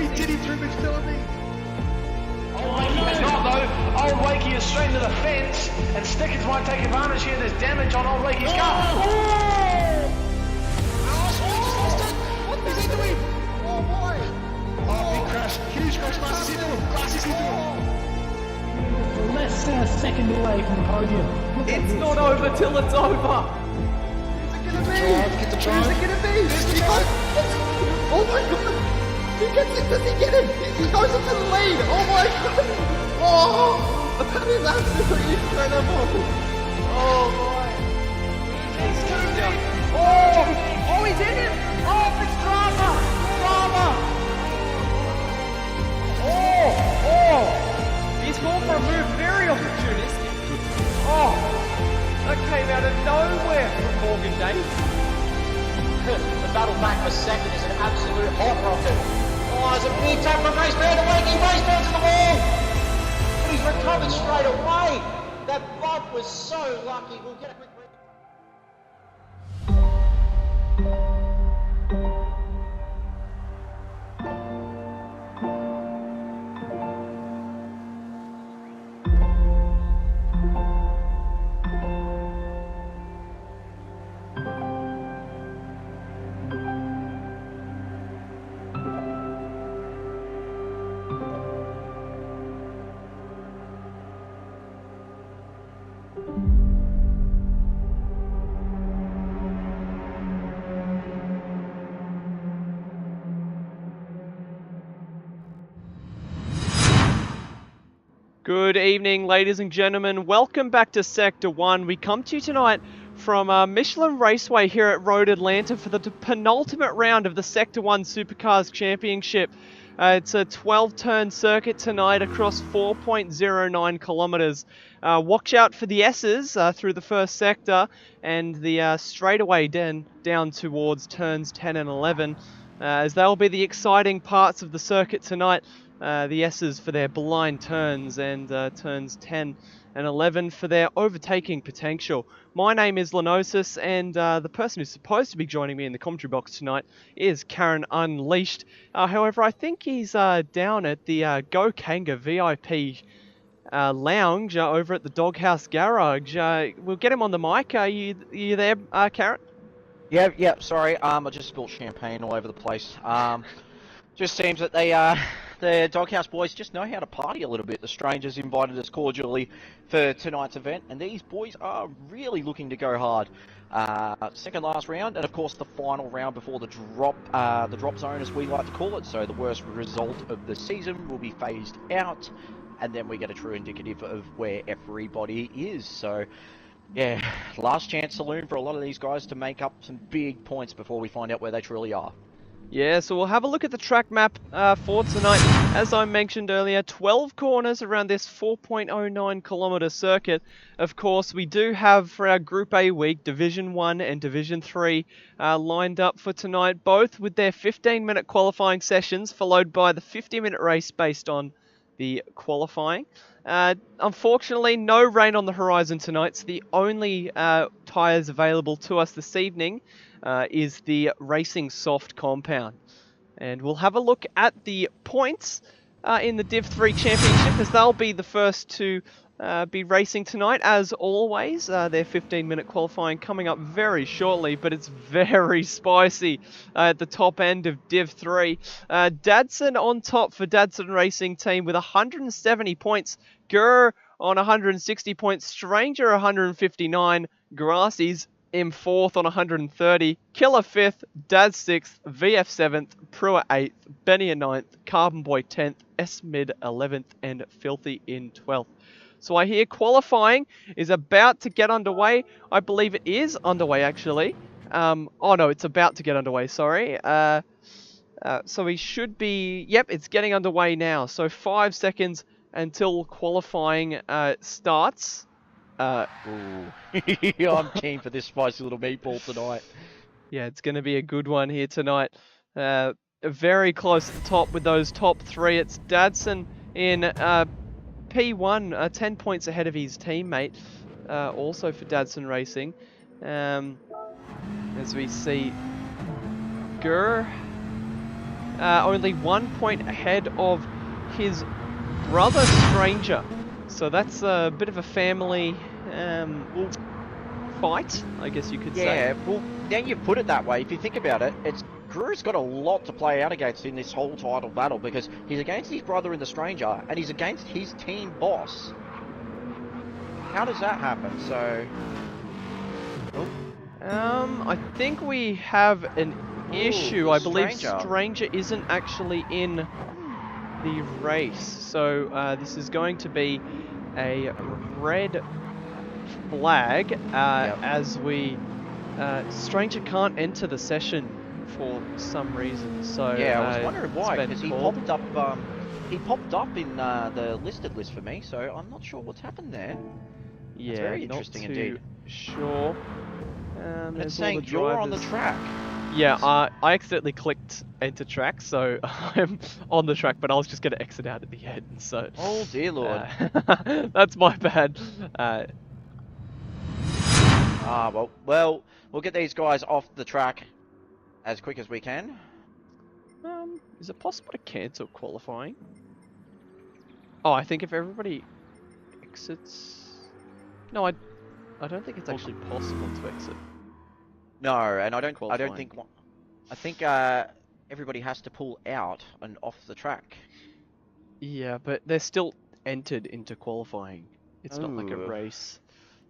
He did it through midfield. It's not though. Old Wakey is straight into the fence, and Stickers might take advantage here. There's damage on Old Wakey's car. What is he doing? Oh boy! Oh, big crash. Huge crash. Glasses into him. Glasses into him. Less than a second away from the podium. It's not over till it's over. Get the drive. Who's it gonna be? Oh my god! He gets it. Does he get it? He goes into the lead. Oh my god! Oh, that is absolutely incredible. Oh boy. He's too deep. Oh, he's in it. Oh, it's drama. Drama. Oh. He's gone for a move very opportunistic. Oh, that came out of nowhere from Morgan Davis. The battle back for second is an absolute hot rocket. Oh, there's a big tap from Raceman. The Wakey race down to the wall. But he's recovered straight away. That bud was so lucky. We'll get a quick... Good evening, ladies and gentlemen. Welcome back to Sector 1. We come to you tonight from Michelin Raceway here at Road Atlanta for the penultimate round of the Sector 1 Supercars Championship. It's a 12-turn circuit tonight across 4.09 kilometers. Watch out for the Esses through the first sector and the straightaway down towards turns 10 and 11, as they'll be the exciting parts of the circuit tonight. The Esses for their blind turns and turns 10 and 11 for their overtaking potential. My name is Lenocis, and the person who's supposed to be joining me in the commentary box tonight is KarenUnleashed. However, I think he's down at the Go Kanga VIP lounge over at the Doghouse Garage. We'll get him on the mic. Are you there, Karen? Yep, sorry. I just spilled champagne all over the place. Just seems that the Doghouse boys just know how to party a little bit. The Strangers invited us cordially for tonight's event, and these boys are really looking to go hard. Second last round, and of course the final round before the drop zone, as we like to call it. So the worst result of the season will be phased out, and then we get a true indicative of where everybody is. So yeah, last chance saloon for a lot of these guys to make up some big points before we find out where they truly are. Yeah, so we'll have a look at the track map for tonight. As I mentioned earlier, 12 corners around this 4.09 kilometer circuit. Of course, we do have for our Group A week, Division 1 and Division 3 lined up for tonight, both with their 15-minute qualifying sessions, followed by the 50-minute race based on the qualifying. Unfortunately, no rain on the horizon tonight, so the only tyres available to us this evening is the Racing Soft compound. And we'll have a look at the points in the Div 3 Championship, as they'll be the first to be racing tonight, as always. Their 15-minute qualifying coming up very shortly, but it's very spicy at the top end of Div 3. Dadson on top for Dadson Racing Team with 170 points. Gurr on 160 points. Stranger 159. Grassy's in 4th on 130, Killer 5th, Dad 6th, VF 7th, Pruitt 8th, Benny 9th, Carbonboy 10th, S-Mid 11th, and Filthy in 12th. So I hear qualifying is about to get underway. I believe it is underway, actually. Oh no, it's about to get underway, sorry. So we should be... Yep, it's getting underway now. So 5 seconds until qualifying starts. I'm keen for this spicy little meatball tonight. Yeah, it's going to be a good one here tonight. Very close at the top with those top 3. It's Dadson in P1, 10 points ahead of his teammate, also for Dadson Racing. As we see Gurr only 1 point ahead of his brother Stranger. So that's a bit of a family fight, I guess you could say. Yeah, well, now you put it that way. If you think about it, Drew's got a lot to play out against in this whole title battle because he's against his brother in the Stranger and he's against his team boss. How does that happen? So, I think we have an issue. I believe Stranger isn't actually in the race, so this is going to be a red flag as we Stranger can't enter the session for some reason. So yeah, I was wondering why, because he popped up in the listed list for me, so I'm not sure what's happened there. Yeah, that's very interesting indeed. Sure. It's saying you're on the track. Yeah, I accidentally clicked enter track, so I'm on the track, but I was just going to exit out at the end. So. Oh dear lord. That's my bad. Well, we'll get these guys off the track as quick as we can. Is it possible to cancel qualifying? Oh, I think if everybody exits... No, I don't think it's actually possible to exit. No, and I think everybody has to pull out and off the track. Yeah, but they're still entered into qualifying. It's not like a race.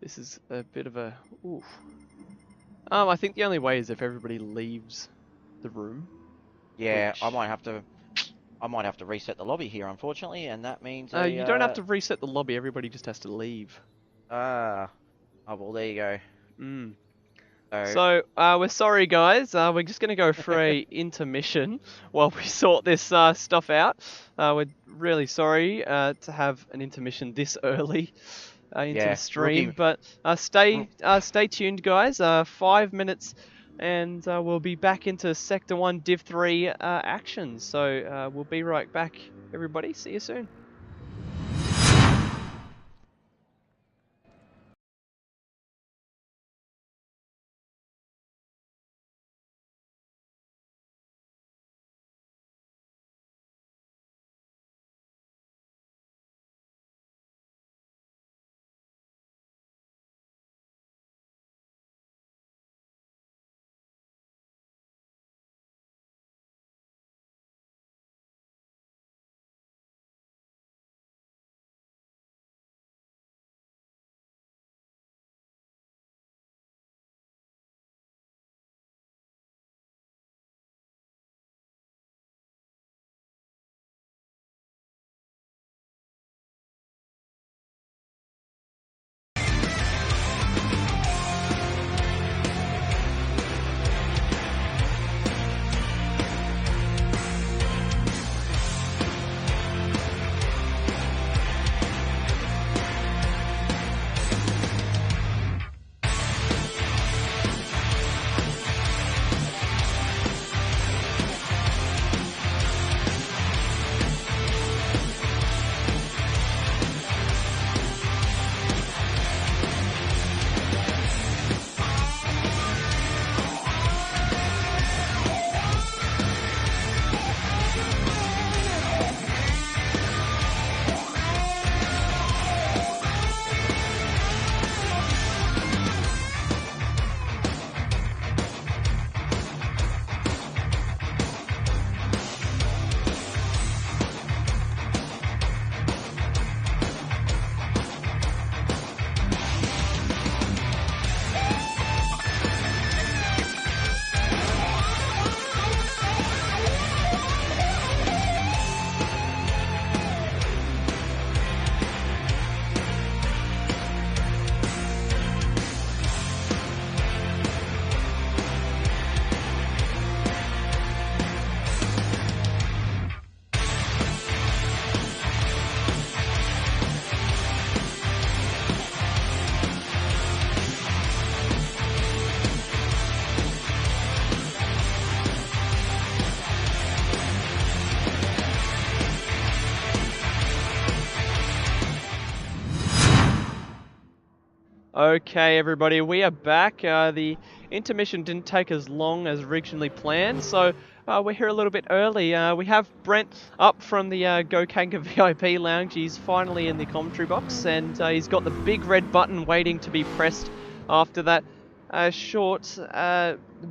This is a bit of a... Oof. I think the only way is if everybody leaves the room. Yeah, which... I might have to reset the lobby here, unfortunately, and that means you don't have to reset the lobby. Everybody just has to leave. Oh well, there you go. So we're sorry, guys. We're just gonna go for a intermission while we sort this stuff out. We're really sorry to have an intermission this early into the stream, but stay tuned, guys. 5 minutes, and we'll be back into Sector 1 Div 3 action. So we'll be right back, everybody. See you soon. Okay, everybody, we are back. The intermission didn't take as long as originally planned, so We're here a little bit early. We have Brent up from the Go Kanker VIP lounge. He's finally in the commentary box, and he's got the big red button waiting to be pressed after that short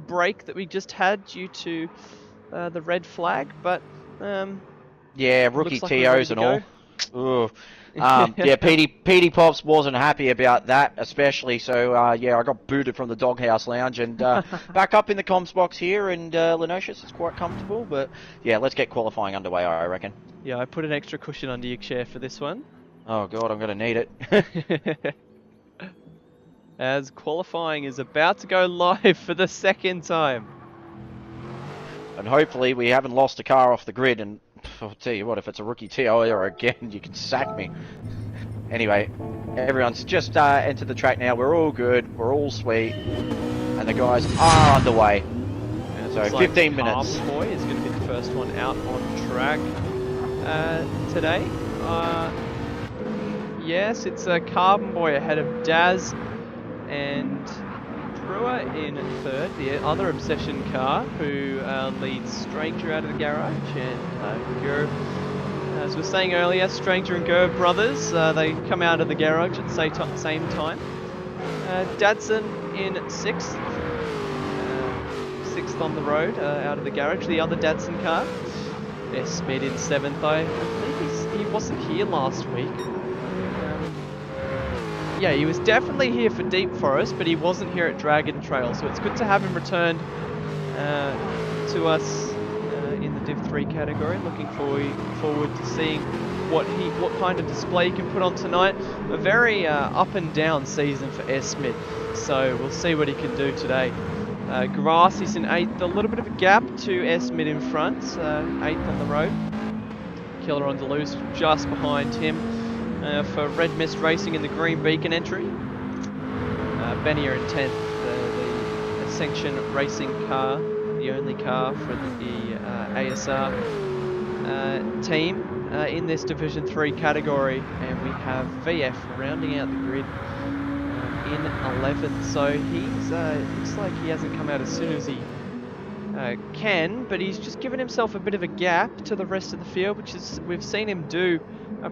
break that we just had due to the red flag. But yeah, rookie like we're ready TOs to and all. Ooh. Yeah, Petey Pops wasn't happy about that, especially. So yeah, I got booted from the doghouse lounge and back up in the comms box here. And Lenocis is quite comfortable, but yeah, let's get qualifying underway, I reckon. Yeah, I put an extra cushion under your chair for this one. Oh god, I'm gonna need it. As qualifying is about to go live for the second time. And hopefully we haven't lost a car off the grid. And I'll tell you what, if it's a rookie TO again, you can sack me. Anyway, everyone's just entered the track now. We're all good. We're all sweet. And the guys are underway. So 15 minutes. Carbonboy is going to be the first one out on track today. Yes, it's Carbonboy ahead of Daz and Brewer in third, the other Obsession car, who leads Stranger out of the garage, and Gerb, as we were saying earlier, Stranger and Gerb brothers, they come out of the garage at the same time. Dadson in sixth, sixth on the road, out of the garage, the other Dadson car. Smith in seventh, I believe he wasn't here last week. Yeah, he was definitely here for Deep Forest, but he wasn't here at Dragon Trail, so it's good to have him returned to us in the Div 3 category. Looking forward to seeing what kind of display he can put on tonight. A very up and down season for Esses, so we'll see what he can do today. Grass is in 8th, a little bit of a gap to Esses in front, 8th on the road. Killer on Deleuze just behind him. For Red Mist Racing in the Green Beacon entry. Bennier in 10th, the Ascension Racing car, the only car for the ASR team in this Division 3 category. And we have VF rounding out the grid in 11th. So he's looks like he hasn't come out as soon as he can, but he's just given himself a bit of a gap to the rest of the field, which is we've seen him do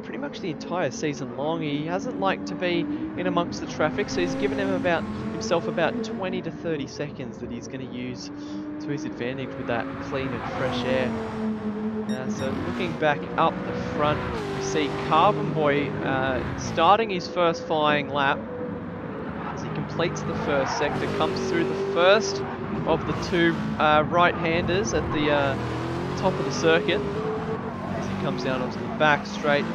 pretty much the entire season long. He hasn't liked to be in amongst the traffic, so he's given himself about 20 to 30 seconds that he's going to use to his advantage with that clean and fresh air. So looking back up the front, we see Carbonboy starting his first flying lap as he completes the first sector, comes through the first of the two right-handers at the top of the circuit as he comes down onto the back straight,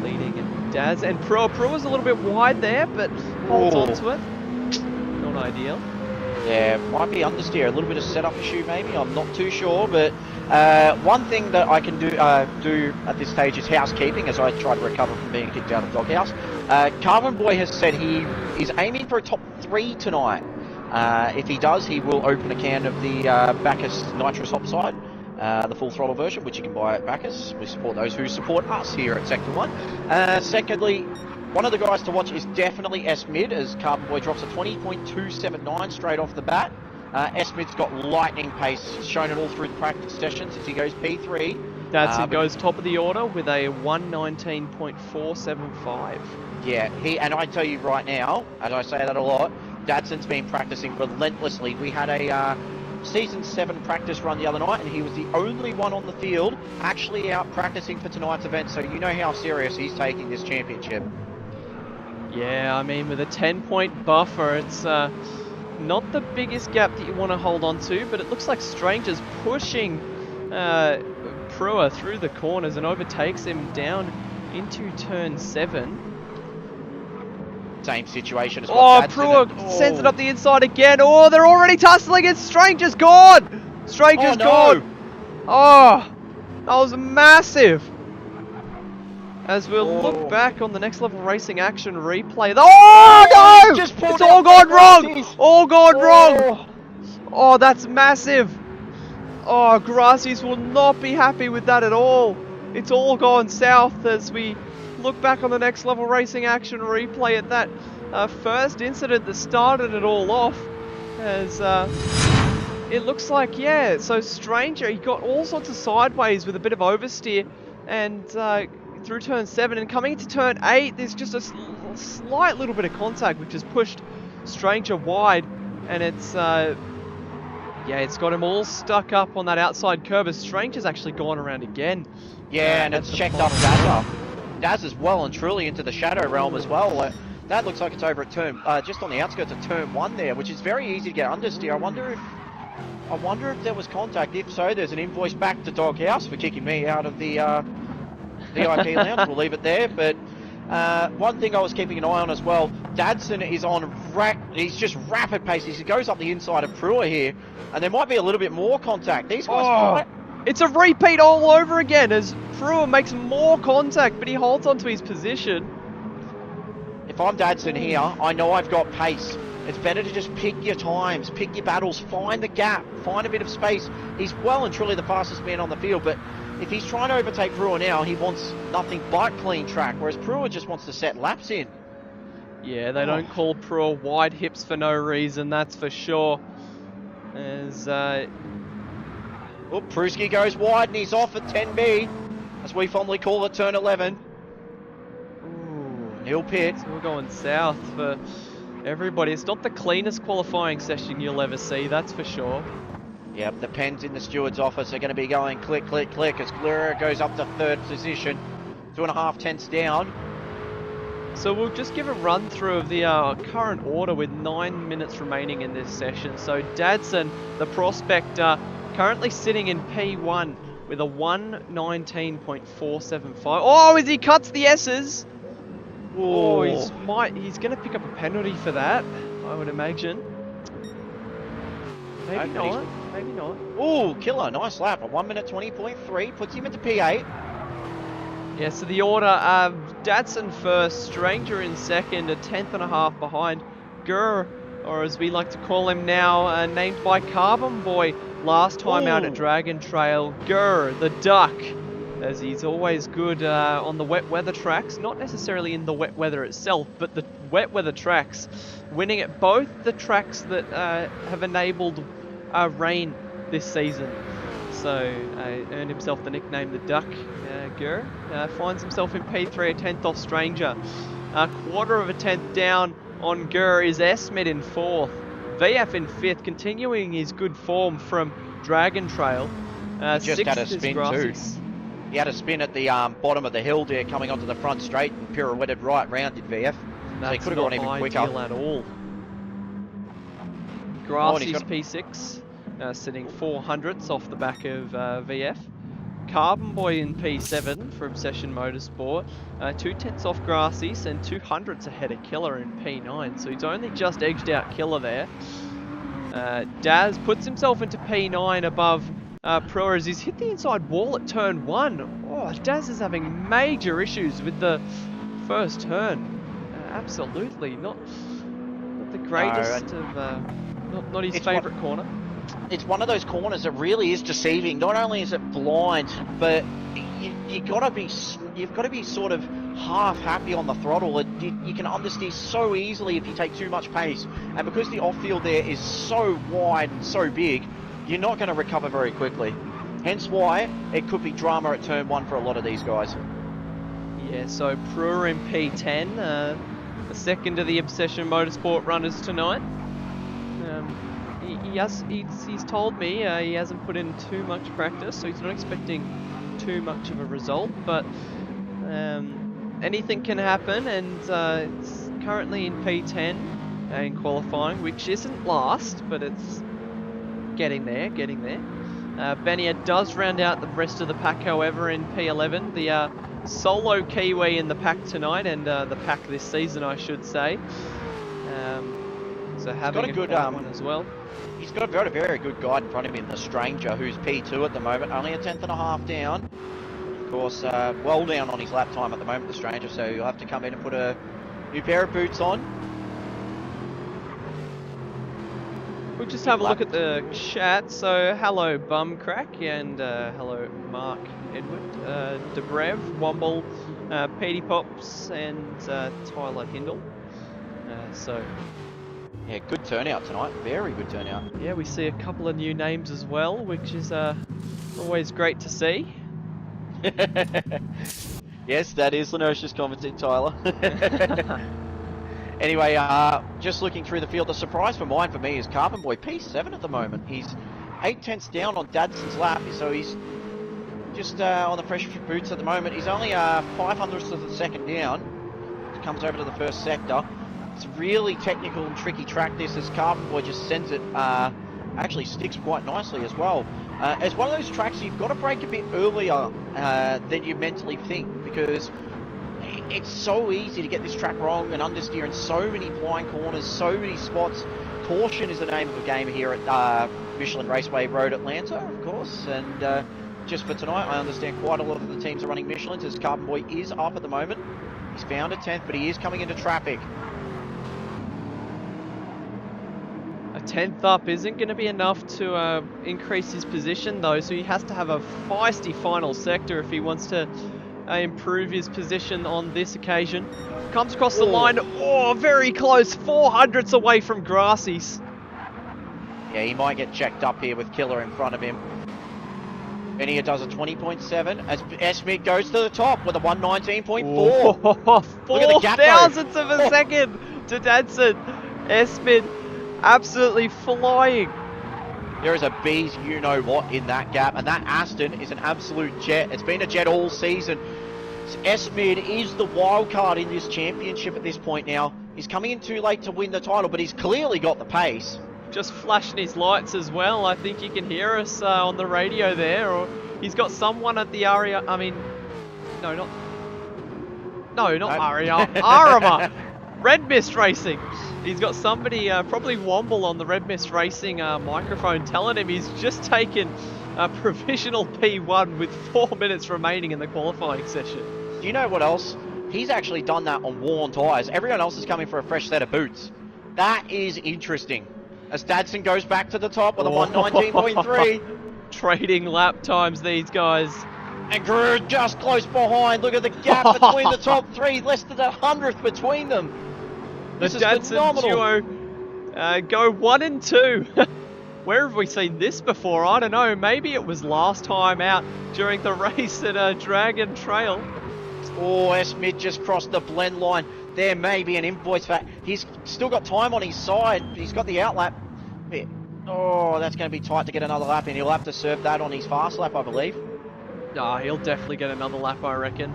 leading and Daz. And Prewer's a little bit wide there, but holds onto it. Not ideal. Yeah, might be understeer, a little bit of setup issue maybe, I'm not too sure, but one thing that I can do at this stage is housekeeping as I try to recover from being kicked out of the doghouse. Carbonboy has said he is aiming for a top 3 tonight. If he does, he will open a can of the Bacchus Nitrous Oxide, the full throttle version, which you can buy at Bacchus. We support those who support us here at Sector 1. Secondly, one of the guys to watch is definitely S-Mid, as Carbonboy drops a 20.279 straight off the bat. S-Mid's got lightning pace, shown it all through the practice sessions as he goes P3. Dadson goes top of the order with a 119.475. Yeah, and I tell you right now, as I say that a lot, Dadson's been practicing relentlessly. We had a Season 7 practice run the other night, and he was the only one on the field actually out practicing for tonight's event, so you know how serious he's taking this championship. Yeah, I mean, with a 10-point buffer, it's not the biggest gap that you want to hold on to, but it looks like Stranger's pushing Prewer through the corners and overtakes him down into turn 7. Same situation as Prewer sends it up the inside again. Oh, they're already tussling it. Stranger's gone. Stranger's gone. Oh, that was massive. As we'll look back on the Next Level Racing action replay. Oh no! It's all gone wrong. All gone wrong. Oh, that's massive. Oh, Grassies will not be happy with that at all. It's all gone south as we look back on the Next Level Racing action replay at that first incident that started it all off, as It looks like, yeah, so Stranger, he got all sorts of sideways with a bit of oversteer and through turn 7, and coming into turn 8, there's just a slight little bit of contact which has pushed Stranger wide, and it's, yeah, it's got him all stuck up on that outside curve as Stranger's actually gone around again. Yeah, and it's checked up Daz. Daz is well and truly into the Shadow Realm as well. That looks like it's over at turn, just on the outskirts of turn 1 there, which is very easy to get understeer. I wonder if there was contact. If so, there's an invoice back to Doghouse for kicking me out of the VIP lounge. We'll leave it there. But one thing I was keeping an eye on as well, Dadson is on he's just rapid pace. He goes up the inside of Prua here, and there might be a little bit more contact. These guys. It's a repeat all over again as Prua makes more contact, but he holds onto his position. If I'm Dadson here, I know I've got pace. It's better to just pick your times, pick your battles, find the gap, find a bit of space. He's well and truly the fastest man on the field, but if he's trying to overtake Prua now, he wants nothing but clean track, whereas Prua just wants to set laps in. Yeah, they don't call Prua wide hips for no reason, that's for sure. As, Pruski goes wide and he's off at 10B, as we fondly call it, turn 11. Ooh, Hill pit. So we're going south for everybody. It's not the cleanest qualifying session you'll ever see, that's for sure. Yep, the pens in the steward's office are going to be going click, click, click as Glura goes up to 3rd position. 2.5 tenths down. So we'll just give a run through of the current order with 9 minutes remaining in this session. So Dadson, the prospect, currently sitting in P1 with a 1:19.475. Oh, as he cuts the Esses! Oh, he's going to pick up a penalty for that, I would imagine. Maybe not. Maybe not. Oh, killer! Nice lap. A 1:20.3 puts him into P8. Yeah. So the order: Dadson first, Stranger in second, a 10.5 behind. Gur, or as we like to call him now, named by Carbonboy last time out at Dragon Trail. Gur, the duck. As he's always good on the wet weather tracks, not necessarily in the wet weather itself, but the wet weather tracks, winning at both the tracks that have enabled rain this season. So earned himself the nickname the Duck. Gur finds himself in P3, a 10th off Stranger. A quarter of a tenth down on Gur is Esmed in 4th. VF in 5th, continuing his good form from Dragon Trail. Just had a spin too. He had a spin at the bottom of the hill there, coming onto the front straight and pirouetted right round, did VF. So he could have gone even quicker. At all. Grassy's P6, sitting 400ths off the back of VF. Carbonboy in P7 for Obsession Motorsport. 2 tenths off Grassy's and 200ths ahead of Killer in P9. So he's only just edged out Killer there. Daz puts himself into P9 above Pro as he's hit the inside wall at turn 1. Oh, Daz is having major issues with the first turn. Absolutely, not the greatest not his favourite corner. It's one of those corners that really is deceiving. Not only is it blind, but you've got to be sort of half happy on the throttle. You can understeer so easily if you take too much pace, and because the off-field there is so wide and so big, you're not going to recover very quickly. Hence why it could be drama at turn 1 for a lot of these guys. Yeah, so Prua in P10, the second of the Obsession Motorsport runners tonight. He's told me he hasn't put in too much practice, so he's not expecting too much of a result, but anything can happen, and it's currently in P10 in qualifying, which isn't last, but it's getting there. Benia does round out the rest of the pack, however, in P11. The solo Kiwi in the pack tonight, and the pack this season, I should say. So having a good one as well. He's got a very, very good guide in front of him, the Stranger, who's P2 at the moment, only a 10.5 down. Of course, well down on his lap time at the moment, the Stranger, so you'll have to come in and put a new pair of boots on. We'll just have a look at the chat. So, hello Bumcrack, and hello Mark Edward, Debrev, Womble, Petey Pops, and Tyler Hindle. So, Yeah, good turnout tonight. Very good turnout. Yeah, we see a couple of new names as well, which is always great to see. Yes, that is Lenocis commenting, Tyler. Anyway, just looking through the field, the surprise for me is Carbonboy, P7 at the moment. He's 8 tenths down on Dadson's lap, so he's just on the fresh boots at the moment. He's only 500ths of a second down. He comes over to the first sector. It's a really technical and tricky track this, as Carbonboy just sends it, actually sticks quite nicely as well. It's one of those tracks you've got to brake a bit earlier than you mentally think, because it's so easy to get this track wrong and understeer in so many blind corners, so many spots. Caution is the name of the game here at Michelin Raceway Road Atlanta, of course, and just for tonight, I understand quite a lot of the teams are running Michelins, as Carbonboy is up at the moment. He's found a 10th, but he is coming into traffic. A 10th up isn't going to be enough to increase his position though, so he has to have a feisty final sector if he wants to improve his position on this occasion. Comes across the line, oh, very close, 400ths away from Grassy's. Yeah, he might get checked up here with Killer in front of him. Benia does a 20.7 as Esmes goes to the top with a 119.4. Oh, 4 thousandths of a second to Dadson. Esmes absolutely flying. There is a bees you-know-what in that gap, and that Aston is an absolute jet. It's been a jet all season. Esmes is the wild card in this championship at this point now. He's coming in too late to win the title, but he's clearly got the pace. Just flashing his lights as well. I think you can hear us on the radio there, or he's got someone at the area. I mean, not Aria. Arima. Red Mist Racing. He's got somebody, probably Womble on the Red Mist Racing microphone, telling him he's just taken a provisional P1 with 4 minutes remaining in the qualifying session. Do you know what else? He's actually done that on worn tyres. Everyone else is coming for a fresh set of boots. That is interesting. As Dadson goes back to the top with a 119.3. Trading lap times, these guys. And Greer just close behind. Look at the gap between the top three. Less than 100th between them. The Dadson duo go 1 and 2. Where have we seen this before? I don't know. Maybe it was last time out during the race at Dragon Trail. Oh, Esmes just crossed the blend line. There may be an invoice for. He's still got time on his side. He's got the outlap. Oh, that's going to be tight to get another lap in. He'll have to serve that on his fast lap, I believe. Ah, he'll definitely get another lap, I reckon.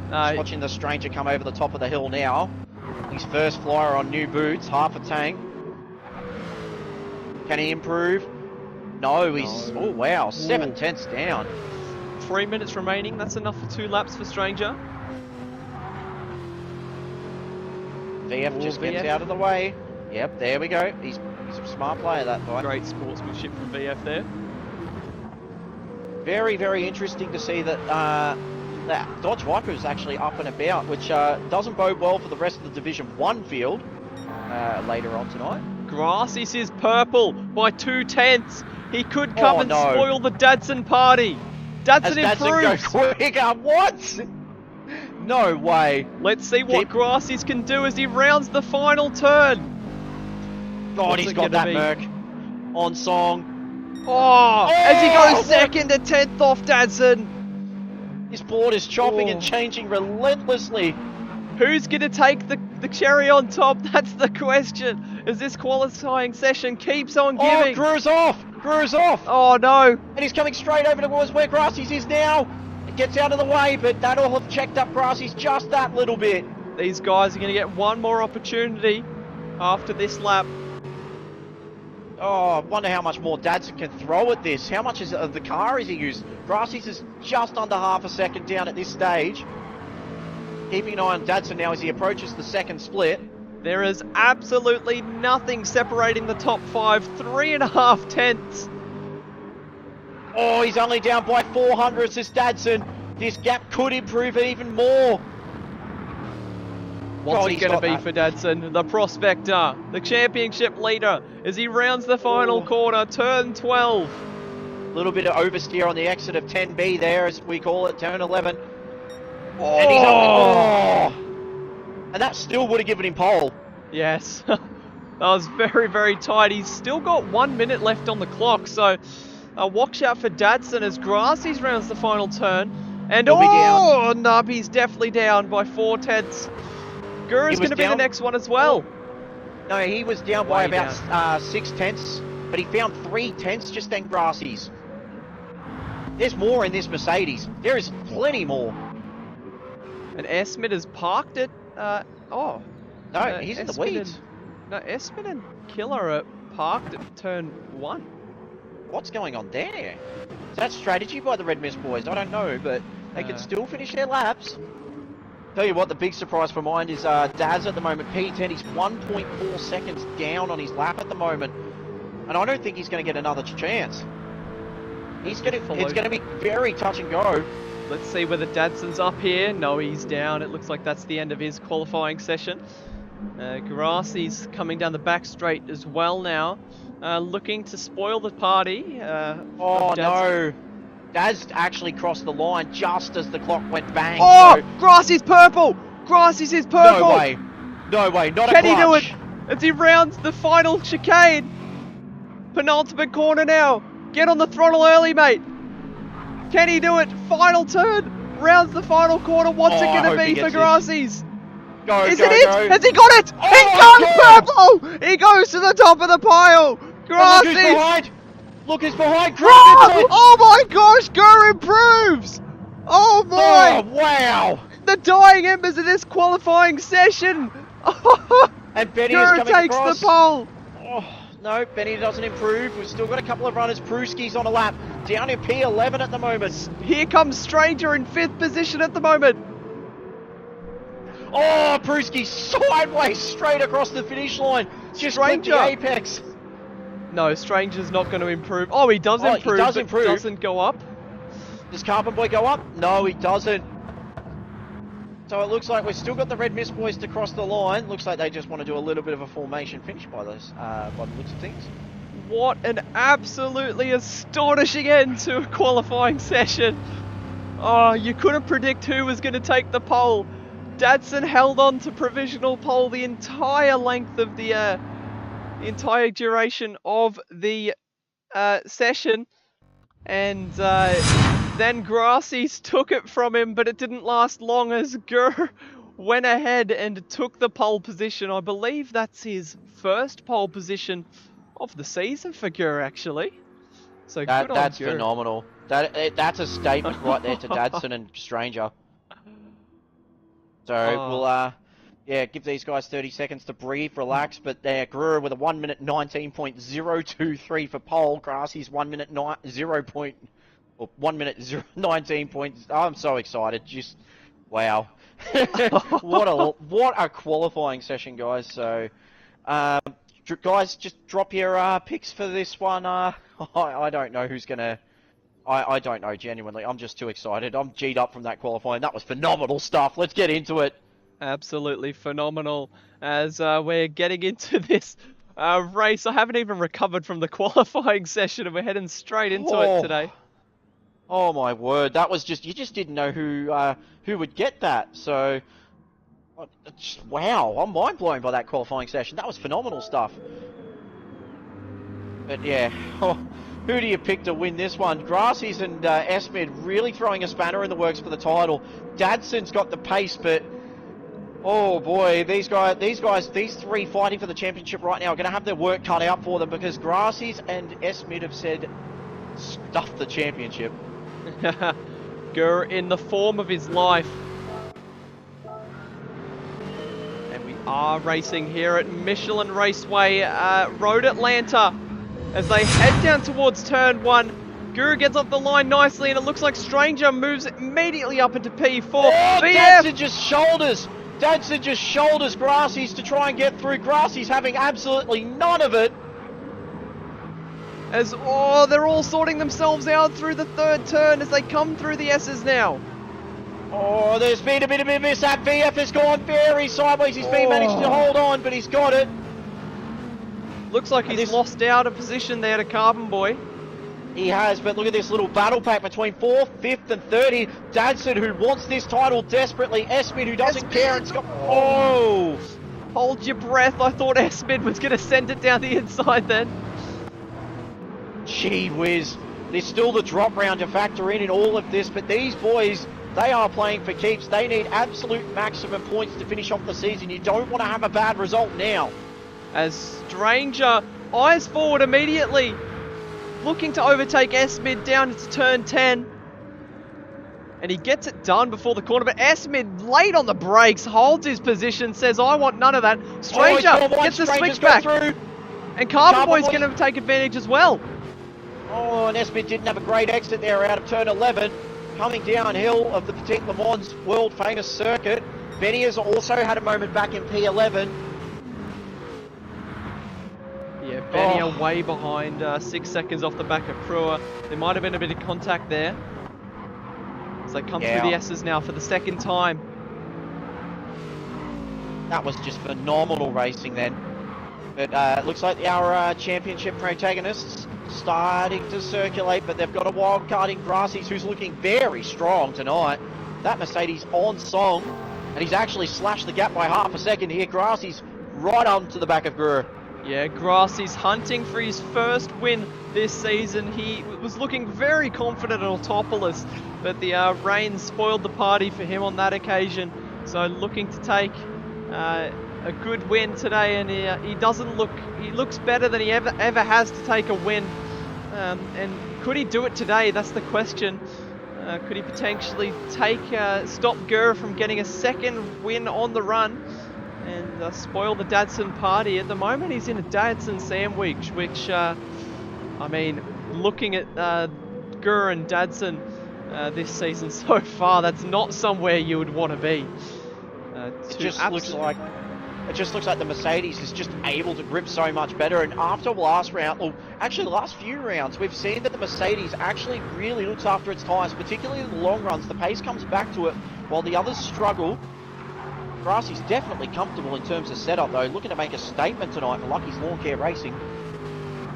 Just watching the stranger come over the top of the hill now. His first flyer on new boots, half a tank. Can he improve? No, he's... Oh, wow, 7 tenths down. 3 minutes remaining. That's enough for 2 laps for Stranger. VF just gets out of the way. Yep, there we go. He's a smart player, that guy. Great sportsmanship from VF there. Very, very interesting to see that that Dodge Viper is actually up and about, which doesn't bode well for the rest of the Division 1 field later on tonight. Grassy's is purple by 2 tenths. He could come and spoil the Dadson party. Dadson improves. Go quicker. What? No way. Let's see what Grassy's can do as he rounds the final turn. God, he's got that Merc on song. Oh, as he goes second to 10th off Dadson. His board is chopping and changing relentlessly. Who's going to take the cherry on top? That's the question. As this qualifying session keeps on giving. Grew's off. Grew's off. Oh, no. And he's coming straight over towards where Grassy's is now. It gets out of the way, but that'll have checked up Grassy's just that little bit. These guys are going to get one more opportunity after this lap. Oh, I wonder how much more Dadson can throw at this. How much of the car is he used? Grassy's is just under half a second down at this stage. Keeping an eye on Dadson now as he approaches the second split. There is absolutely nothing separating the top 5. 3.5 tenths. Oh, he's only down by 400ths this Dadson. This gap could improve it even more. What's it going to be for Dadson? The prospector, the championship leader, as he rounds the final corner, turn 12. A little bit of oversteer on the exit of 10B there, as we call it, turn 11. Oh! And he's up. Oh! And that still would have given him pole. Yes. That was very, very tight. He's still got 1 minute left on the clock, so a watch out for Dadson as Grassy's rounds the final turn. And He'll be down. no, he's definitely down by 4/10. Guru's going to be the next one as well. No, he was down by Way about 6/10, but he found 3/10 just then Grassy's. There's more in this Mercedes. There is plenty more. And Esmid has parked it. No, he's in the Esmid weeds. No, Esmid and Killer are parked at turn 1. What's going on there? Is that strategy by the Red Mist boys? I don't know, but they can still finish their laps. Tell you what, the big surprise for mine is Daz at the moment. P10, he's 1.4 seconds down on his lap at the moment. And I don't think he's going to get another chance. It's going to be very touch and go. Let's see whether Dadson's up here. No, he's down. It looks like that's the end of his qualifying session. Grassy's coming down the back straight as well now. Looking to spoil the party. Oh no! Daz actually crossed the line just as the clock went bang. Oh! So... Grassy's purple! Grassy's is purple! No way! No way! Not Can a clutch! He do it? As he rounds the final chicane. Penultimate corner now. Get on the throttle early, mate. Can he do it? Final turn. Rounds the final corner. What's it going to be for Grassy's? Is it it? Has he got it? Oh, he goes purple! He goes to the top of the pile! Grassy! Look who's behind! Look who's behind! Oh my gosh! Guru improves! Oh boy! Oh, wow! The dying embers of this qualifying session! And Benny Guru is coming takes across. the pole! Oh, no, Benny doesn't improve. We've still got a couple of runners. Pruski's on a lap. Down in P11 at the moment. Here comes Stranger in 5th position at the moment. Oh, Pruski sideways straight across the finish line. Just clipped the apex. No, Stranger's not going to improve. Oh, he does improve, but doesn't go up. Does Carbonboy go up? No, he doesn't. So it looks like we've still got the Red Mist boys to cross the line. Looks like they just want to do a little bit of a formation finish by the looks of things. What an absolutely astonishing end to a qualifying session. Oh, you couldn't predict who was going to take the pole. Dadson held on to provisional pole the entire length of the entire duration of the session, and then Grassy's took it from him, but it didn't last long as Gur went ahead and took the pole position. I believe that's his first pole position of the season for Gur, actually. So that's phenomenal. That's a statement right there to Dadson and Stranger. So we'll give these guys 30 seconds to breathe, relax. But there, Greer with a 1 minute 19.023 for pole. Grassy's 1 minute 1 minute 19 points. I'm so excited. Just wow, what a qualifying session, guys. So guys, just drop your picks for this one. I don't know who's gonna. I don't know, genuinely. I'm just too excited. I'm G'd up from that qualifying. That was phenomenal stuff. Let's get into it. Absolutely phenomenal. As we're getting into this race, I haven't even recovered from the qualifying session, and we're heading straight into it today. Oh my word! That was you just didn't know who would get that. So, wow! I'm mind blown by that qualifying session. That was phenomenal stuff. But yeah. Who do you pick to win this one? Grassy's and Esmid really throwing a spanner in the works for the title. Dadson's got the pace, but oh boy, these three fighting for the championship right now are going to have their work cut out for them, because Grassy's and Esmid have said, stuff the championship. Gur in the form of his life. And we are racing here at Michelin Raceway Road Atlanta. As they head down towards turn 1, Guru gets off the line nicely, and it looks like Stranger moves immediately up into P4. Oh, Dadson just shoulders Grassy's to try and get through. Grassy's having absolutely none of it. As, they're all sorting themselves out through the third turn as they come through the Esses now. Oh, there's been a bit of a mishap. VF has gone very sideways. He's been managed to hold on, but he's got it. Looks like he's lost out a position there to Carbonboy. He has, but look at this little battle pack between 4th, 5th and 30. Dadson, who wants this title desperately. Esmid, who doesn't care. And Scott. Oh! Hold your breath. I thought S-Mid was going to send it down the inside then. Gee whiz. There's still the drop round to factor in all of this, but these boys, they are playing for keeps. They need absolute maximum points to finish off the season. You don't want to have a bad result now. As Stranger eyes forward immediately, looking to overtake S-Mid down into turn 10. And he gets it done before the corner, but S-Mid late on the brakes, holds his position, says, I want none of that. Stranger gets the switch back. And Carbonboy's going to take advantage as well. Oh, and S-Mid didn't have a great exit there out of turn 11. Coming downhill of the Petit Le Mans world famous circuit. Benny has also had a moment back in P11. Yeah, Benny are way behind, 6 seconds off the back of Prua. There might have been a bit of contact there. As they come through the Esses now for the second time. That was just phenomenal racing then. But it looks like our championship protagonists starting to circulate, but they've got a wild card in Grassies, who's looking very strong tonight. That Mercedes on song, and he's actually slashed the gap by half a second here. Grassies right onto the back of Grur. Yeah, Grassies hunting for his first win this season. He was looking very confident at Autopolis, but the rain spoiled the party for him on that occasion. So looking to take a good win today, and he doesn't look, he looks better than he ever has to take a win. And could he do it today? That's the question. Could he potentially stop Gurr from getting a second win on the run and spoil the Dadson party? At the moment he's in a Dadson sandwich, which I mean, looking at Gurr and Dadson this season so far, that's not somewhere you would want to be. It just looks like the Mercedes is just able to grip so much better, and after last round, or actually the last few rounds, we've seen that the Mercedes actually really looks after its tyres, particularly in the long runs. The pace comes back to it while the others struggle. Grassie's definitely comfortable in terms of setup though, looking to make a statement tonight for Lucky's Lawn Care Racing.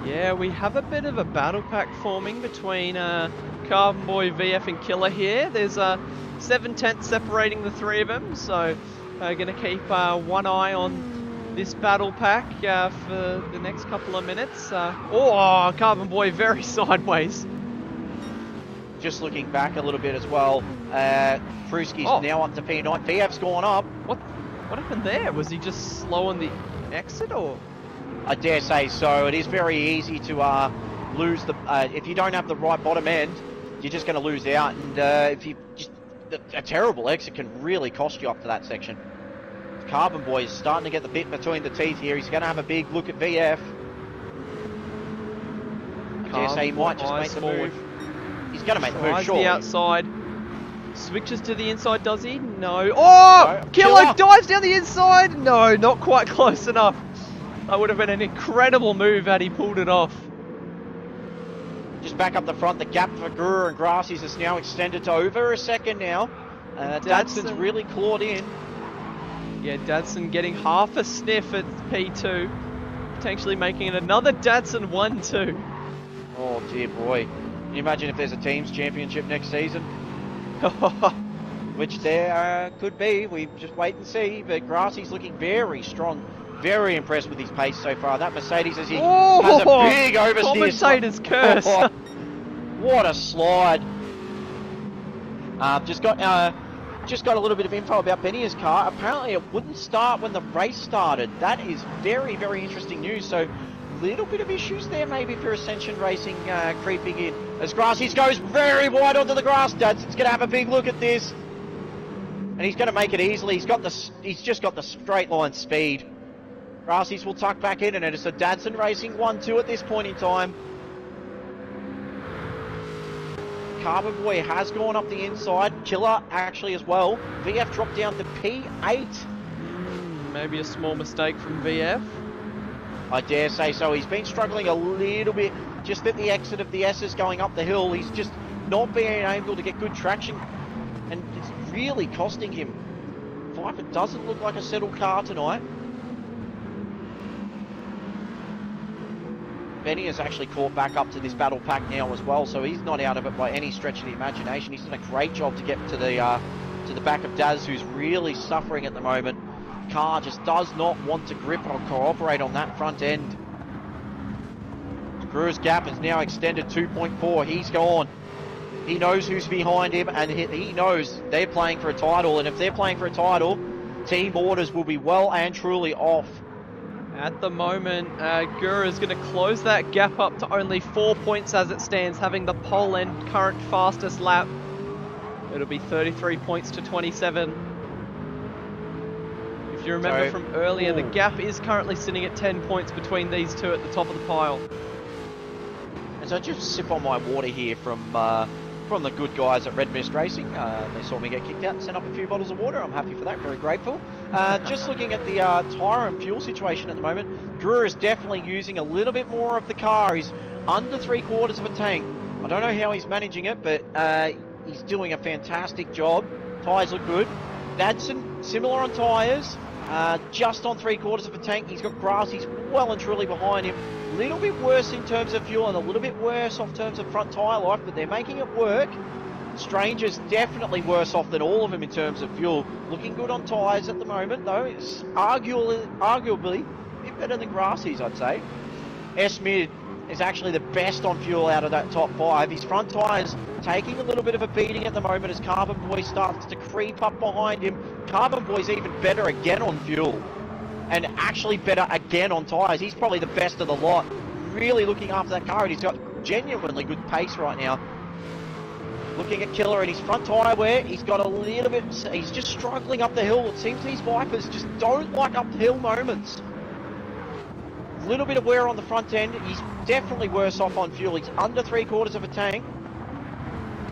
Yeah, we have a bit of a battle pack forming between Carbonboy, VF and Killer here. There's 7/10 separating the three of them, so going to keep one eye on this battle pack for the next couple of minutes. Oh, Carbonboy very sideways. Just looking back a little bit as well, Pruski's now up to P9. VF's gone up. What happened there? Was he just slow on the exit, or? I dare say so. It is very easy to lose the... if you don't have the right bottom end, you're just going to lose out. And if you just... A terrible exit can really cost you up to that section. Carbonboy is starting to get the bit between the teeth here. He's going to have a big look at VF. I dare say he might just make the move. He's going to make the move, surely. The outside. Switches to the inside, does he? No. Oh! No. Killer dives down the inside! No, not quite close enough. That would have been an incredible move had he pulled it off. Just back up the front, the gap for Gurr and Grassies is now extended to over a second now. Dadson's really clawed in. Yeah, Dadson getting half a sniff at P2. Potentially making it another Dadson 1-2. Oh dear boy. Can you imagine if there's a team's championship next season? Which there could be. We just wait and see. But Grassie's looking very strong. Very impressed with his pace so far. That Mercedes has a big oversteer. Commentator's curse. What a slide. Just got a little bit of info about Benny's car. Apparently it wouldn't start when the race started. That is very, very interesting news. So little bit of issues there maybe for Ascension Racing creeping in. As Grassies goes very wide onto the grass. Dadson's going to have a big look at this. And he's going to make it easily. He's just got the straight line speed. Grassies will tuck back in, and it's a Dadson Racing 1-2 at this point in time. Carbonboy has gone up the inside. Killer actually as well. VF dropped down to P8. Maybe a small mistake from VF. I dare say so. He's been struggling a little bit just at the exit of the Esses going up the hill. He's just not being able to get good traction, and it's really costing him. Viper doesn't look like a settled car tonight. Benny has actually caught back up to this battle pack now as well, so he's not out of it by any stretch of the imagination. He's done a great job to get to the back of Daz, who's really suffering at the moment. car just does not want to grip or cooperate on that front end. Brewer's gap is now extended 2.4. He's gone. He knows who's behind him, and he knows they're playing for a title. And if they're playing for a title, team orders will be well and truly off. At the moment, Gura is going to close that gap up to only 4 points as it stands, having the pole and current fastest lap. It'll be 33 points to 27. If you remember from earlier, the gap is currently sitting at 10 points between these two at the top of the pile. And so just sip on my water here from the good guys at Red Mist Racing. They saw me get kicked out and sent up a few bottles of water. I'm happy for that, very grateful. Just looking at the tyre and fuel situation at the moment, Drew is definitely using a little bit more of the car. He's under 3/4 of a tank. I don't know how he's managing it, but he's doing a fantastic job. Tyres look good. Dadson, similar on tyres, just on 3/4 of a tank. He's got grass, he's well and truly behind him. A little bit worse in terms of fuel and a little bit worse off terms of front tyre life, but they're making it work. Stranger's definitely worse off than all of them in terms of fuel. Looking good on tyres at the moment, though. It's arguably a bit better than Grassy's, I'd say. S-Mid is actually the best on fuel out of that top 5. His front tyres taking a little bit of a beating at the moment as Carbonboy starts to creep up behind him. Carbonboy's even better again on fuel. And actually better again on tyres. He's probably the best of the lot. Really looking after that car, and he's got genuinely good pace right now. Looking at Killer and his front tyre wear, he's got a little bit, he's just struggling up the hill. It seems these Vipers just don't like up the hill moments. A little bit of wear on the front end. He's definitely worse off on fuel. He's under 3/4 of a tank.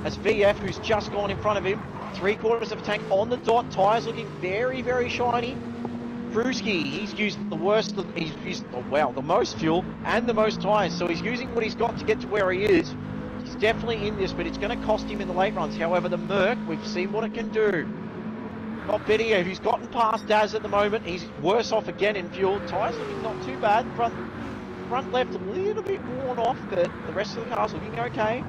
As VF, who's just gone in front of him, 3/4 of a tank on the dot. Tyres looking very, very shiny. Kruski, he's used the worst, he's used, the most fuel and the most tyres, so he's using what he's got to get to where he is. He's definitely in this, but it's going to cost him in the late runs. However, the Merc, we've seen what it can do. Got Betty, who's gotten past Daz at the moment. He's worse off again in fuel. Tyres looking not too bad. Front left a little bit worn off, but the rest of the car's looking okay.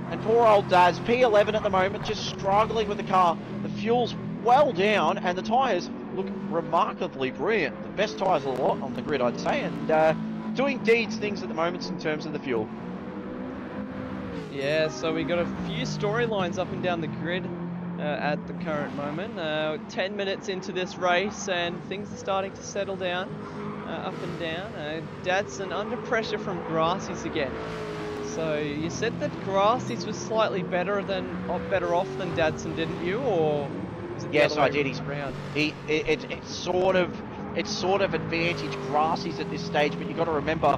And poor old Daz, P11 at the moment, just struggling with the car. The fuel's well down, and the tyres look remarkably brilliant. The best tyres of the lot on the grid, I'd say, and doing deeds things at the moment in terms of the fuel. Yeah, so we got a few storylines up and down the grid at the current moment. 10 minutes into this race, and things are starting to settle down, up and down. Dadson under pressure from Grassy's again. So you said that Grassy's was slightly better off than Dadson, didn't you? Or was it the yes, other I way did. He's around? It's sort of advantage Grassy's at this stage, but you got to remember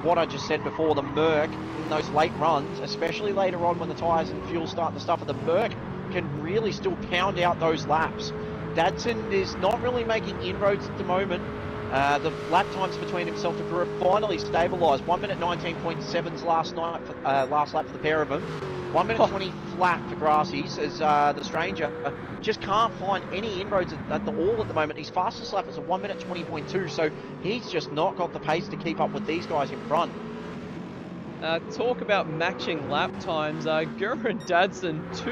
what I just said before. The Merc in those late runs, especially later on when the tyres and fuel start to stuff, the Merc can really still pound out those laps. Dadson is not really making inroads at the moment. The lap times between himself and Brewer finally stabilised. 1 minute 19.7's last lap for the pair of them. 1 minute 20 flat for Grassy's as the Stranger just can't find any inroads at all at the moment. His fastest lap is a 1 minute 20.2, so he's just not got the pace to keep up with these guys in front. Talk about matching lap times. Gura and Dadson, 2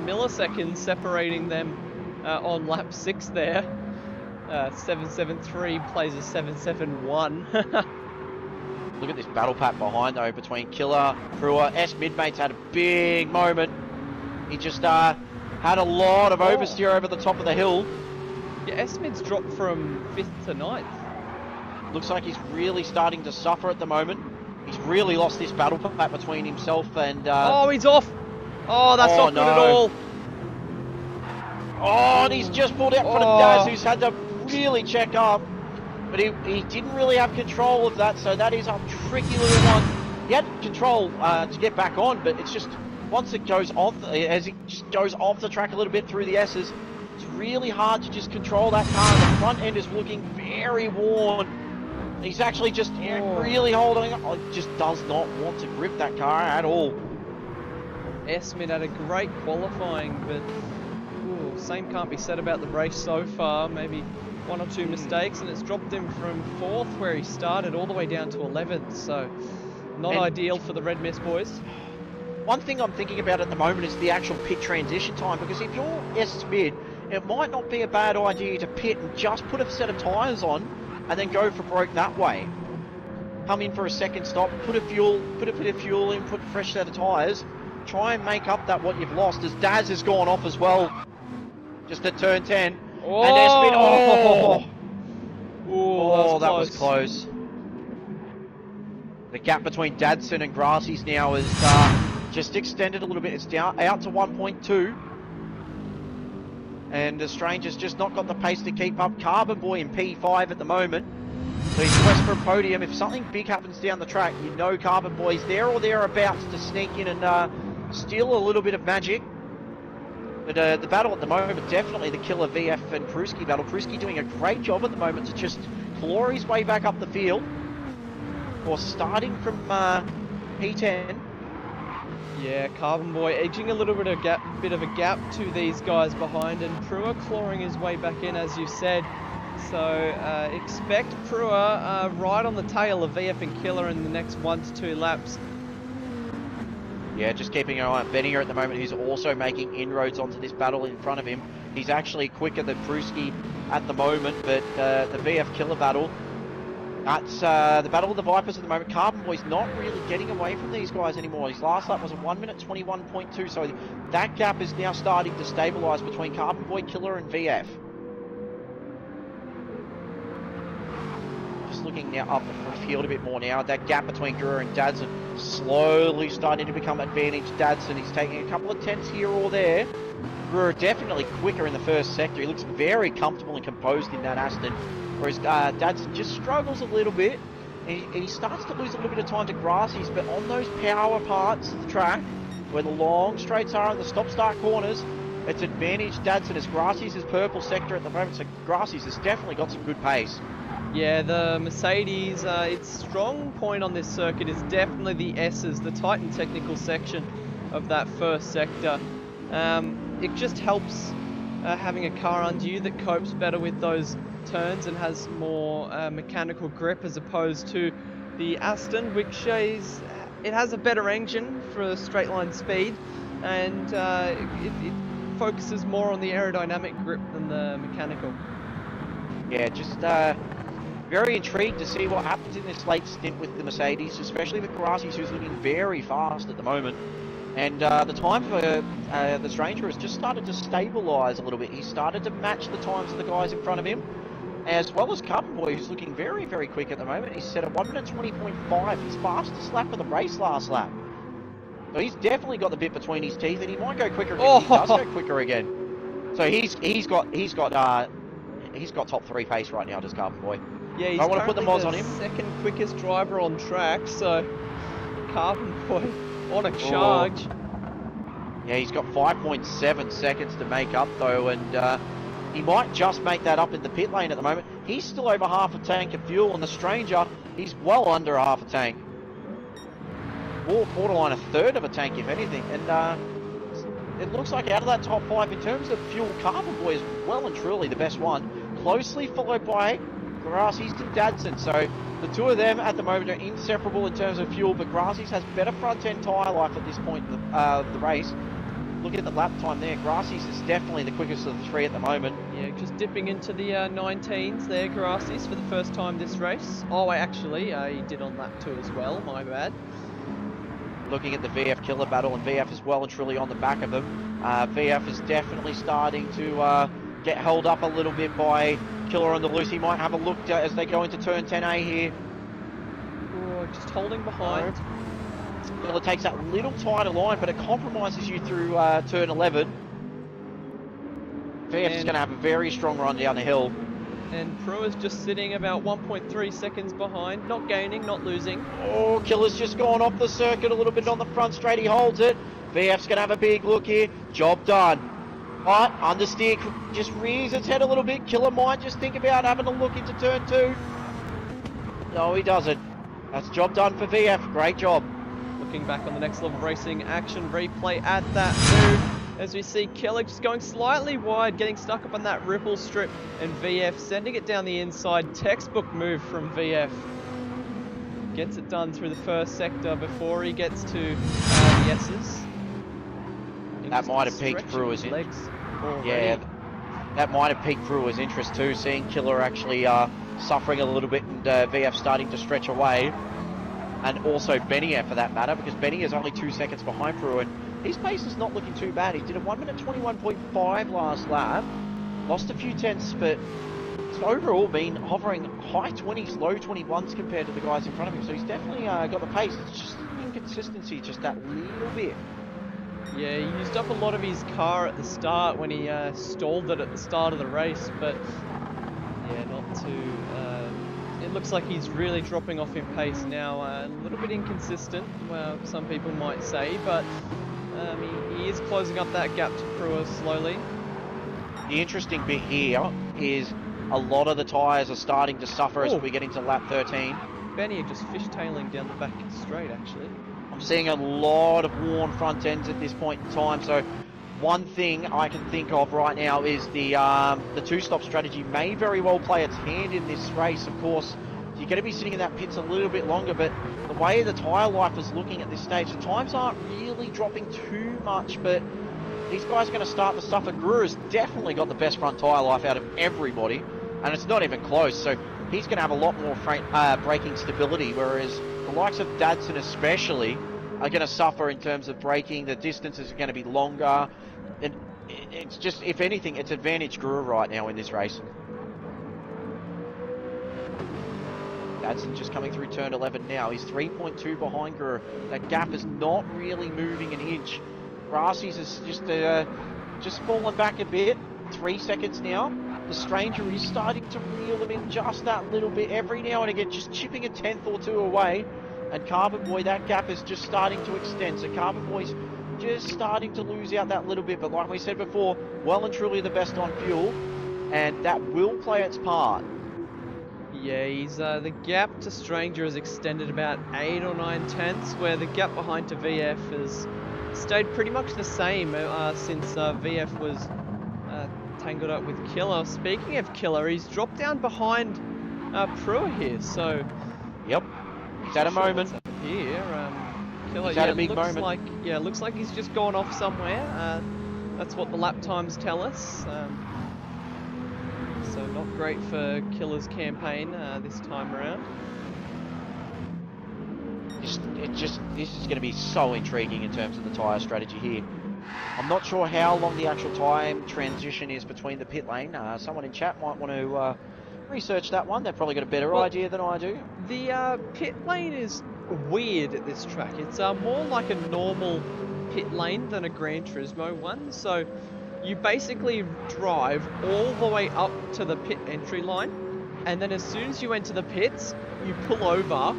milliseconds separating them on lap 6 there. 773 plays a 771. Look at this battle pack behind though between Killer, Brewer. S-Midmates had a big moment. He just had a lot of oversteer over the top of the hill. Yeah, S-Mid's dropped from 5th to 9th. Looks like he's really starting to suffer at the moment. He's really lost this battle pack between himself and... oh, he's off! Oh, that's not good at all. Oh, and he's just pulled out for the Daz, who's had to really check up. But he didn't really have control of that, so that is a tricky little one. He had control to get back on, but it's just, once it goes off, as it just goes off the track a little bit through the Esses, it's really hard to just control that car. The front end is looking very worn. He's actually just really holding up. Just does not want to grip that car at all. S-Mid had a great qualifying, but same can't be said about the race so far. Maybe 1 or 2 mistakes, and it's dropped him from 4th where he started all the way down to 11th. So not ideal for the Red Mist boys. One thing I'm thinking about at the moment is the actual pit transition time, because if you're S-Mid, it might not be a bad idea to pit and just put a set of tyres on and then go for broke that way. Come in for a second stop, put a bit of fuel in, put a fresh set of tyres, try and make up that what you've lost, as Daz has gone off as well, just at turn 10. Oh, And there's been, oh, that was close. The gap between Dadson and Grassy's now is just extended a little bit. It's down out to 1.2. And the Stranger's just not got the pace to keep up. Carbonboy in P5 at the moment. So he's quest for a podium. If something big happens down the track, you know Carbonboy's there or thereabouts to sneak in and steal a little bit of magic. But the battle at the moment, definitely the killer VF and Pruski battle. Pruski doing a great job at the moment to just claw his way back up the field. Or starting from P10. Yeah, Carbonboy edging a little bit of a gap to these guys behind, and Prua clawing his way back in, as you said. So expect Prua right on the tail of VF and Killer in the next 1 to 2 laps. Yeah, just keeping an eye on Benninger at the moment, who's also making inroads onto this battle in front of him. He's actually quicker than Pruski at the moment, but the VF Killer battle, that's the battle of the Vipers at the moment. Carbonboy's not really getting away from these guys anymore. His last lap was a 1 minute 21.2, so that gap is now starting to stabilise between Carbonboy, Killer and VF. Just looking now up the field a bit more now. That gap between Gura and Dadson slowly starting to become advantage Dadson. He's taking a couple of tenths here or there. Gura definitely quicker in the first sector. He looks very comfortable and composed in that Aston. Whereas Dadson just struggles a little bit. And he starts to lose a little bit of time to Grassy's, but on those power parts of the track, where the long straights are and the stop-start corners, it's advantage Dadson, as Grassy's is purple sector at the moment, so Grassy's has definitely got some good pace. Yeah, the Mercedes, its strong point on this circuit is definitely the Esses, the Titan technical section of that first sector. It just helps having a car under you that copes better with those turns and has more mechanical grip, as opposed to the Aston, which it has a better engine for straight line speed, and it focuses more on the aerodynamic grip than the mechanical. Yeah, just very intrigued to see what happens in this late stint with the Mercedes, especially with Grassy's, who's looking very fast at the moment. And the time for the Stranger has just started to stabilise a little bit. He's started to match the times of the guys in front of him, as well as Carbonboy, who's looking very, very quick at the moment. He's set a 1 minute 20.5, his fastest lap of the race last lap. So he's definitely got the bit between his teeth, and he might go quicker again. He does go quicker again. So he's got top 3 pace right now, does Carbonboy. Yeah, he's want to put the mods on him. Second quickest driver on track, so Carbonboy on a charge. Yeah, he's got 5.7 seconds to make up though, and he might just make that up in the pit lane at the moment. He's still over half a tank of fuel, and the Stranger, he's well under half a tank. Or borderline a third of a tank, if anything. And it looks like out of that top 5, in terms of fuel, Carbonboy is well and truly the best one. Closely followed by Grassy's and Dadson. So the two of them at the moment are inseparable in terms of fuel, but Grassy's has better front end tyre life at this point of the race. Looking at the lap time there, Grassy's is definitely the quickest of the 3 at the moment. Yeah, just dipping into the 19s there, Grassy's, for the first time this race. Oh, actually, he did on lap 2 as well, my bad. Looking at the VF Killer battle, and VF is well and truly on the back of them. VF is definitely starting to get held up a little bit by Killer on the loose. He might have a look as they go into turn 10A here. Oh, just holding behind. Killer takes that little tighter line, but it compromises you through turn 11. VF is going to have a very strong run down the hill. And Prua's just sitting about 1.3 seconds behind, not gaining, not losing. Oh, Killer's just gone off the circuit a little bit on the front straight. He holds it. VF's going to have a big look here. Job done. But understeer just rears its head a little bit. Killer might just think about having a look into turn 2. No, he doesn't. That's job done for VF. Great job. Looking back on the Next Level Racing action replay at that move, as we see Killer just going slightly wide, getting stuck up on that ripple strip, and VF sending it down the inside. Textbook move from VF. Gets it done through the first sector before he gets to the Esses. That might have peaked Prua's in. Legs already. Yeah, that might have piqued Brewer's interest too, seeing Killer actually suffering a little bit and VF starting to stretch away. And also Benier for that matter, because Benier is only 2 seconds behind Brewer. And his pace is not looking too bad. He did a 1 minute 21.5 last lap. Lost a few tenths, but it's overall been hovering high 20s, low 21s compared to the guys in front of him. So he's definitely got the pace. It's just inconsistency, just that little bit. Yeah, he used up a lot of his car at the start when he stalled it at the start of the race, but yeah, not too... it looks like he's really dropping off in pace now. A little bit inconsistent, well, some people might say, but he is closing up that gap to Brewer slowly. The interesting bit here is a lot of the tyres are starting to suffer as we get into lap 13. Benny just fishtailing down the back straight, actually. I'm seeing a lot of worn front ends at this point in time, so one thing I can think of right now is the two-stop strategy may very well play its hand in this race. Of course, you're going to be sitting in that pits a little bit longer, but the way the tyre life is looking at this stage, the times aren't really dropping too much, but these guys are going to start to suffer. Gruer's definitely got the best front tyre life out of everybody, and it's not even close, so he's going to have a lot more braking stability, whereas the likes of Dadson especially are going to suffer in terms of braking. The distances are going to be longer, and it's just, if anything, it's advantage Gruer right now in this race. Dadson just coming through turn 11 now. He's 3.2 behind Gruer. That gap is not really moving an inch. Brassies is just fallen back a bit. 3 seconds now. The Stranger is starting to reel them in just that little bit every now and again, just chipping a tenth or two away. And Carbonboy, that gap is just starting to extend. So Carbonboy's just starting to lose out that little bit. But like we said before, well and truly the best on fuel. And that will play its part. Yeah, he's the gap to Stranger has extended about 8 or 9 tenths, where the gap behind to VF has stayed pretty much the same since VF was tangled up with Killer. Speaking of Killer, he's dropped down behind Brewer here, so... Yep, he's had a moment. Here, Killer, he's had a big moment. Looks like he's just gone off somewhere. That's what the lap times tell us. So not great for Killer's campaign this time around. This is going to be so intriguing in terms of the tyre strategy here. I'm not sure how long the actual time transition is between the pit lane. Someone in chat might want to research that one. They've probably got a better idea than I do. The pit lane is weird at this track. It's more like a normal pit lane than a Gran Turismo one. So you basically drive all the way up to the pit entry line, and then as soon as you enter the pits, you pull over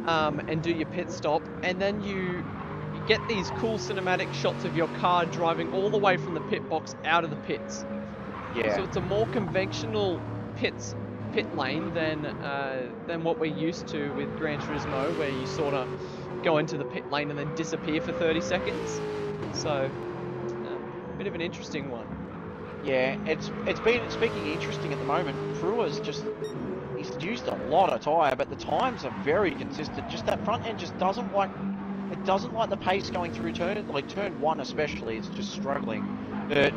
and do your pit stop, and then you get these cool cinematic shots of your car driving all the way from the pit box out of the pits. Yeah. So it's a more conventional pit lane than what we're used to with Gran Turismo, where you sort of go into the pit lane and then disappear for 30 seconds. So, a bit of an interesting one. Yeah, it's been speaking interesting at the moment. Brewer's he's used a lot of tyre, but the times are very consistent. Just that front end just doesn't like the pace going through turn 1 especially. It's just struggling. But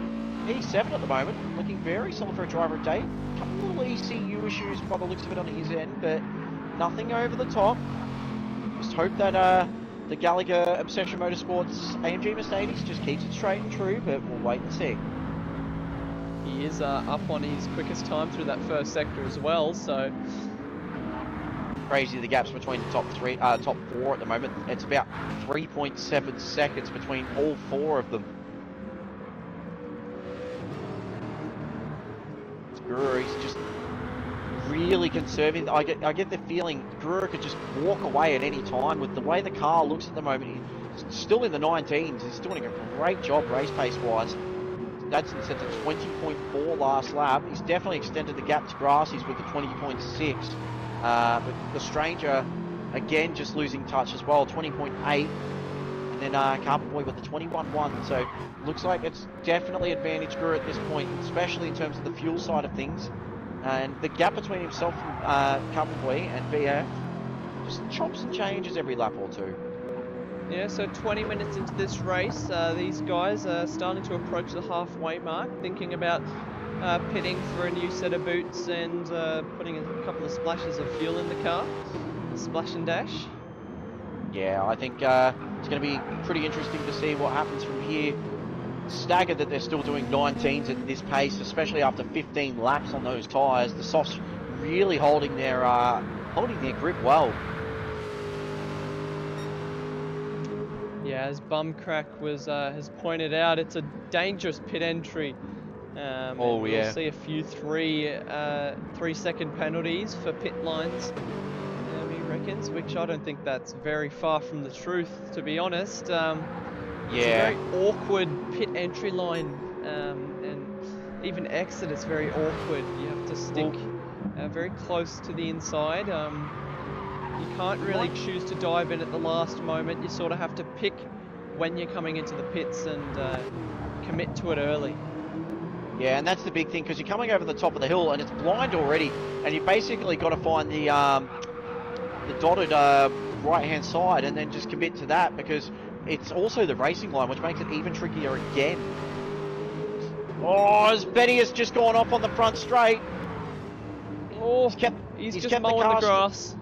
E7 at the moment, looking very solid for a driver of day. A couple of little ECU issues by the looks of it on his end, but nothing over the top. Just hope that the Gallagher Obsession Motorsports AMG Mercedes just keeps it straight and true, but we'll wait and see. He is up on his quickest time through that first sector as well, so... Crazy the gaps between the top 4 at the moment. It's about 3.7 seconds between all 4 of them. Gruer, he's just really conserving. I get the feeling Gruer could just walk away at any time. With the way the car looks at the moment, he's still in the 19s. He's doing a great job race pace wise. Dadson set to 20.4 last lap. He's definitely extended the gap to Brassies with the 20.6. But the Stranger, again, just losing touch as well, 20.8. And then Carbonboy with the 21.1. So looks like it's definitely advantage Gruer at this point, especially in terms of the fuel side of things. And the gap between himself and Carbonboy and VF just chops and changes every lap or two. Yeah, so 20 minutes into this race, these guys are starting to approach the halfway mark, thinking about pitting for a new set of boots and putting a couple of splashes of fuel in the car. Splash and dash. Yeah, I think it's going to be pretty interesting to see what happens from here. Staggered that they're still doing 19s at this pace, especially after 15 laps on those tyres. The softs really holding their grip well. Yeah, as Bumcrack has pointed out, it's a dangerous pit entry. Oh, and yeah. We'll see a few 3-second penalties for pit lines. He reckons, which I don't think that's very far from the truth, to be honest. It's a very awkward pit entry line, and even exit is very awkward. You have to stick very close to the inside. You can't really choose to dive in at the last moment. You sort of have to pick when you're coming into the pits and commit to it early. Yeah, and that's the big thing, because you're coming over the top of the hill and it's blind already, and you basically got to find the dotted right-hand side and then just commit to that, because it's also the racing line, which makes it even trickier again. Oh, as Benny has just gone off on the front straight. Oh, he's just kept mowing the grass.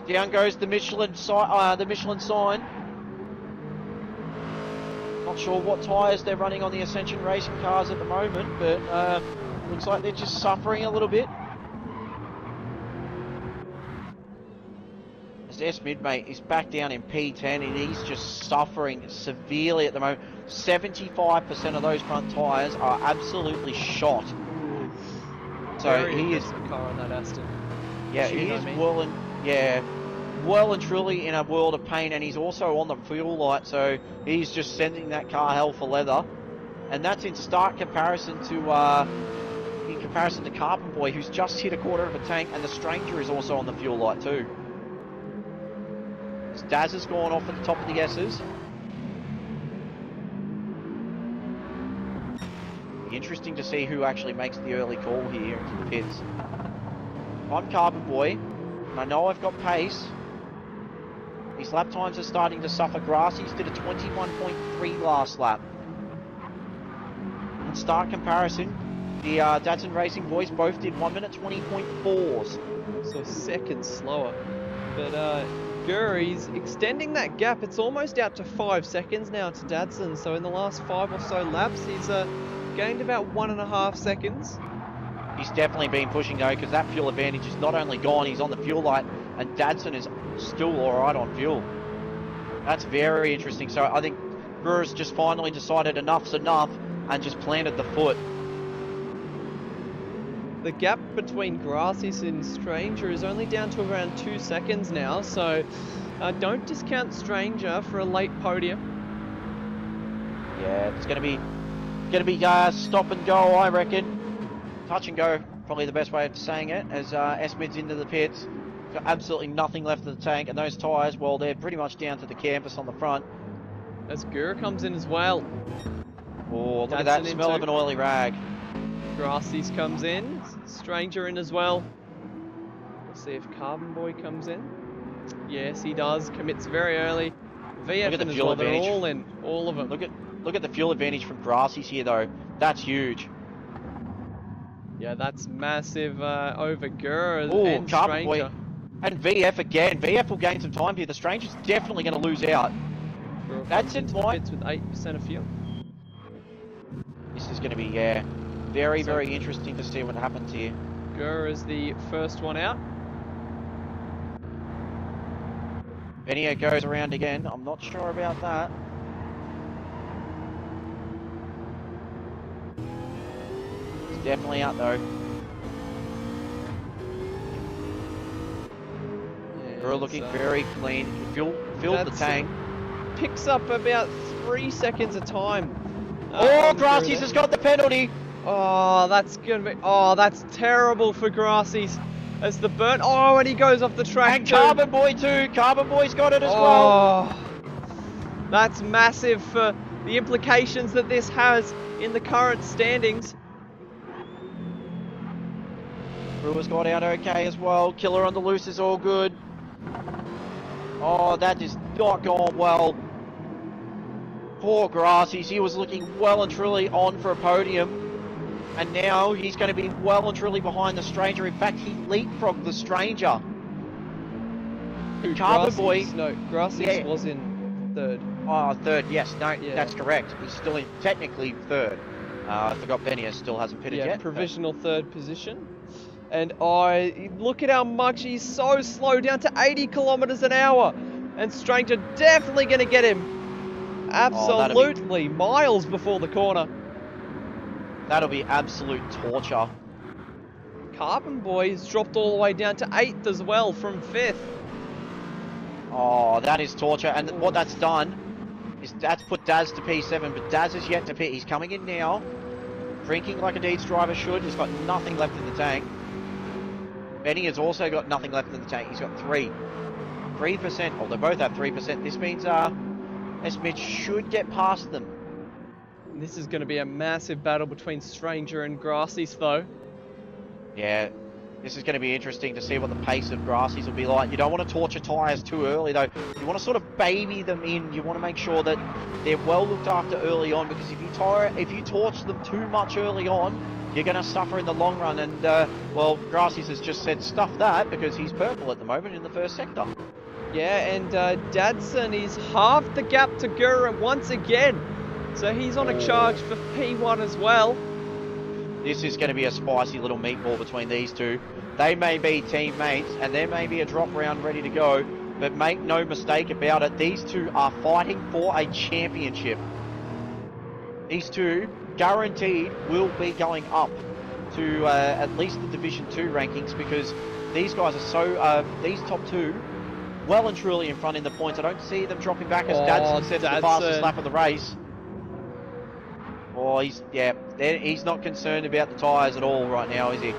Down goes the Michelin sign. Not sure what tyres they're running on the Ascension racing cars at the moment, but looks like they're just suffering a little bit. As S Midmate is back down in P10 and he's just suffering severely at the moment. 75% of those front tyres are absolutely shot. So Very he is impressive car on that Aston. Yeah, he is well and truly in a world of pain, and he's also on the fuel light, so he's just sending that car hell for leather. And that's in stark comparison to Carbonboy, who's just hit a quarter of a tank, and the Stranger is also on the fuel light too. Daz has gone off at the top of the Esses. Interesting to see who actually makes the early call here into the pits. I'm Carbonboy, and I know I've got pace. His lap times are starting to suffer. Grassy's did a 21.3 last lap. In stark comparison, the Datsun Racing boys both did 1 minute 20.4s. So seconds slower. But Gurry's extending that gap. It's almost out to 5 seconds now to Datsun. So in the last 5 or so laps, he's gained about 1.5 seconds. He's definitely been pushing though, because that fuel advantage is not only gone, he's on the fuel light, and Datsun is still alright on fuel. That's very interesting. So I think Brewer's just finally decided enough's enough and just planted the foot. The gap between Grassis and Stranger is only down to around 2 seconds now, so don't discount Stranger for a late podium. Yeah, it's going to be stop and go, I reckon. Touch and go, probably the best way of saying it, as S-Mid's into the pits. Got absolutely nothing left of the tank, and those tyres, well, they're pretty much down to the canvas on the front. As Gura comes in as well. Oh, look at that smell of an oily rag. Grassis comes in, Stranger in as well. We'll see if Carbonboy comes in. Yes, he does. Commits very early. VF Look at the as fuel well. They're advantage. all in, all of them. Look at the fuel advantage from Grassis here, though. That's huge. Yeah, that's massive over Gura Oh, and Stranger. And VF again. VF will gain some time here. The Stranger's definitely going to lose out. Gura That's comes it, into Mike. pits with 8% of fuel. This is going to be, very interesting to see what happens here. Gura is the first one out. Benio goes around again. I'm not sure about that. He's definitely out though. We're looking very clean. Filled the tank. Picks up about 3 seconds a time. Oh, Grassis has got the penalty. Oh, that's gonna be. Oh, that's terrible for Grassis. As the burn. Oh, and he goes off the track. And too. Carbonboy too. Carbonboy's got it as well. That's massive for the implications that this has in the current standings. Brewer's got out okay as well. Killer on the loose is all good. Oh, that is not gone well. Poor Grassis. He was looking well and truly on for a podium. And now he's going to be well and truly behind the Stranger. In fact, he leapfrogged the Stranger. Carbonboy. No, Grasses was in third. Oh, third, yes. No, Yeah. that's correct. He's still in technically third. I forgot Benias still hasn't pitted Yeah, yet. provisional third position. And look at how much he's so slow, down to 80 kilometers an hour. And Stranger definitely going to get him. Absolutely, miles before the corner. That'll be absolute torture. Carbonboy's dropped all the way down to 8th as well from 5th. Oh, that is torture. And what that's done is that's put Daz to P7, but Daz is yet to P. He's coming in now, drinking like a Deeds driver should. He's got nothing left in the tank. Benny has also got nothing left in the tank. He's got 3%. Oh, they both have 3%. This means Smith should get past them. This is going to be a massive battle between Stranger and Grassies, though. Yeah, this is going to be interesting to see what the pace of Grassies will be like. You don't want to torture tyres too early, though. You want to sort of baby them in. You want to make sure that they're well looked after early on, because if you torch them too much early on, you're going to suffer in the long run. And, well, Grassies has just said stuff that, because he's purple at the moment in the first sector. Yeah, and Dadson is halved the gap to Gura once again. So he's on a charge for P1 as well. This is going to be a spicy little meatball between these two. They may be teammates, and there may be a drop round ready to go, but make no mistake about it, these two are fighting for a championship. These two, guaranteed, will be going up to at least the Division 2 rankings, because these guys are so, these top two, well and truly in front in the points. I don't see them dropping back as Dadson sets the fastest lap of the race. Oh, he's not concerned about the tyres at all right now, is he?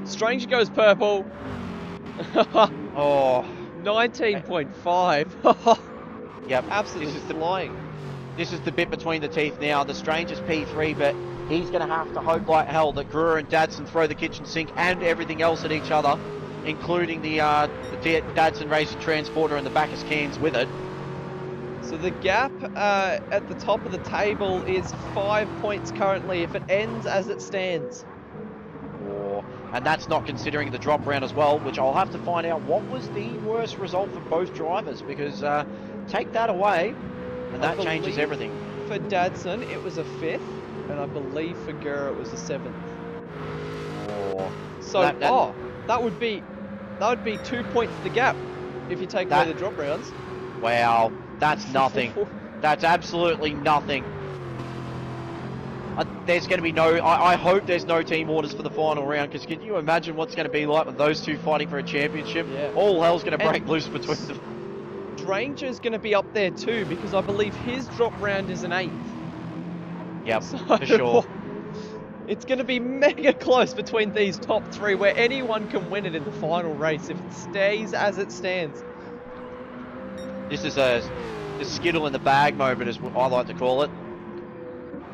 Stranger goes purple. Oh. 19.5. Yep. Absolutely flying. This is the bit between the teeth now. The Stranger's P3, but he's going to have to hope like hell that Grua and Dadson throw the kitchen sink and everything else at each other, including the Dadson Racing Transporter and the Bacchus cans with it. So the gap at the top of the table is 5 points currently if it ends as it stands. Oh, and that's not considering the drop round as well, which I'll have to find out what was the worst result for both drivers, because take that away and that changes everything. For Dadson it was a 5th, and I believe for Gura it was a 7th. Oh, so that would be 2 points the gap if you take away the drop rounds. Wow. That's nothing. That's absolutely nothing. There's going to be no... I hope there's no team orders for the final round, because can you imagine what's going to be like with those two fighting for a championship? Yeah. All hell's going to break loose between them. Stranger's going to be up there too, because I believe his drop round is an 8th. Yep, for sure. It's going to be mega close between these top three, where anyone can win it in the final race if it stays as it stands. This is a skittle in the bag moment, is what I like to call it.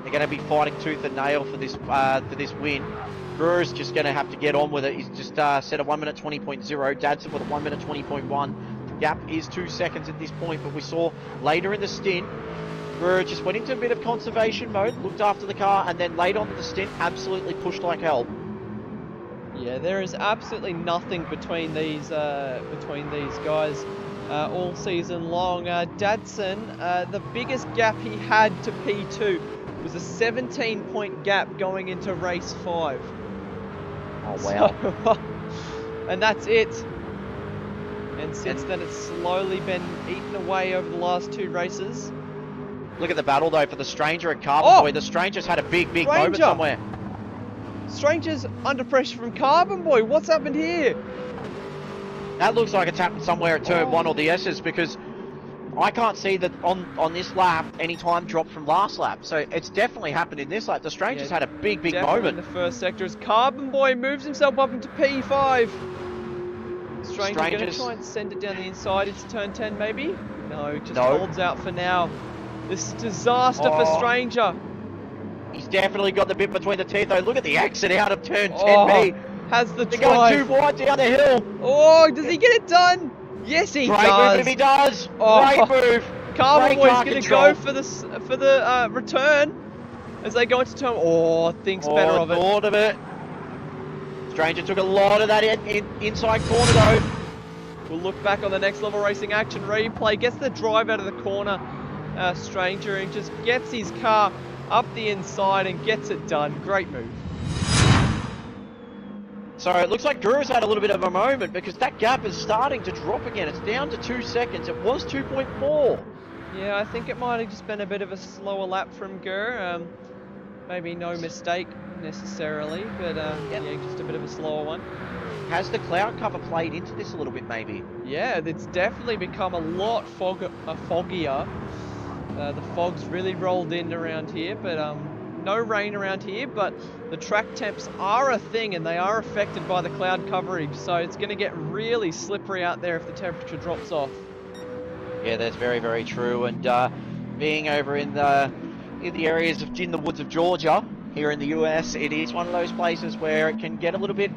They're going to be fighting tooth and nail for this win. Brewer's just going to have to get on with it. He's just set a 1 minute 20.0. Dadson with a 1 minute 20.1. The gap is 2 seconds at this point, but we saw later in the stint, Brewer just went into a bit of conservation mode, looked after the car, and then late on to the stint, absolutely pushed like hell. Yeah, there is absolutely nothing between these guys. All season long. Dadson, the biggest gap he had to P2 was a 17-point gap going into race 5. Oh, wow. So, and that's it. And since then, it's slowly been eaten away over the last 2 races. Look at the battle, though, for the Stranger and Carbonboy. The Stranger's had a big moment somewhere. Stranger's under pressure from Carbonboy. What's happened here? That looks like it's happened somewhere at turn 1 or the Esses, because I can't see that on this lap any time dropped from last lap. So it's definitely happened in this lap. The Stranger's had a big moment. In the first sector as Carbonboy moves himself up into P5. Stranger going to try and send it down the inside into turn 10 maybe? No, just holds out for now. This is disaster for Stranger. He's definitely got the bit between the teeth though. Look at the exit out of turn 10B. Has the They're going too wide down the hill. Oh, does he get it done? Yes, he does. Great move if he does. Great move. Carbonboy's going to go for the return, as they go into turn. Oh, thinks better of it. Thought of it. Stranger took a lot of that inside corner though. We'll look back on the Next Level Racing action replay. Gets the drive out of the corner, Stranger, and just gets his car up the inside and gets it done. Great move. So it looks like Guru's had a little bit of a moment because that gap is starting to drop again. It's down to 2 seconds. It was 2.4. Yeah, I think it might have just been a bit of a slower lap from Gur. Maybe no mistake necessarily, but yeah, just a bit of a slower one. Has the cloud cover played into this a little bit maybe? Yeah, it's definitely become a lot foggier. The fog's really rolled in around here, but no rain around here, but the track temps are a thing and they are affected by the cloud coverage, so it's going to get really slippery out there if the temperature drops off. Yeah, that's very, very true. And being over in the areas in the woods of Georgia, here in the US, it is one of those places where it can get a little bit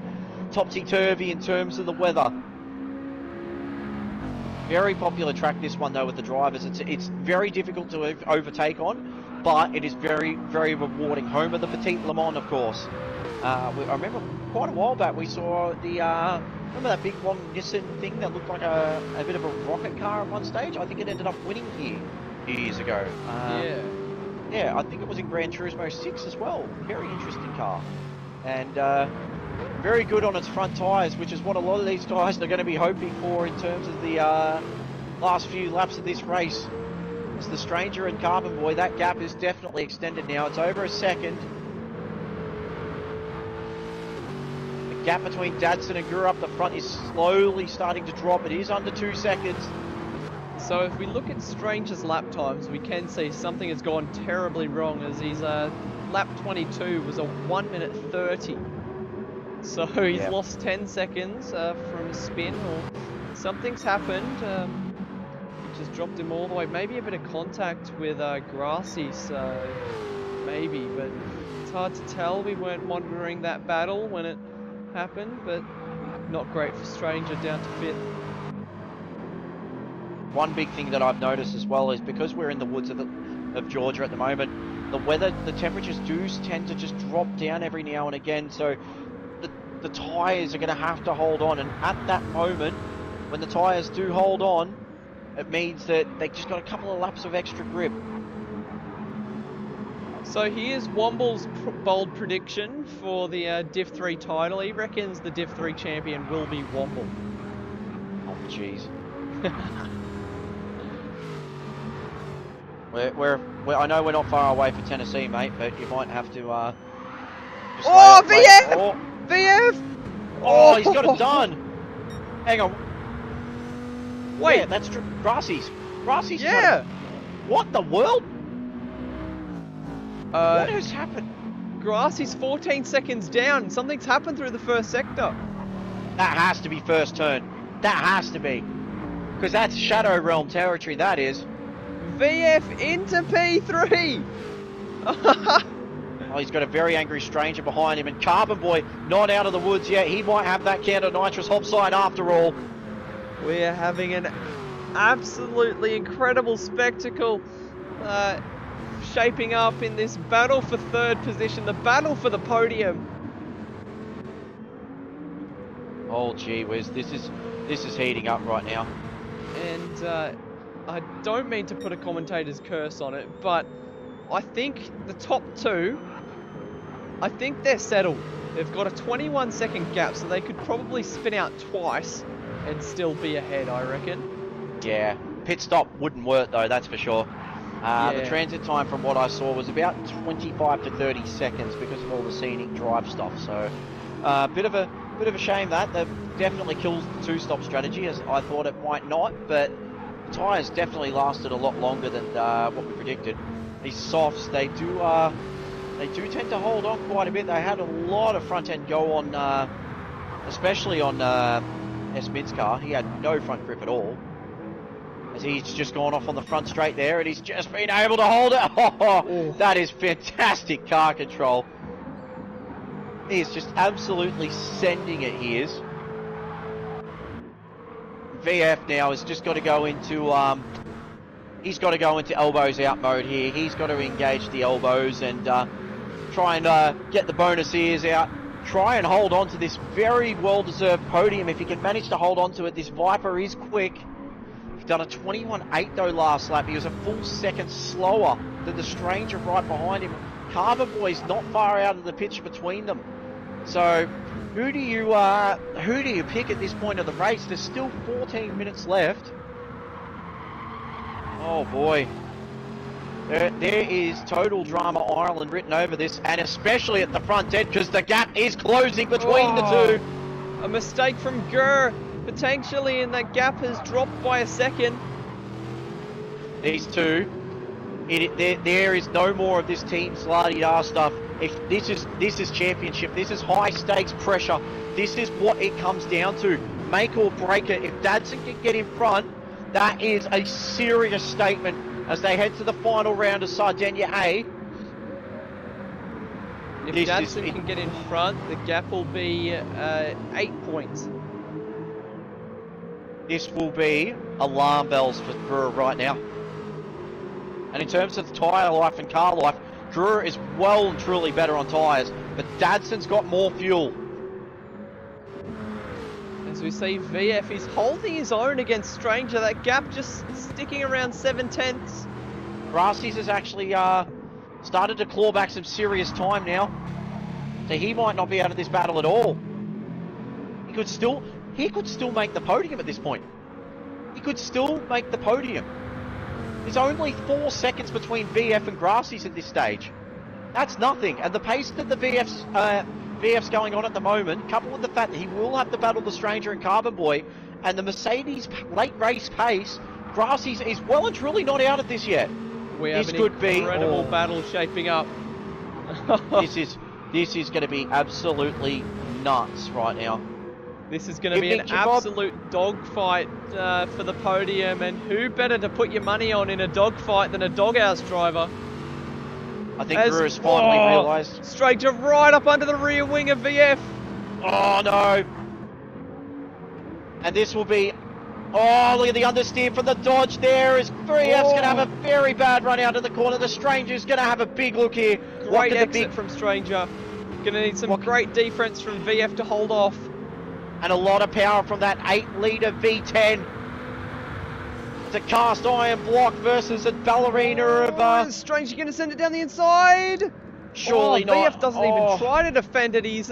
topsy-turvy in terms of the weather. Very popular track, this one though, with the drivers. It's very difficult to overtake on, but it is very, very rewarding. Home of the Petite Le Mans, of course. I remember quite a while back we saw the remember that big long Nissan thing that looked like a bit of a rocket car at one stage? I think it ended up winning here a few years ago. Yeah, I think it was in Gran Turismo 6 as well. Very interesting car. And very good on its front tyres, which is what a lot of these guys are going to be hoping for in terms of the last few laps of this race. It's the Stranger and Carbonboy. That gap is definitely extended now. It's over a second. The gap between Dadson and Guru up the front is slowly starting to drop. It is under 2 seconds. So if we look at Stranger's lap times, we can see something has gone terribly wrong, as his lap 22 was a 1 minute 30. So he's lost 10 seconds from a spin, or something's happened. Just dropped him all the way. Maybe a bit of contact with Gracies, maybe, but it's hard to tell. We weren't monitoring that battle when it happened, but not great for Stranger, down to 5th. One big thing that I've noticed as well is because we're in the woods of Georgia at the moment, the weather, the temperatures do tend to just drop down every now and again, so the tyres are going to have to hold on, and at that moment, when the tyres do hold on, it means that they just got a couple of laps of extra grip. So here's Womble's bold prediction for the Div 3 title. He reckons the Div 3 champion will be Womble. Oh, jeez. I know we're not far away from Tennessee, mate, but you might have to. Oh, VF! VF! Oh, he's got it done. Hang on. Wait, yeah, that's true. Gracies. Yeah. What the world? What has happened? happened? Grassie's 14 seconds down. Something's happened through the first sector. That has to be first turn. That has to be. Because that's Shadow Realm territory, that is. VF into P3! Oh, he's got a very angry Stranger behind him, and Carbonboy not out of the woods yet. He might have that can of nitrous hopside after all. We're having an absolutely incredible spectacle shaping up in this battle for 3rd position, the battle for the podium. Oh gee whiz, this is heating up right now. And I don't mean to put a commentator's curse on it, but I think the top 2, I think they're settled. They've got a 21-second gap, so they could probably spin out twice and still be ahead, I reckon. Yeah, pit stop wouldn't work though, that's for sure. The transit time from what I saw was about 25 to 30 seconds because of all the scenic drive stuff. So, bit of a shame that they've definitely killed the 2-stop strategy, as I thought it might not. But the tyres definitely lasted a lot longer than what we predicted. These softs, they do tend to hold on quite a bit. They had a lot of front end go on, especially on Esmin's car. He had no front grip at all. As he's just gone off on the front straight there, and he's just been able to hold it. Oh, that is fantastic car control. He is just absolutely sending it, he is. VF now has just got to go into, he's got to go into elbows out mode here. He's got to engage the elbows, and try and get the bonus ears out. Try and hold on to this very well-deserved podium. If he can manage to hold on to it, this Viper is quick. He's done a 21.8 though last lap. He was a full second slower than the stranger right behind him. Carbonboy's not far out of the picture between them. So who do you pick at this point of the race? There's still 14 minutes left. Oh boy. There is total drama Ireland written over this, and especially at the front end, because the gap is closing between the two. A mistake from Gurr, potentially, and that gap has dropped by a second. These two, there is no more of this team's la-di-da stuff. If this is championship, this is high stakes pressure. This is what it comes down to. Make or break it. If Dadson can get in front, that is a serious statement as they head to the final round of Sardinia A. If Dadson can get in front, the gap will be 8 points. This will be alarm bells for Brewer right now. And in terms of tyre life and car life, Drewer is well and truly better on tyres, but Dadson's got more fuel. As we see, VF is holding his own against Stranger. That gap just sticking around 7/10. Grassy's has actually started to claw back some serious time now. So he might not be out of this battle at all. He could still make the podium at this point. He could still make the podium. There's only 4 seconds between VF and Grassy's at this stage. That's nothing. And the pace that the VF's going on at the moment, coupled with the fact that he will have to battle the Stranger and Carbonboy, and the Mercedes late race pace, Grassy's is well and truly not out of this yet. We have an incredible battle shaping up. This is going to be absolutely nuts right now. This is going to be an absolute dogfight for the podium, and who better to put your money on in a dogfight than a doghouse driver? I think Brewer has finally realised. Stranger right up under the rear wing of VF. Oh no! And this will be... Oh, look at the understeer from the Dodge there. Is 3F's going to have a very bad run out of the corner. The Stranger's going to have a big look here. Great exit from Stranger. Going to need some great defense from VF to hold off. And a lot of power from that 8-litre V10. It's a cast iron block versus a ballerina of... Stranger going to send it down the inside. Surely not. VF doesn't even try to defend it. He's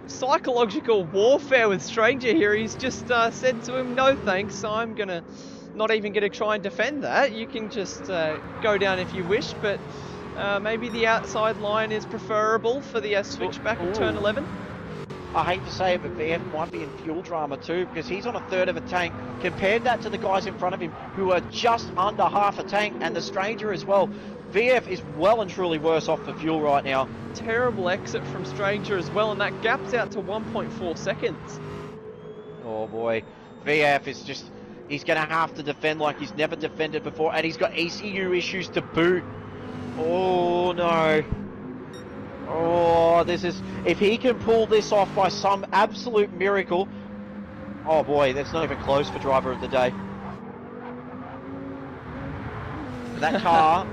psychological warfare with Stranger here. He's just said to him, no thanks, I'm gonna not even gonna try and defend that. You can just go down if you wish, but maybe the outside line is preferable for the switchback of turn 11. I hate to say it, but VF might be in fuel drama too, because he's on a third of a tank. Compared that to the guys in front of him who are just under half a tank, and the Stranger as well. VF is well and truly worse off for fuel right now. Terrible exit from Stranger as well, and that gaps out to 1.4 seconds. Oh boy, VF is just, he's going to have to defend like he's never defended before, and he's got ECU issues to boot. Oh no. Oh, this is, if he can pull this off by some absolute miracle. Oh boy, that's not even close for driver of the day. That car...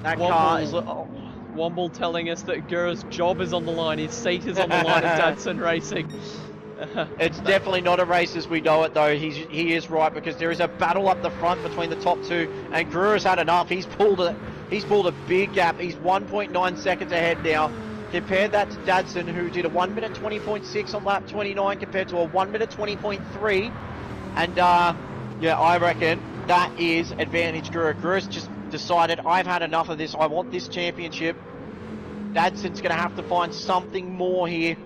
That car is... Oh. Womble telling us that Gurr's job is on the line, his seat is on the line at Dadson Racing. It's definitely not a race as we know it though, he is right, because there is a battle up the front between the top two, and Gurr's had enough. He's pulled a big gap. He's 1.9 seconds ahead now. Compare that to Dadson, who did a 1 minute 20.6 on lap 29 compared to a 1 minute 20.3. And yeah, I reckon that is advantage Gurr. Gurr's just decided, I've had enough of this, I want this championship. Dadson's going to have to find something more here.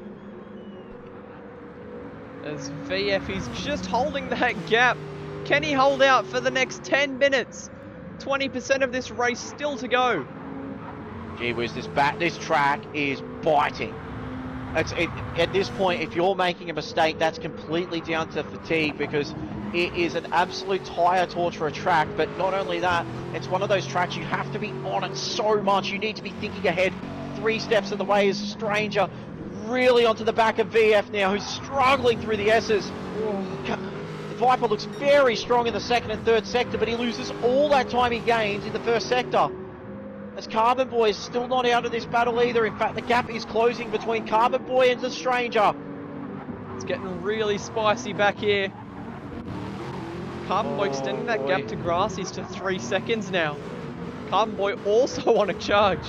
As VF is just holding that gap. Can he hold out for the next 10 minutes? 20% of this race still to go. Gee whiz, this track is biting. At this point, if you're making a mistake, that's completely down to fatigue, because it is an absolute tyre torture track. But not only that, it's one of those tracks you have to be on it so much. You need to be thinking ahead 3 steps of the way. As Stranger really onto the back of VF now, who's struggling through the Esses. The Viper looks very strong in the second and third sector, but he loses all that time he gains in the first sector. as Carbonboy is still not out of this battle either. In fact, the gap is closing between Carbonboy and the Stranger. It's getting really spicy back here. Carbonboy extending that gap to Grassy's to 3 seconds now. Carbonboy also on a charge.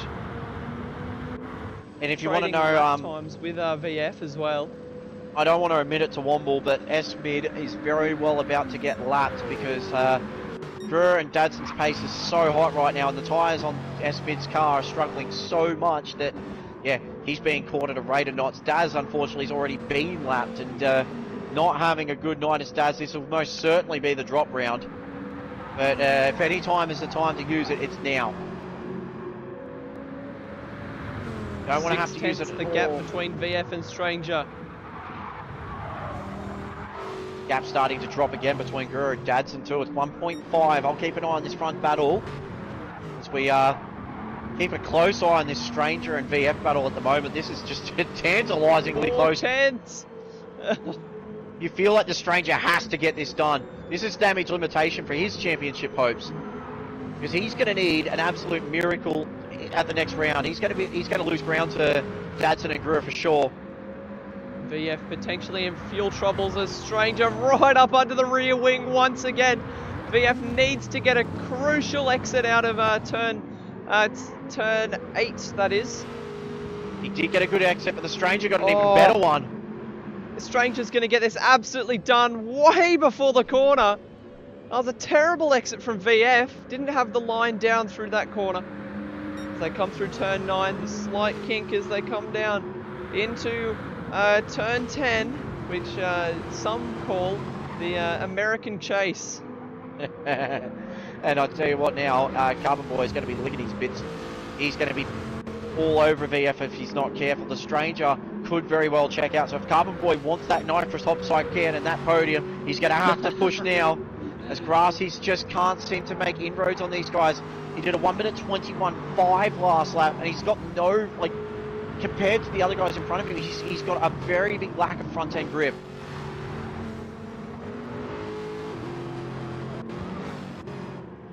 And if you want to Trading know, lap times with VF as well. I don't want to admit it to Womble, but S-Mid is very well about to get lapped because Brewer and Dadson's pace is so hot right now, and the tyres on S-Mid's car are struggling so much that, yeah, he's being caught at a rate of knots. Daz, unfortunately, has already been lapped, and not having a good night as Daz, this will most certainly be the drop round. But if any time is the time to use it, it's now. Don't want to have to use it. The gap between VF and Stranger. Gap starting to drop again between Guru and Dadson too. It's 1.5. I'll keep an eye on this front battle as we keep a close eye on this Stranger and VF battle at the moment. This is just tantalisingly close. Tense. You feel like the Stranger has to get this done. This is damage limitation for his championship hopes, because he's going to need an absolute miracle at the next round. He's going to lose ground to Dadson and Guru for sure. VF potentially in fuel troubles as Stranger right up under the rear wing once again. VF needs to get a crucial exit out of turn 8, that is. He did get a good exit, but the Stranger got an even better one. The Stranger's going to get this absolutely done way before the corner. That was a terrible exit from VF. Didn't have the line down through that corner. As they come through turn 9, the slight kink as they come down into turn 10, which some call the American chase. And I'll tell you what now, Carbonboy is going to be licking his bits. He's going to be all over VF if he's not careful. The Stranger could very well check out. So if Carbonboy wants that nitrous hopside can and that podium, he's going to have to push now, as Grassy's just can't seem to make inroads on these guys. He did a 1:21.5 last lap, and he's got no, like, compared to the other guys in front of him, he's got a very big lack of front end grip.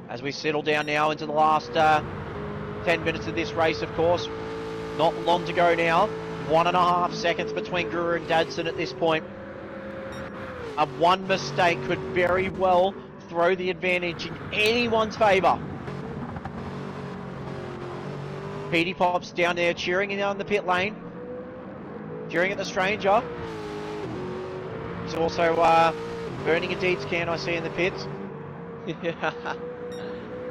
As we settle down now into the last 10 minutes of this race, of course, not long to go now. 1.5 seconds between Guru and Dadson at this point. One mistake could very well throw the advantage in anyone's favour. Petey Pop's down there cheering in the pit lane. Cheering at the Stranger. He's also burning a Deeds can, I see, in the pits. Yeah.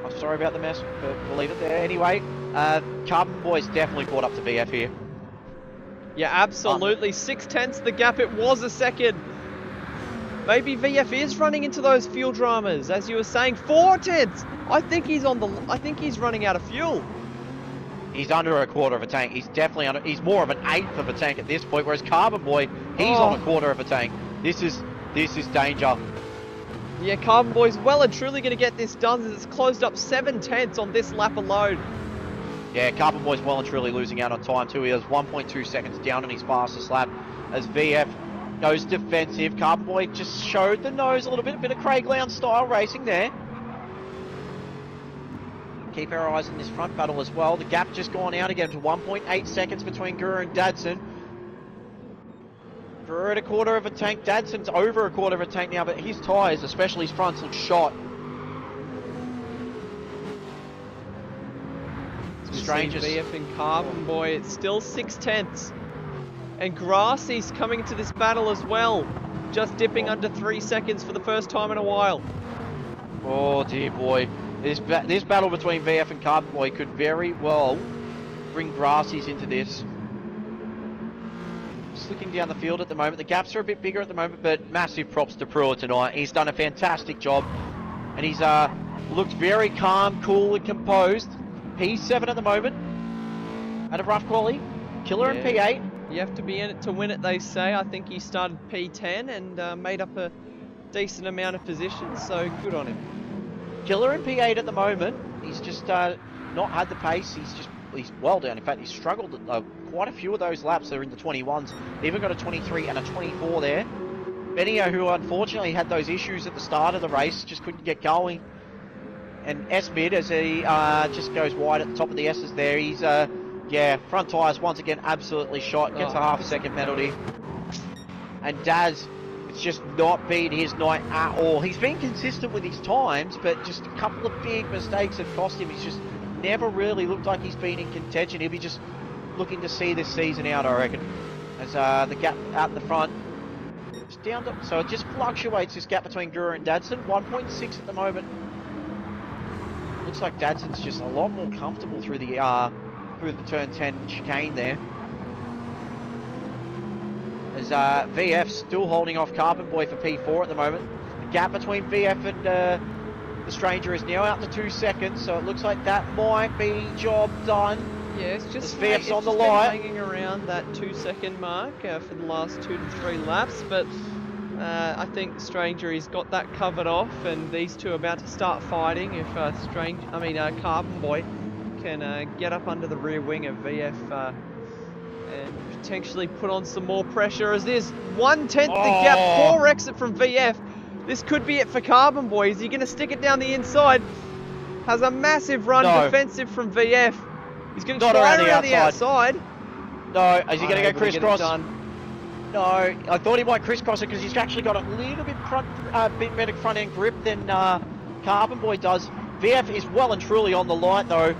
I'm sorry about the mess, but we'll leave it there. Anyway, Carbonboy's definitely caught up to VF here. Yeah, absolutely. 6/10 the gap. It was a second. Maybe VF is running into those fuel dramas, as you were saying. 4/10. I think he's running out of fuel. He's under a quarter of a tank. He's definitely under. He's more of an eighth of a tank at this point. Whereas Carbonboy, he's on a quarter of a tank. This is danger. Yeah, Carbonboy's well and truly going to get this done, as it's closed up 7/10 on this lap alone. Yeah, Carbonboy's well and truly losing out on time too. He has 1.2 seconds down on his fastest lap as VF goes defensive. Carbonboy just showed the nose a little bit of Craig Lowndes style racing there. Keep our eyes on this front battle as well. The gap just gone out again to 1.8 seconds between Guru and Dadson. Guru at a quarter of a tank. Dadson's over a quarter of a tank now, but his tyres, especially his fronts, look shot. Strangers. VF and Carbonboy, it's still 6/10. And Grassy's coming into this battle as well. Just dipping under 3 seconds for the first time in a while. Oh dear boy. This battle between VF and Carbonboy could very well bring Grassy's into this. Just looking down the field at the moment. The gaps are a bit bigger at the moment, but massive props to Brewer tonight. He's done a fantastic job, and he's looked very calm, cool, and composed. P7 at the moment. At a rough quali. Killer in P8. You have to be in it to win it, they say. I think he started P10 and made up a decent amount of positions, so good on him. Killer in P8 at the moment. He's just not had the pace. He's well down. In fact, he's struggled quite a few of those laps that are in the 21s. Even got a 23 and a 24 there. Benio, who unfortunately had those issues at the start of the race, just couldn't get going. and S-mid as he just goes wide at the top of the Esses there. He's, yeah, front tyres once again absolutely shot, gets a half-second penalty. And Daz, it's just not been his night at all. He's been consistent with his times, but just a couple of big mistakes have cost him. He's just never really looked like he's been in contention. He'll be just looking to see this season out, I reckon. As the gap out the front, it's down to, so it just fluctuates, this gap between Gura and Dadson. 1.6 at the moment. Looks like Dadson's just a lot more comfortable through the turn 10 chicane there. As VF still holding off Carbonboy for P4 at the moment. The gap between VF and the Stranger is now out to 2 seconds, so it looks like that might be job done. Yeah, it's just VF's on the been light. hanging around that 2-second mark for the last 2 to 3 laps, but I think Stranger has got that covered off, and these two are about to start fighting. If Carbonboy can get up under the rear wing of VF and potentially put on some more pressure, as there's 1/10 the gap, poor exit from VF. This could be it for Carbonboy. Is he going to stick it down the inside? Has a massive run defensive from VF. He's going to try around the outside. No, is he going to go crisscross? Done. No, I thought he might crisscross it because he's actually got a little bit bit better front end grip than Carbonboy does. VF is well and truly on the light though.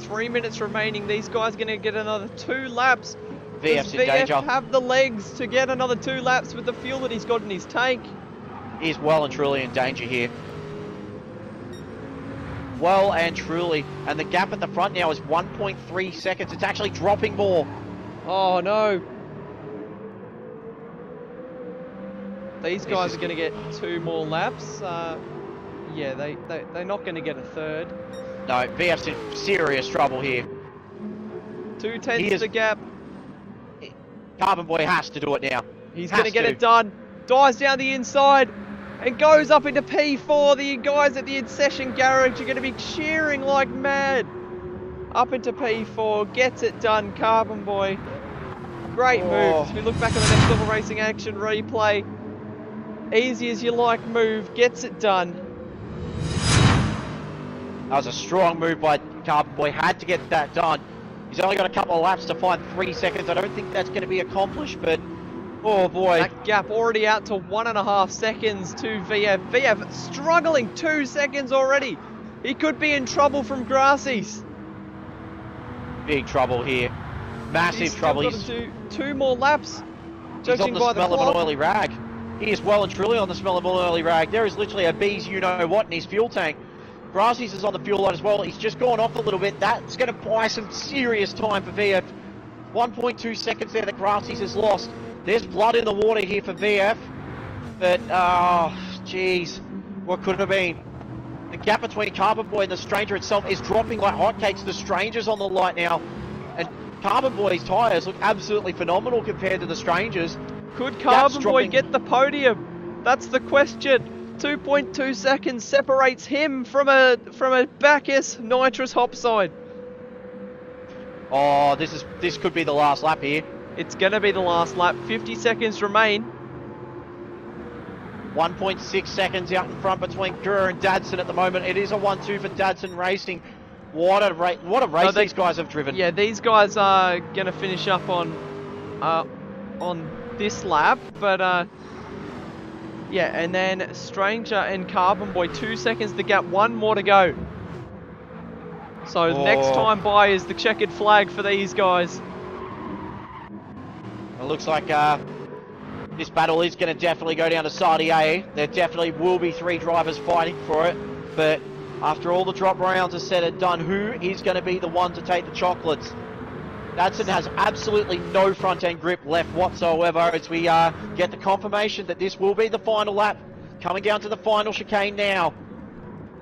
3 minutes remaining. These guys are going to get another 2 laps. VF's in VF danger. Have the legs to get another 2 laps with the fuel that he's got in his tank. He's well and truly in danger here. Well and truly. And the gap at the front now is 1.3 seconds. It's actually dropping more. Oh no. These guys are going to get 2 more laps. Yeah, they're not going to get a 3rd. No, VF's in serious trouble here. 2/10 the gap. Carbonboy has to do it now. He's going to get it done. Dives down the inside and goes up into P4. The guys at the In-Session Garage are going to be cheering like mad. Up into P4, gets it done, Carbonboy. Great move. As we look back at the Next Level Racing Action replay, easy as you like move, gets it done. That was a strong move by Carbonboy. Had to get that done. He's only got a couple of laps to find 3 seconds. I don't think that's going to be accomplished, but oh boy. That gap already out to 1.5 seconds to VF. VF struggling 2 seconds already. He could be in trouble from Grassies. Big trouble here. Massive trouble. He's got to do 2 more laps. He's on the smell of an oily rag. He is well and truly on the smell of an oily rag. There is literally a bee's you-know-what in his fuel tank. Grassies is on the fuel line as well. He's just gone off a little bit. That's going to buy some serious time for VF. 1.2 seconds there that Grassies has lost. There's blood in the water here for VF. But, oh, jeez. What could it have been? The gap between Carbonboy and the Stranger itself is dropping like hotcakes. The Stranger's on the light now. And Carbonboy's tyres look absolutely phenomenal compared to the Stranger's. Could Carbonboy get the podium? That's the question. 2.2 seconds separates him from a Bacchus nitrous hopside. Oh, this could be the last lap here. It's going to be the last lap. 50 seconds remain. 1.6 seconds out in front between Gura and Dadson at the moment. It is a 1-2 for Dadson Racing. What a race these guys have driven. Yeah, these guys are going to finish up on this lap, but yeah, and then Stranger and Carbonboy 2 seconds the gap, 1 more to go. So next time by is the checkered flag for these guys. It looks like this battle is going to definitely go down to Sadi A. There definitely will be 3 drivers fighting for it, but after all the drop rounds are said and done, who is going to be the one to take the chocolates? Dadson has absolutely no front end grip left whatsoever as we get the confirmation that this will be the final lap. Coming down to the final chicane now.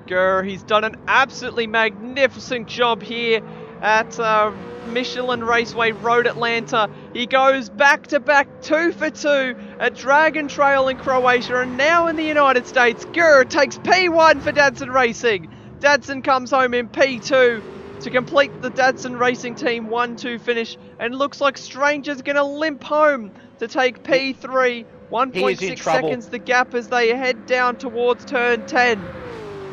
Gurr, he's done an absolutely magnificent job here at Michelin Raceway Road Atlanta. He goes back to back 2 for 2 at Dragon Trail in Croatia and now in the United States. Gurr takes P1 for Dadson Racing. Dadson comes home in P2 to complete the Dadson Racing Team 1-2 finish, and looks like Stranger's going to limp home to take P3. 1.6 seconds the gap as they head down towards turn 10.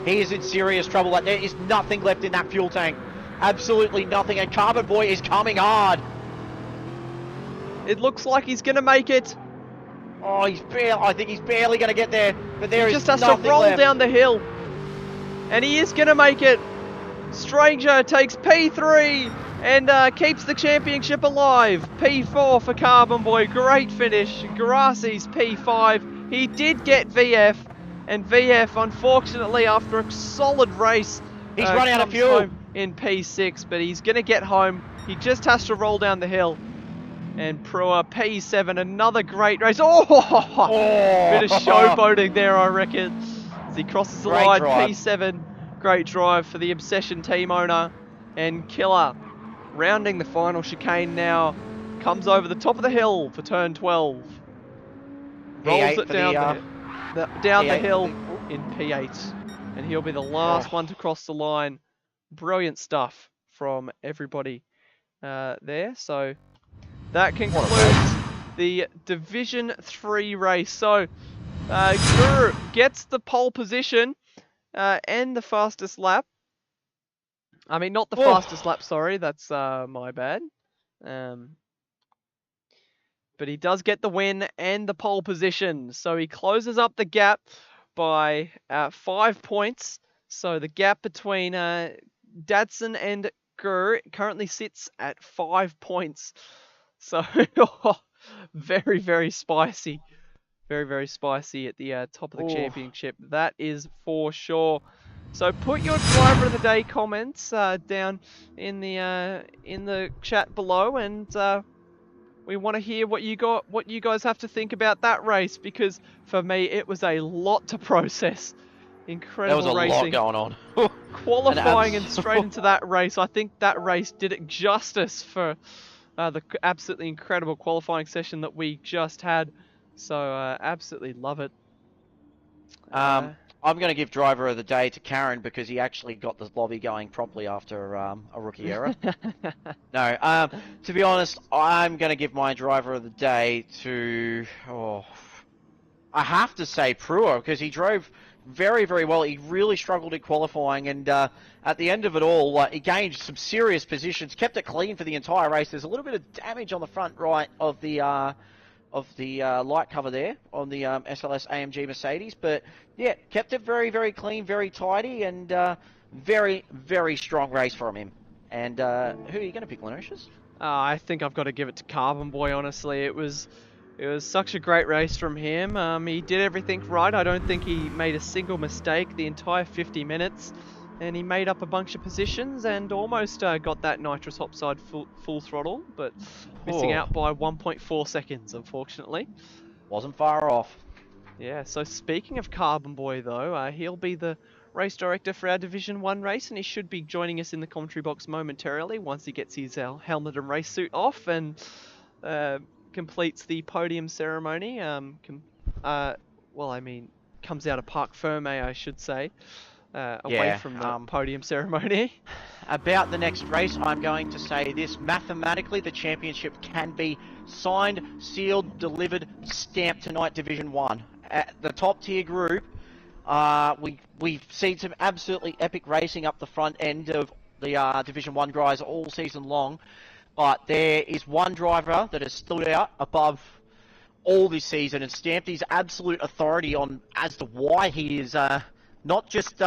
He is in serious trouble. There is nothing left in that fuel tank. Absolutely nothing. And Carbonboy is coming hard. It looks like he's going to make it. Oh, I think he's barely going to get there. But there He is just has to nothing roll left. down the hill. And he is going to make it. Stranger takes P3 and keeps the championship alive. P4 for Carbonboy. Great finish. Garassi's P5. He did get VF. And VF, unfortunately, after a solid race, He's run out of comes fuel home in P6. But he's going to get home. He just has to roll down the hill. And Prua, P7, another great race. Oh! Bit of showboating there, I reckon. As he crosses the Great line, drive. P7. Great drive for the Obsession team owner. And Killer, rounding the final chicane now, comes over the top of the hill for turn 12. Rolls it down, down the hill in P8. And he'll be the last one to cross the line. Brilliant stuff from everybody there. So that concludes the Division 3 race. So Guru gets the pole position and the fastest lap. I mean, not the fastest lap, sorry. That's my bad. But he does get the win and the pole position. So he closes up the gap by 5 points. So the gap between Dadson and Guru currently sits at 5 points. So very, very spicy. Very, very spicy at the top of the championship. That is for sure. So put your driver of the day comments down in the chat below, and we want to hear what you guys have to think about that race, because for me it was a lot to process. Incredible There was a racing. lot going on. Qualifying and straight into that race. I think that race did it justice for the absolutely incredible qualifying session that we just had. So absolutely love it. I'm going to give driver of the day to Karen because he actually got the lobby going properly after a rookie error. No, to be honest, I'm going to give my driver of the day to, I have to say Prua, because he drove very, very well. He really struggled in qualifying, and at the end of it all, he gained some serious positions, kept it clean for the entire race. There's a little bit of damage on the front right of the light cover there on the SLS AMG Mercedes, but yeah, kept it very, very clean, very tidy, and very, very strong race from him. And who are you going to pick, Lenocis? I think I've got to give it to Carbonboy, honestly. It was such a great race from him. He did everything right. I don't think he made a single mistake the entire 50 minutes. And he made up a bunch of positions and almost got that nitrous hopside full throttle, but missing out by 1.4 seconds, unfortunately. Wasn't far off. Yeah, so speaking of Carbonboy, though, he'll be the race director for our Division 1 race, and he should be joining us in the commentary box momentarily once he gets his helmet and race suit off and completes the podium ceremony. Comes out of Parc Ferme, I should say. Away from the podium ceremony. About the next race, I'm going to say this. Mathematically, the championship can be signed, sealed, delivered, stamped tonight, Division 1. At the top tier group, we've seen some absolutely epic racing up the front end of the Division 1 guys all season long. But there is one driver that has stood out above all this season and stamped his absolute authority on as to why he is not just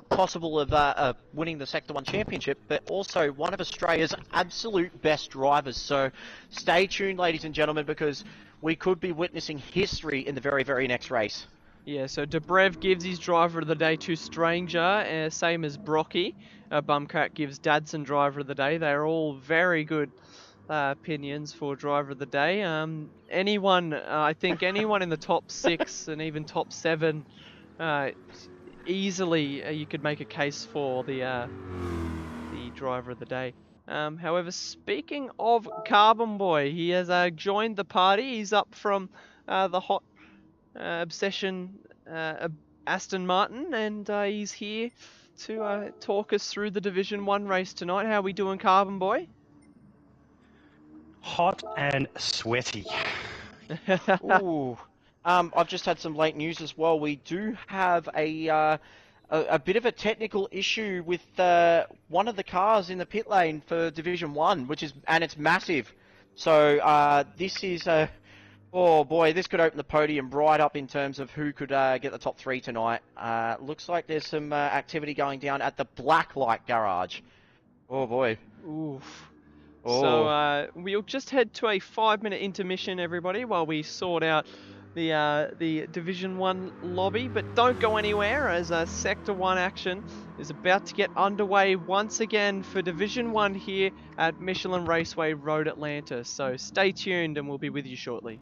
possible of winning the Sector 1 Championship, but also one of Australia's absolute best drivers. So stay tuned, ladies and gentlemen, because we could be witnessing history in the very, very next race. Yeah, so Dobrev gives his driver of the day to Stranger, same as Brocky. Bumcrack gives Dadson driver of the day. They're all very good opinions for driver of the day. I think anyone in the top 6 and even top 7, easily you could make a case for the driver of the day. However, speaking of Carbonboy, he has joined the party. He's up from the hot Obsession Aston Martin, and he's here to talk us through the Division 1 race tonight. How are we doing, Carbonboy? Hot and sweaty. Ooh. I've just had some late news as well. We do have a a bit of a technical issue with one of the cars in the pit lane for Division 1, and it's massive. So this is oh boy, this could open the podium right up in terms of who could get the top 3 tonight. Looks like there's some activity going down at the Blacklight garage. Oh boy. Oof. Oh. So we'll just head to a 5-minute intermission, everybody, while we sort out the Division 1 lobby. But don't go anywhere, as Sector 1 action is about to get underway once again for Division 1 here at Michelin Raceway Road Atlanta. So stay tuned and we'll be with you shortly.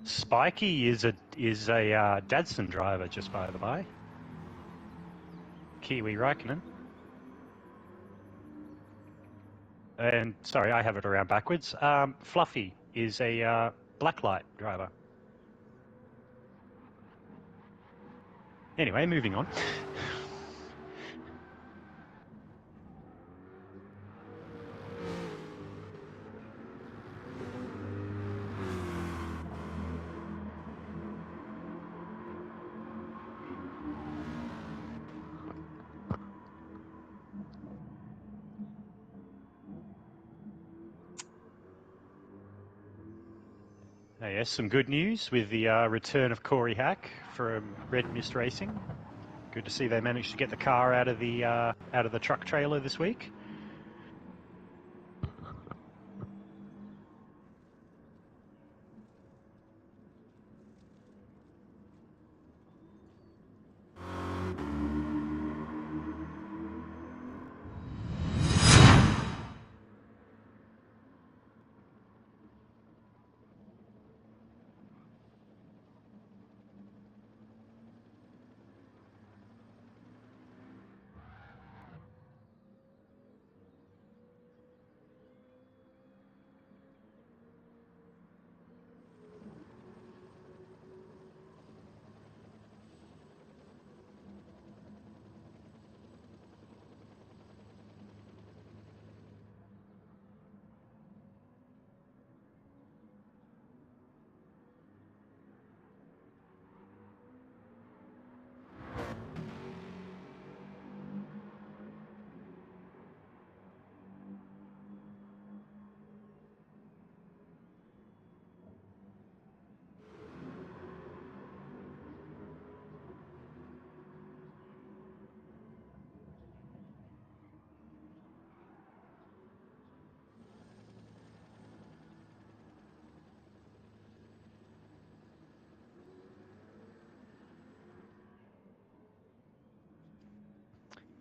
Spiky is a Dadson driver, just by the by. Kiwi Raikkonen. And sorry, I have it around backwards. Fluffy is a Blacklight driver. Anyway, moving on. Yes, some good news with the return of Corey Hack from Red Mist Racing. Good to see they managed to get the car out of the truck trailer this week.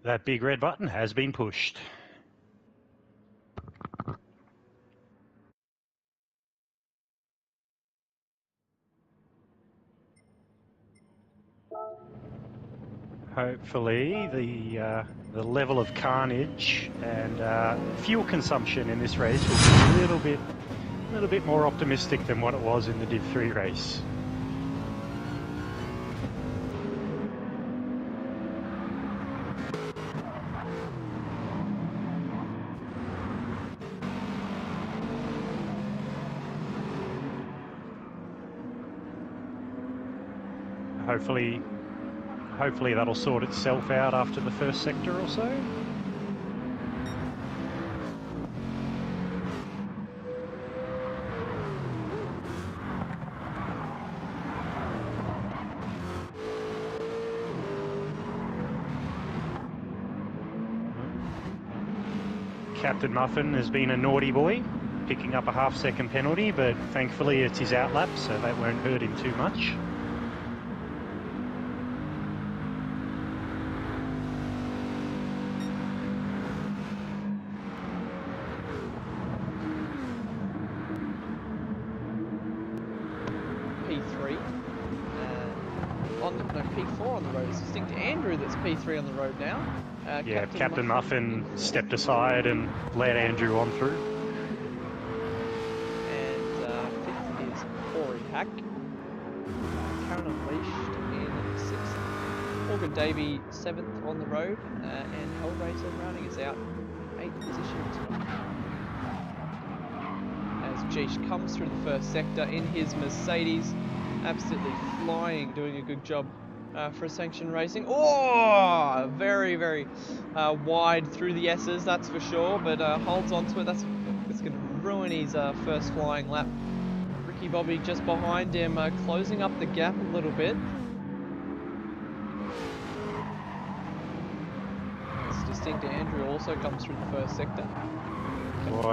That big red button has been pushed. Hopefully the level of carnage and fuel consumption in this race will be a little bit more optimistic than what it was in the Div 3 race. Hopefully that'll sort itself out after the first sector or so. Captain Muffin has been a naughty boy, picking up a half-second penalty, but thankfully it's his outlap, so that won't hurt him too much. P4 on the road. It's distinct to Andrew that's P3 on the road now. Yeah, Captain Muffin stepped aside and let Andrew on through. And fifth is Corey Hack. KarenUnleashed in sixth. Morgan Davey seventh on the road. And Hellraiser rounding us out eighth position. As Jeesh comes through the first sector in his Mercedes. Absolutely flying, doing a good job for Sanction Racing. Oh, very, very wide through the Esses, that's for sure, but holds on to it. That's going to ruin his first flying lap. Ricky Bobby just behind him, closing up the gap a little bit. It's distinct Andrew also comes through the first sector.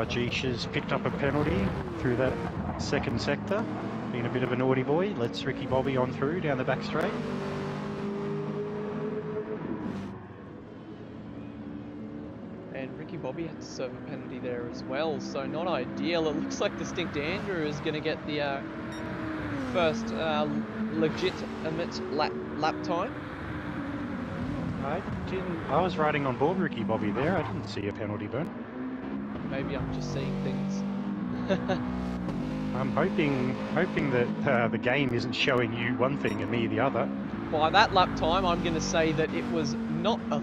Jeesh has picked up a penalty through that second sector. Being a bit of a naughty boy, lets Ricky Bobby on through down the back straight. And Ricky Bobby serve a penalty there as well, so not ideal. It looks like Distinct Andrew is going to get the first legitimate lap time. I was riding on board Ricky Bobby there. I didn't see a penalty burn. Maybe I'm just seeing things. I'm hoping that the game isn't showing you one thing and me the other. By that lap time, I'm going to say that it was not a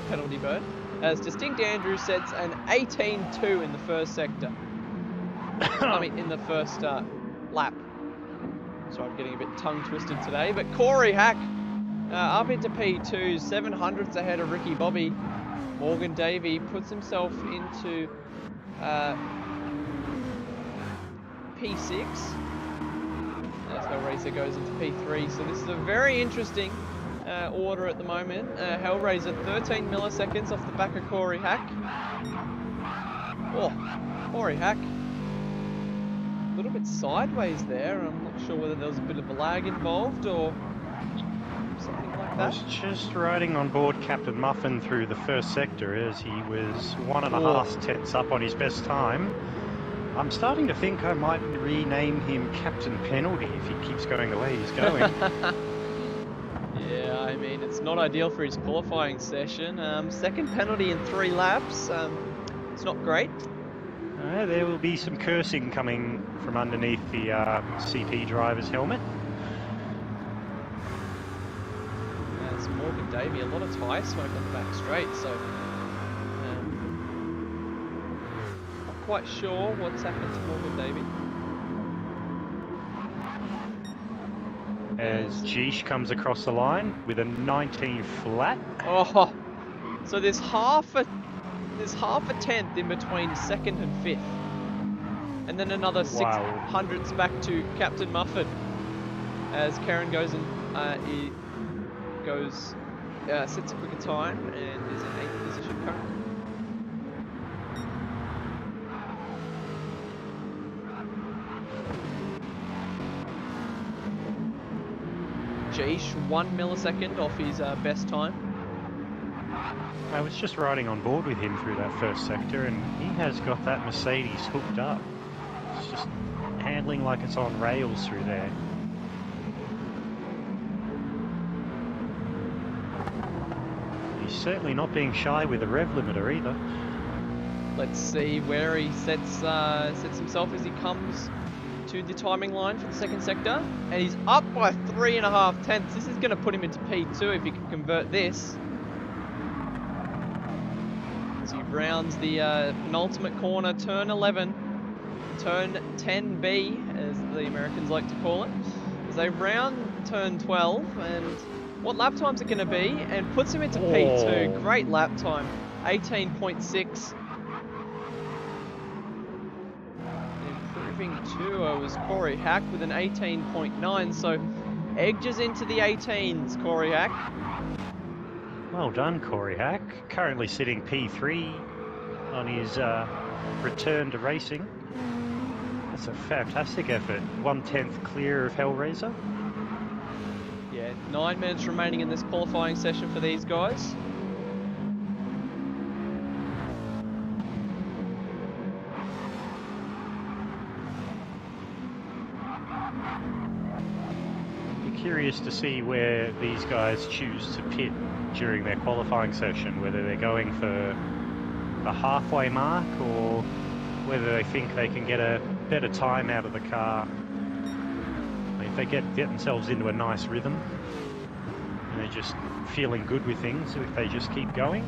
penalty burn, as Distinct Andrew sets an 18.2 in the first sector. I mean, in the first lap. So I'm getting a bit tongue twisted today, but Corey Hack up into P2, 700ths ahead of Ricky Bobby. Morgan Davey puts himself into P6. As Hellraiser goes into P3, so this is a very interesting order at the moment. Hellraiser 13 milliseconds off the back of Corey Hack. Oh, Corey Hack. A little bit sideways there. I'm not sure whether there was a bit of a lag involved or something like that. I was just riding on board Captain Muffin through the first sector as he was 1.5 tenths up on his best time. I'm starting to think I might rename him Captain Penalty if he keeps going the way he's going. Yeah, I mean, it's not ideal for his qualifying session. Second penalty in 3 laps. It's not great. There will be some cursing coming from underneath the CP driver's helmet. There's Morgan Davey, a lot of tyre smoke on the back straight, so not quite sure what's happened to Morgan Davey. As Geesh comes across the line with a 19 flat. Oh, so there's half a tenth in between second and fifth, and then another 600ths back to Captain Muffin as Karen goes and he goes sets a quicker time and is in 8th position currently. Geesh 1 millisecond off his best time. I was just riding on board with him through that first sector and he has got that Mercedes hooked up. It's just handling like it's on rails through there. He's certainly not being shy with the rev limiter either. Let's see where he sets himself as he comes to the timing line for the second sector, and he's up by 3.5 tenths. This is going to put him into P2 if he can convert this. As he rounds the penultimate corner, turn 11, turn 10B, as the Americans like to call it. As they round turn 12, and what lap time's it going to be? And puts him into P2. Great lap time, 18.6. Improving to was Corey Hack with an 18.9, so edges into the 18s, Corey Hack. Well done, Corey Hack. Currently sitting P3 on his return to racing. That's a fantastic effort. 1/10 clear of Hellraiser. Yeah, 9 minutes remaining in this qualifying session for these guys. Curious to see where these guys choose to pit during their qualifying session, whether they're going for a halfway mark or whether they think they can get a better time out of the car. If they get themselves into a nice rhythm and they're just feeling good with things, if they just keep going,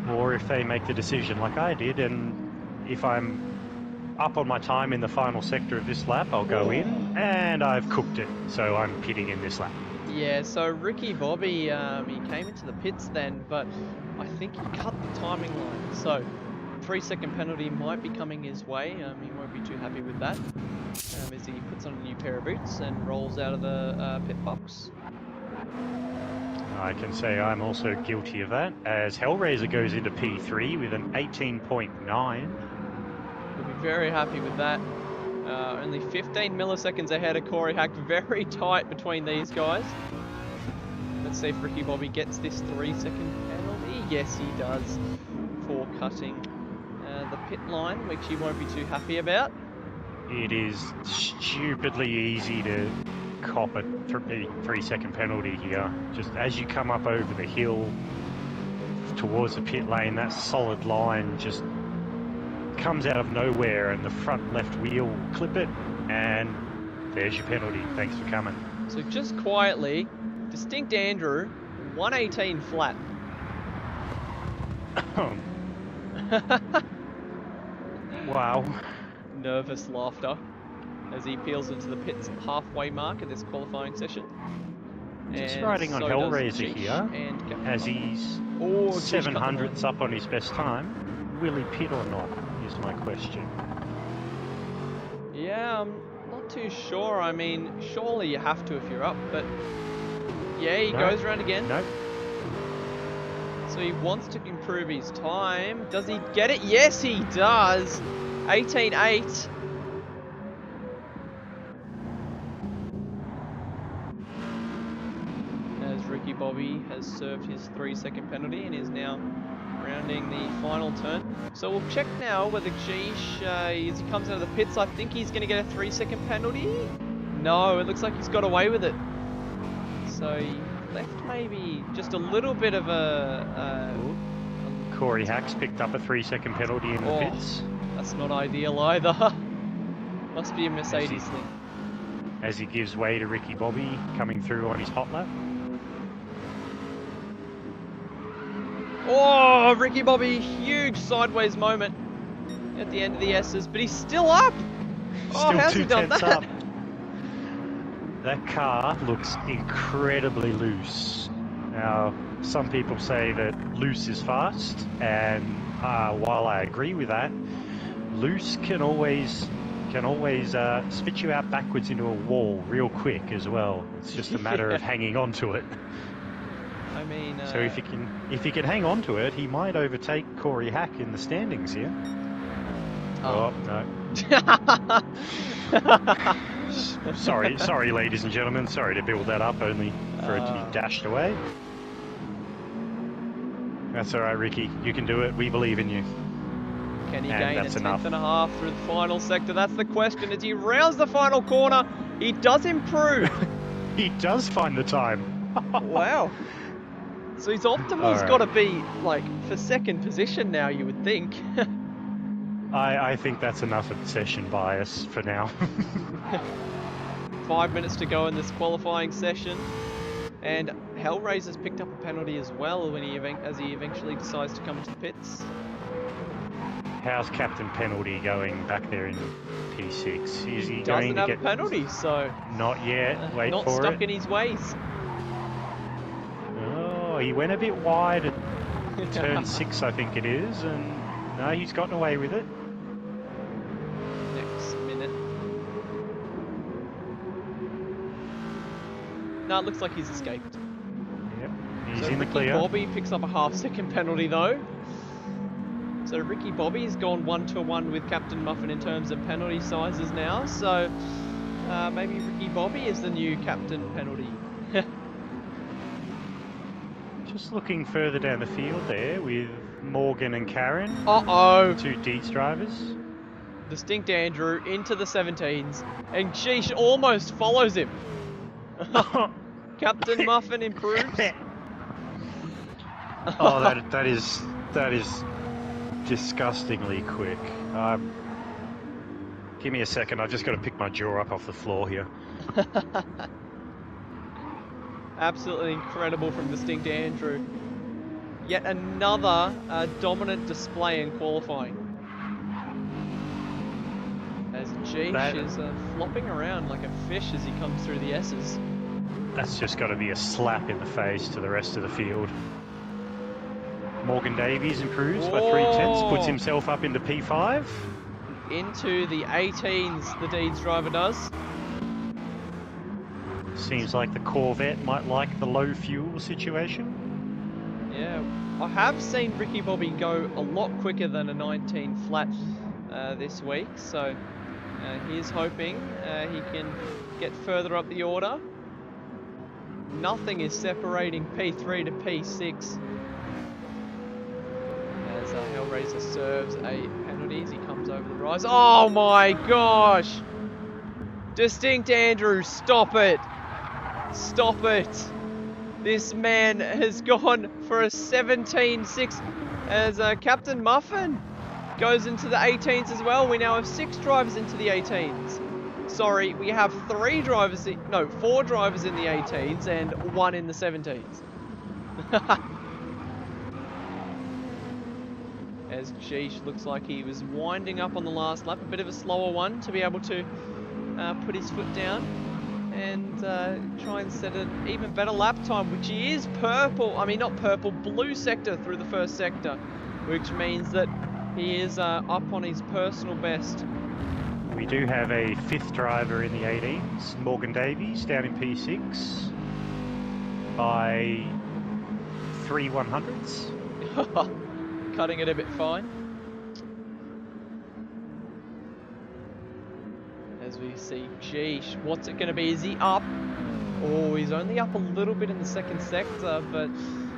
or if they make the decision like I did, and if I'm up on my time in the final sector of this lap, I'll go in, and I've cooked it, so I'm pitting in this lap. Yeah, so Ricky Bobby, he came into the pits then, but I think he cut the timing line, so 3-second penalty might be coming his way. He won't be too happy with that, as he puts on a new pair of boots and rolls out of the pit box. I can say I'm also guilty of that, as Hellraiser goes into P3 with an 18.9. We'll be very happy with that. Only 15 milliseconds ahead of Corey Hack. Very tight between these guys. Let's see if Ricky Bobby gets this 3-second penalty. Yes, he does. before cutting the pit line, which he won't be too happy about. It is stupidly easy to cop a 3-second penalty here. Just as you come up over the hill towards the pit lane, that solid line just comes out of nowhere and the front left wheel will clip it, and there's your penalty. Thanks for coming. So just quietly, Distinct Andrew, 118 flat. Wow. Nervous laughter as he peels into the pits halfway mark of this qualifying session. Just And riding on so does Hellraiser Jeesh here, and Captain as Mike. he's Oh, Jeesh cut the 700ths line. up on his best time. Will he pit or not, is my question. Yeah, I'm not too sure. I mean, surely you have to if you're up, but yeah, he No. goes around again. Nope. So he wants to improve his time. Does he get it? Yes, he does. 18.8. As Ricky Bobby has served his 3-second penalty and is now rounding the final turn. So we'll check now whether Jeesh, as he comes out of the pits, I think he's going to get a 3-second penalty. No, it looks like he's got away with it. So he left maybe just a little bit of a Corey Hacks picked up a 3-second penalty in the pits. That's not ideal either. Must be a Mercedes thing. As he gives way to Ricky Bobby coming through on his hot lap. Oh, Ricky Bobby, huge sideways moment at the end of the Esses, but he's still up. Still how's he done 2/10 that? up. That car looks incredibly loose. Now, some people say that loose is fast, and while I agree with that, loose can always spit you out backwards into a wall real quick as well. It's just a matter of hanging on to it. I mean, So if he can hang on to it, he might overtake Corey Hack in the standings here. Oh no. Sorry, ladies and gentlemen. Sorry to build that up, only for it to be dashed away. That's all right, Ricky. You can do it. We believe in you. Can he And gain a that's 10th enough. and a half through the final sector? That's the question. As he rounds the final corner, he does improve. He does find the time. Wow. So his optimal's Alright. got to be like for second position now, you would think. I think that's enough of session bias for now. 5 minutes to go in this qualifying session, and Hellraiser's picked up a penalty as well when as he eventually decides to come into the pits. How's Captain Penalty going back there in P6? Is he going Doesn't to have get a penalty, so Not yet. Wait not for stuck it. in his ways. Oh, he went a bit wide at turn 6, I think it is, and no, he's gotten away with it. Next minute. No, it looks like he's escaped. Yep, he's So in the Ricky clear. Bobby picks up a half-second penalty though. So Ricky Bobby's gone 1-1 with Captain Muffin in terms of penalty sizes now. So maybe Ricky Bobby is the new Captain Penalty. Just looking further down the field there with Morgan and Karen, Uh-oh. two Deets drivers. Distinct Andrew into the 17s. And Jeesh almost follows him. Captain Muffin improves. Oh, that is disgustingly quick. Give me a second. I've just got to pick my jaw up off the floor here. Absolutely incredible from Distinct Andrew. Yet another dominant display in qualifying. As Jeesh is flopping around like a fish as he comes through the S's. That's just got to be a slap in the face to the rest of the field. Morgan Davies improves by 3/10, puts himself up into P5. Into the 18s, the Deeds driver does. Seems like the Corvette might like the low fuel situation. Yeah, I have seen Ricky Bobby go a lot quicker than a 19 flat this week, so he's hoping he can get further up the order. Nothing is separating P3 to P6. As Hellraiser serves a penalty as he comes over the rise. Oh my gosh! Distinct Andrew, stop it! Stop it! This man has gone for a 17-6 as Captain Muffin goes into the 18s as well. We now have 6 drivers into the 18s. Sorry, we have 4 drivers in the 18s and 1 in the 17s. As Jeesh looks like he was winding up on the last lap, a bit of a slower one to be able to put his foot down and try and set an even better lap time, which he is blue sector through the first sector, which means that he is up on his personal best. We do have a 5th driver in the 18s, Morgan Davies, down in P6 by 3 100ths. Cutting it a bit fine. As we see, geesh, what's it going to be? Is he up? Oh, he's only up a little bit in the 2nd sector, but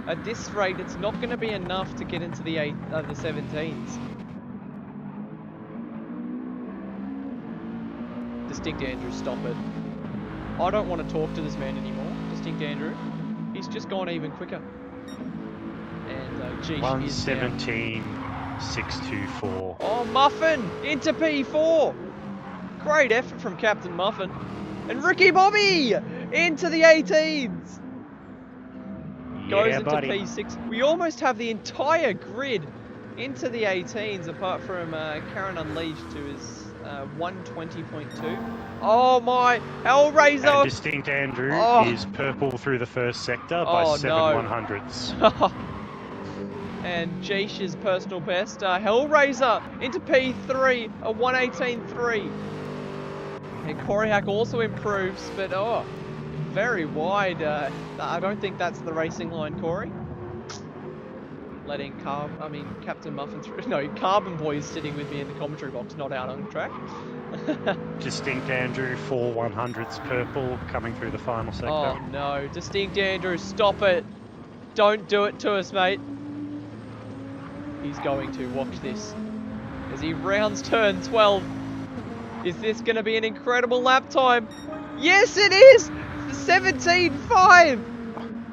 at this rate, it's not going to be enough to get into the 17s. Distinct Andrew, stop it. I don't want to talk to this man anymore. Distinct Andrew. He's just gone even quicker. And geesh, 1:17.624. Oh, Muffin into P4. Great effort from Captain Muffin. And Ricky Bobby into the 18s. Goes into buddy. P6. We almost have the entire grid into the 18s apart from KarenUnleashed, who is 120.2. Oh my, Hellraiser! And Distinct Andrew is purple through the 1st sector by 7 100ths. And Jeesh's personal best, Hellraiser into P3, a 118.3. And Corey Hack also improves, but very wide. I don't think that's the racing line, Corey. Letting Captain Muffin through. No, Carbonboy is sitting with me in the commentary box, not out on track. Distinct Andrew, 4 100ths purple, coming through the final sector. Oh no, Distinct Andrew, stop it. Don't do it to us, mate. He's going to. Watch this. As he rounds turn 12. Is this going to be an incredible lap time? Yes, it is! 17.5!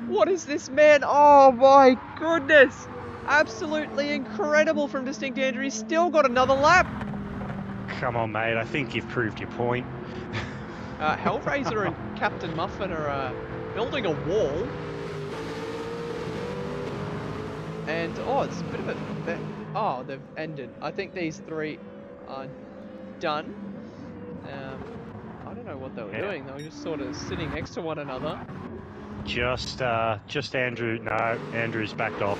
What is this, man? Oh my goodness! Absolutely incredible from Distinct Andrew. He's still got another lap. Come on, mate. I think you've proved your point. Hellraiser and Captain Muffin are building a wall. And, it's a bit of a... they've ended. I think these 3 are done. I don't know what they were doing. They were just sort of sitting next to one another. Just Andrew. No, Andrew's backed off.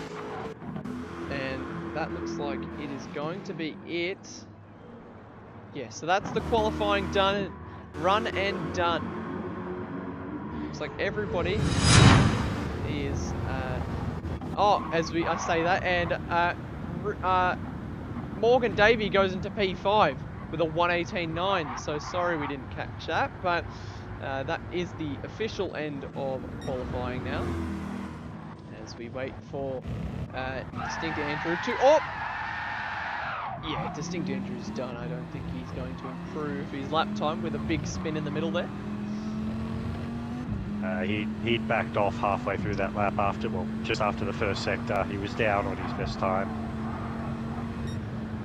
And that looks like it is going to be it. Yeah, so that's the qualifying done. Run and done. Looks like everybody is... I say that, and Morgan Davey goes into P5 with a 118.9. So sorry we didn't catch that, but that is the official end of qualifying now. As we wait for Distinct Andrew to... Yeah, Distinct Andrew's done. I don't think he's going to improve his lap time with a big spin in the middle there. He'd backed off halfway through that lap just after the 1st sector. He was down on his best time.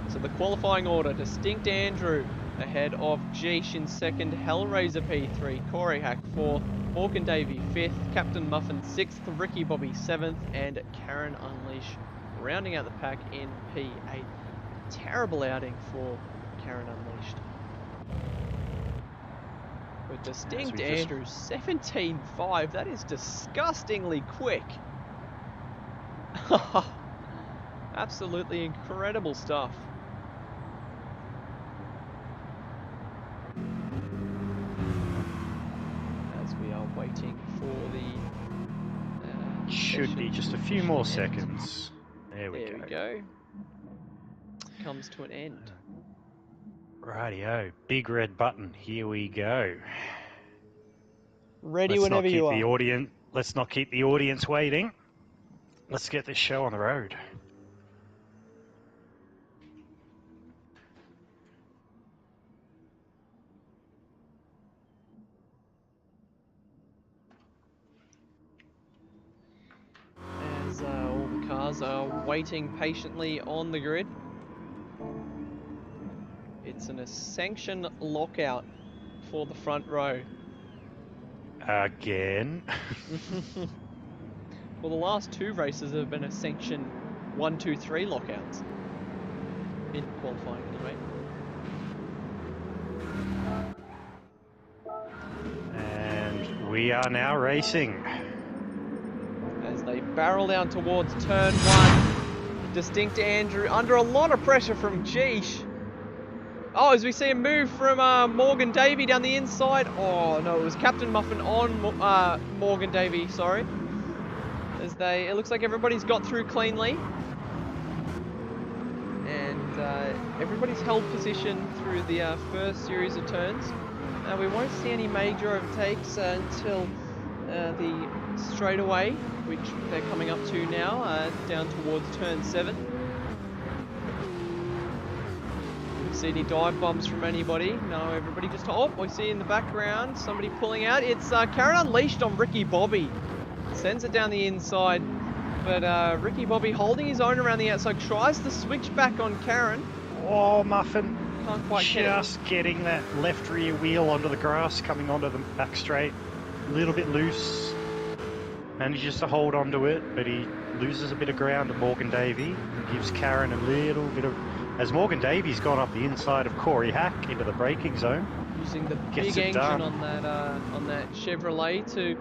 So the qualifying order, Distinct Andrew ahead of Jeesh in 2nd, Hellraiser P3, Corey Hack 4th, Morgan Davey 5th, Captain Muffin 6th, Ricky Bobby 7th, and KarenUnleashed rounding out the pack in P8. Terrible outing for KarenUnleashed. With Distinct Andrew 17.5, that is disgustingly quick. Absolutely incredible stuff. As we are waiting for the... Should be just a few more seconds. There we go. Comes to an end. Rightio, big red button. Here we go. Ready whenever you are. Let's not keep the audience waiting. Let's get this show on the road. cars are waiting patiently on the grid. It's a sanction lockout for the front row. Again. Well, the last 2 races have been a sanction 1, 2, 3 lockouts. In qualifying, anyway. And we are now racing. As they barrel down towards turn 1. Distinct Andrew under a lot of pressure from Geesh. Oh, as we see him move from Morgan Davey down the inside. Oh no, it was Captain Muffin on Morgan Davey, sorry. As it looks like everybody's got through cleanly. And everybody's held position through the first series of turns. We won't see any major overtakes until the straightaway, which they're coming up to now, down towards turn 7. See any dive bombs from anybody? No, everybody just... Oh, we see in the background somebody pulling out. It's Karen Unleashed on Ricky Bobby. Sends it down the inside. But Ricky Bobby holding his own around the outside. Tries to switch back on Karen. Oh, Muffin. Can't quite just getting that left rear wheel onto the grass, coming onto the back straight. A little bit loose. Manages to hold onto it, but he loses a bit of ground to Morgan Davey. Gives Karen a little bit of... As Morgan Davy's gone up the inside of Corey Hack into the braking zone. Using the big engine on that Chevrolet to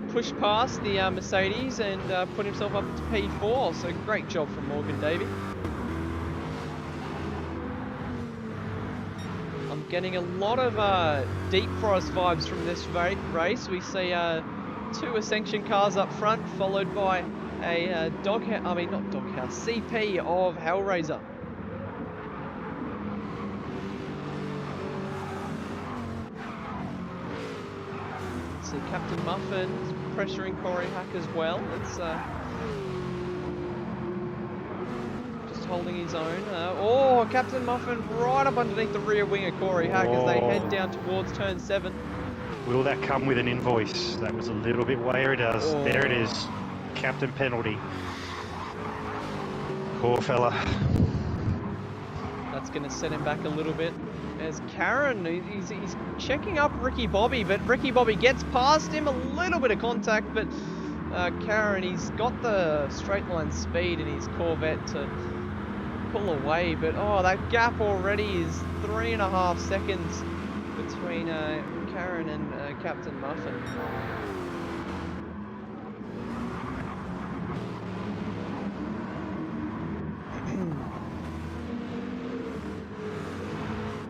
push past the Mercedes and put himself up to P4. So great job from Morgan Davey. I'm getting a lot of Deep Forest vibes from this race. We see 2 Ascension cars up front, followed by a CP of Hellraiser. See Captain Muffin pressuring Corey Hack as well. It's just holding his own. Captain Muffin right up underneath the rear wing of Corey Hack as they head down towards turn 7. Will that come with an invoice? That was a little bit where it does. Oh. There it is. Captain penalty. Poor fella. That's going to set him back a little bit. As Karen, he's checking up Ricky Bobby, but Ricky Bobby gets past him, a little bit of contact, but Karen, he's got the straight line speed in his Corvette to pull away, but that gap already is 3.5 seconds between Karen and Captain Muffin.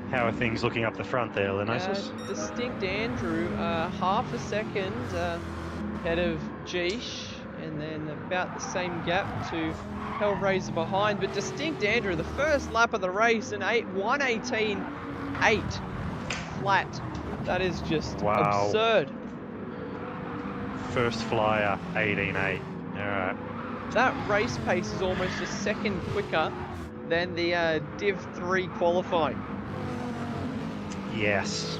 How are things looking up the front there, Lenocis? Distinct Andrew, half a second ahead of Geesh, and then about the same gap to Hellraiser behind. But Distinct Andrew, the first lap of the race, an 1:18.8 flat. That is just absurd. First flyer, 18.8. All right. That race pace is almost a second quicker than the Div 3 qualifying. Yes.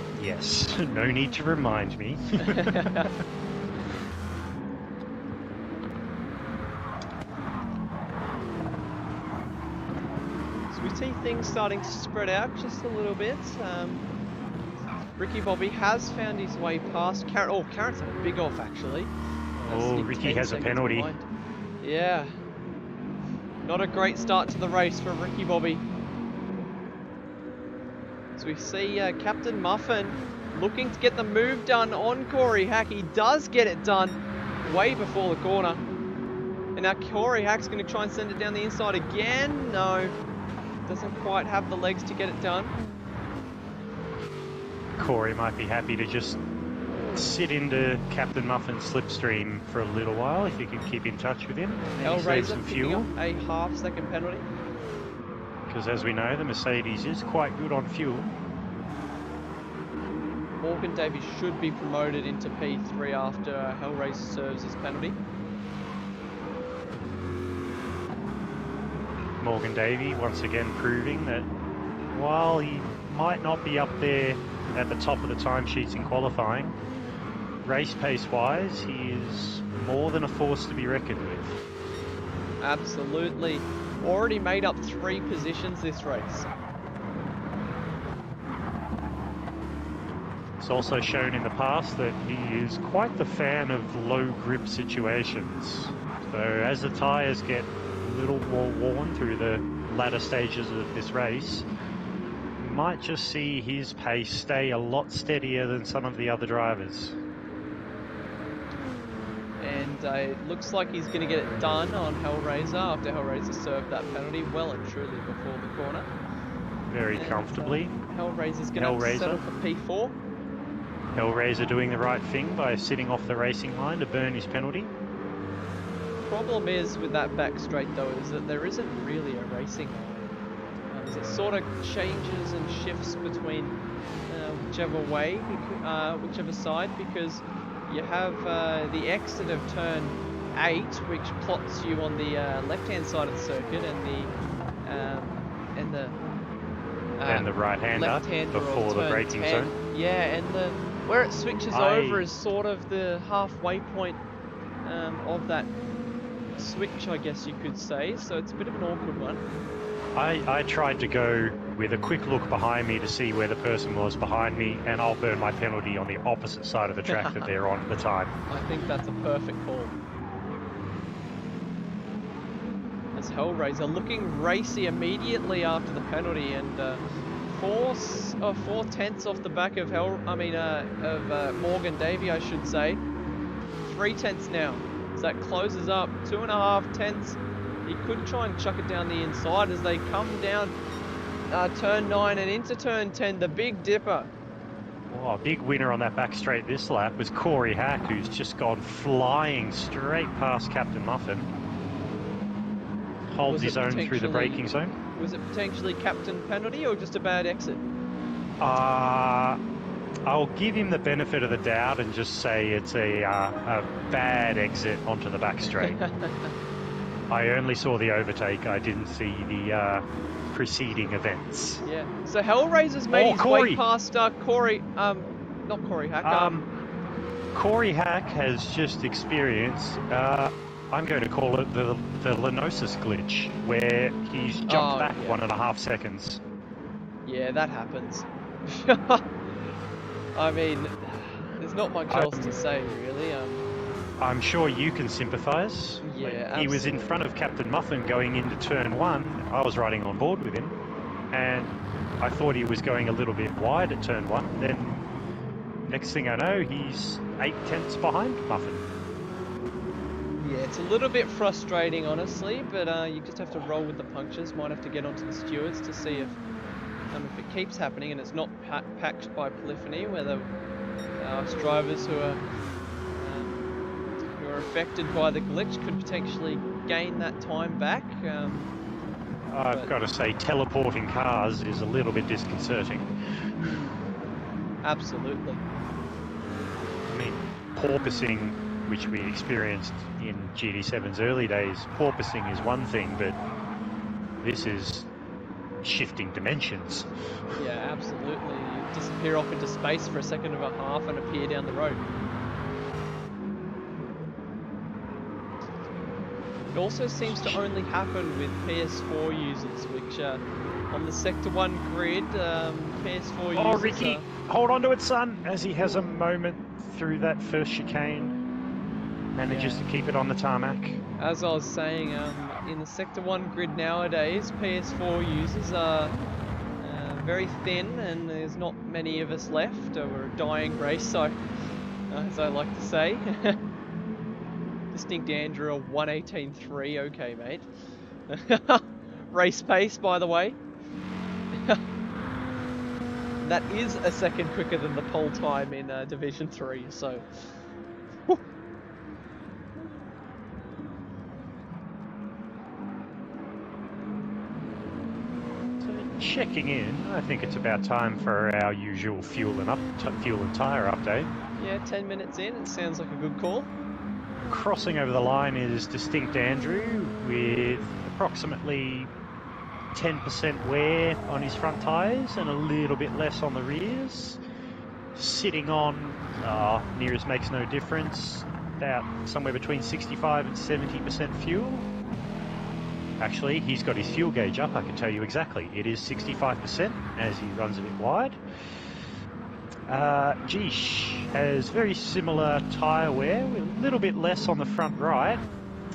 No need to remind me. So we see things starting to spread out just a little bit. Ricky Bobby has found his way past Karen. Oh, Karen's had a big off actually. Ricky has a penalty. Behind. Yeah. Not a great start to the race for Ricky Bobby. So we see Captain Muffin looking to get the move done on Corey Hack. He does get it done way before the corner. And now Corey Hack's going to try and send it down the inside again. No, doesn't quite have the legs to get it done. Corey might be happy to just sit into Captain Muffin's slipstream for a little while if you can keep in touch with him. Hellraiser some fuel. A half-second penalty. Because as we know, the Mercedes is quite good on fuel. Morgan Davies should be promoted into P3 after Hellraiser serves his penalty. Morgan Davey once again proving that while he might not be up there at the top of the timesheets in qualifying, race pace wise he is more than a force to be reckoned with. Absolutely. Already made up 3 positions this race. It's also shown in the past that he is quite the fan of low grip situations. So as the tyres get a little more worn through the latter stages of this race, you might just see his pace stay a lot steadier than some of the other drivers. And it looks like he's going to get it done on Hellraiser after Hellraiser served that penalty well and truly before the corner. Very comfortably. Hellraiser's going to settle for P4. Hellraiser doing the right thing by sitting off the racing line to burn his penalty. Problem is with that back straight though is that there isn't really a racing line. As it sort of changes and shifts between whichever way, whichever side, because you have the exit of turn 8, which plots you on the left-hand side of the circuit, and the right-hander before the braking zone. Yeah, and where it switches over is sort of the halfway point of that switch, I guess you could say. So it's a bit of an awkward one. I tried to go with a quick look behind me to see where the person was behind me, and I'll burn my penalty on the opposite side of the track that they're on at the time. I think that's a perfect call. As Hellraiser looking racy immediately after the penalty, and 4 tenths off the back of Morgan Davey, I should say. 3 tenths now. So that closes up 2.5 tenths. He could try and chuck it down the inside as they come down turn 9 and into turn 10, the Big Dipper. Oh, a big winner on that back straight this lap was Corey Hack, who's just gone flying straight past Captain Muffin. Holds his own through the braking zone. Was it potentially Captain Penalty or just a bad exit? I'll give him the benefit of the doubt and just say it's a bad exit onto the back straight. I only saw the overtake. I didn't see the preceding events. Yeah. So Hellraiser's made his way past Corey. Not Corey Hack. Corey Hack has just experienced. I'm going to call it the Lenocis glitch, where he's jumped back 1.5 seconds. Yeah, that happens. I mean, there's not much else to say, really. I'm sure you can sympathise. Yeah, he was in front of Captain Muffin going into turn 1. I was riding on board with him, and I thought he was going a little bit wide at turn 1. Then, next thing I know, he's 8 tenths behind Muffin. Yeah, it's a little bit frustrating, honestly, but you just have to roll with the punches. Might have to get onto the stewards to see if it keeps happening and it's not patched by polyphony, where the drivers who are affected by the glitch could potentially gain that time back. I've got to say, teleporting cars is a little bit disconcerting. Absolutely. I mean, porpoising, which we experienced in GT7's early days, porpoising is one thing, but this is shifting dimensions. Yeah, absolutely. You disappear off into space for a second and a half and appear down the road. It also seems to only happen with PS4 users, which on the Sector 1 grid, PS4 users... Oh, Ricky, hold on to it, son, as he has a moment through that first chicane. Manages to keep it on the tarmac. As I was saying, in the Sector 1 grid nowadays, PS4 users are very thin, and there's not many of us left. We're a dying race, so, as I like to say. Distinct Andrew, a 1:18.3, okay, mate. Race pace, by the way. That is a second quicker than the pole time in Division 3, so... Checking in, I think it's about time for our usual fuel and tyre update. Yeah, 10 minutes in, it sounds like a good call. Crossing over the line is Distinct Andrew with approximately 10% wear on his front tyres and a little bit less on the rears. Sitting on, nearest makes no difference, about somewhere between 65 and 70% fuel. Actually, he's got his fuel gauge up, I can tell you exactly. It is 65% as he runs a bit wide. Geesh has very similar tyre wear, with a little bit less on the front right,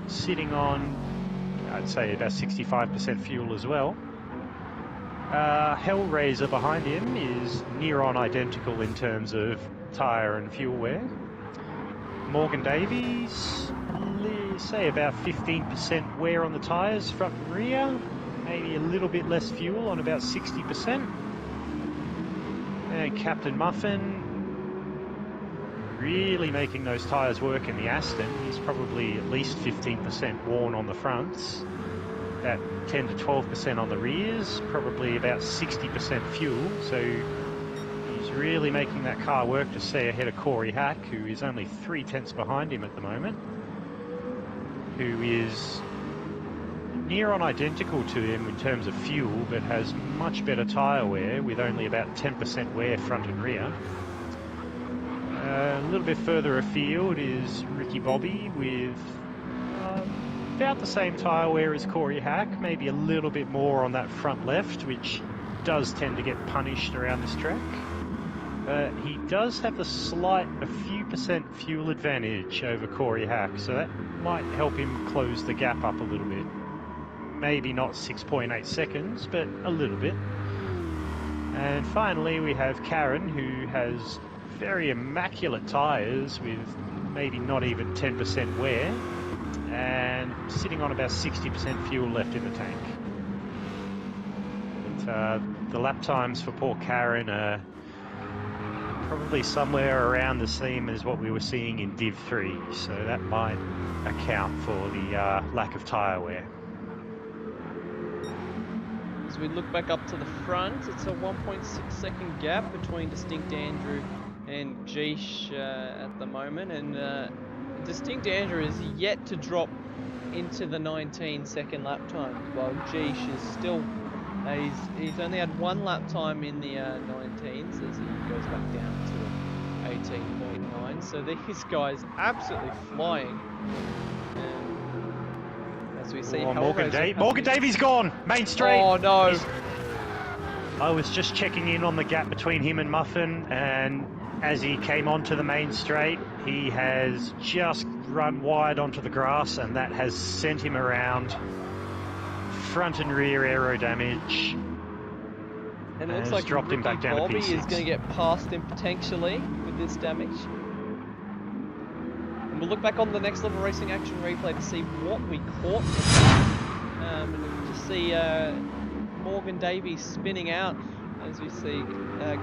sitting on, I'd say, about 65% fuel as well. Hellraiser behind him is near on identical in terms of tyre and fuel wear. Morgan Davies, say about 15% wear on the tyres, front and rear, maybe a little bit less fuel on about 60%. And Captain Muffin, really making those tyres work in the Aston. He's probably at least 15% worn on the fronts, about 10 to 12% on the rears, probably about 60% fuel, so he's really making that car work to stay ahead of Corey Hack, who is only 3/10 behind him at the moment, who is near on identical to him in terms of fuel, but has much better tyre wear with only about 10% wear front and rear. A little bit further afield is Ricky Bobby with about the same tyre wear as Corey Hack, maybe a little bit more on that front left, which does tend to get punished around this track. He does have a few percent fuel advantage over Corey Hack, so that might help him close the gap up a little bit. Maybe not 6.8 seconds, but a little bit. And finally we have Karen, who has very immaculate tyres with maybe not even 10% wear, and sitting on about 60% fuel left in the tank. But, the lap times for poor Karen are probably somewhere around the same as what we were seeing in Div 3, so that might account for the lack of tyre wear. As we look back up to the front, it's a 1.6 second gap between Distinct Andrew and Geesh at the moment, and Distinct Andrew is yet to drop into the 19 second lap time, while Geesh is still, he's only had one lap time in the 19s as he goes back down to 18.9, so these guys absolutely flying. As we see, Morgan Davies gone, main straight. Oh no! I was just checking in on the gap between him and Muffin, and as he came onto the main straight, he has just run wide onto the grass, and that has sent him around. Front and rear aero damage. And it looks like dropped him back down to Bobby P6. is going to get past him potentially with this damage. And we'll look back on the Next Level Racing Action replay to see what we caught from that. And to see Morgan Davies spinning out as we see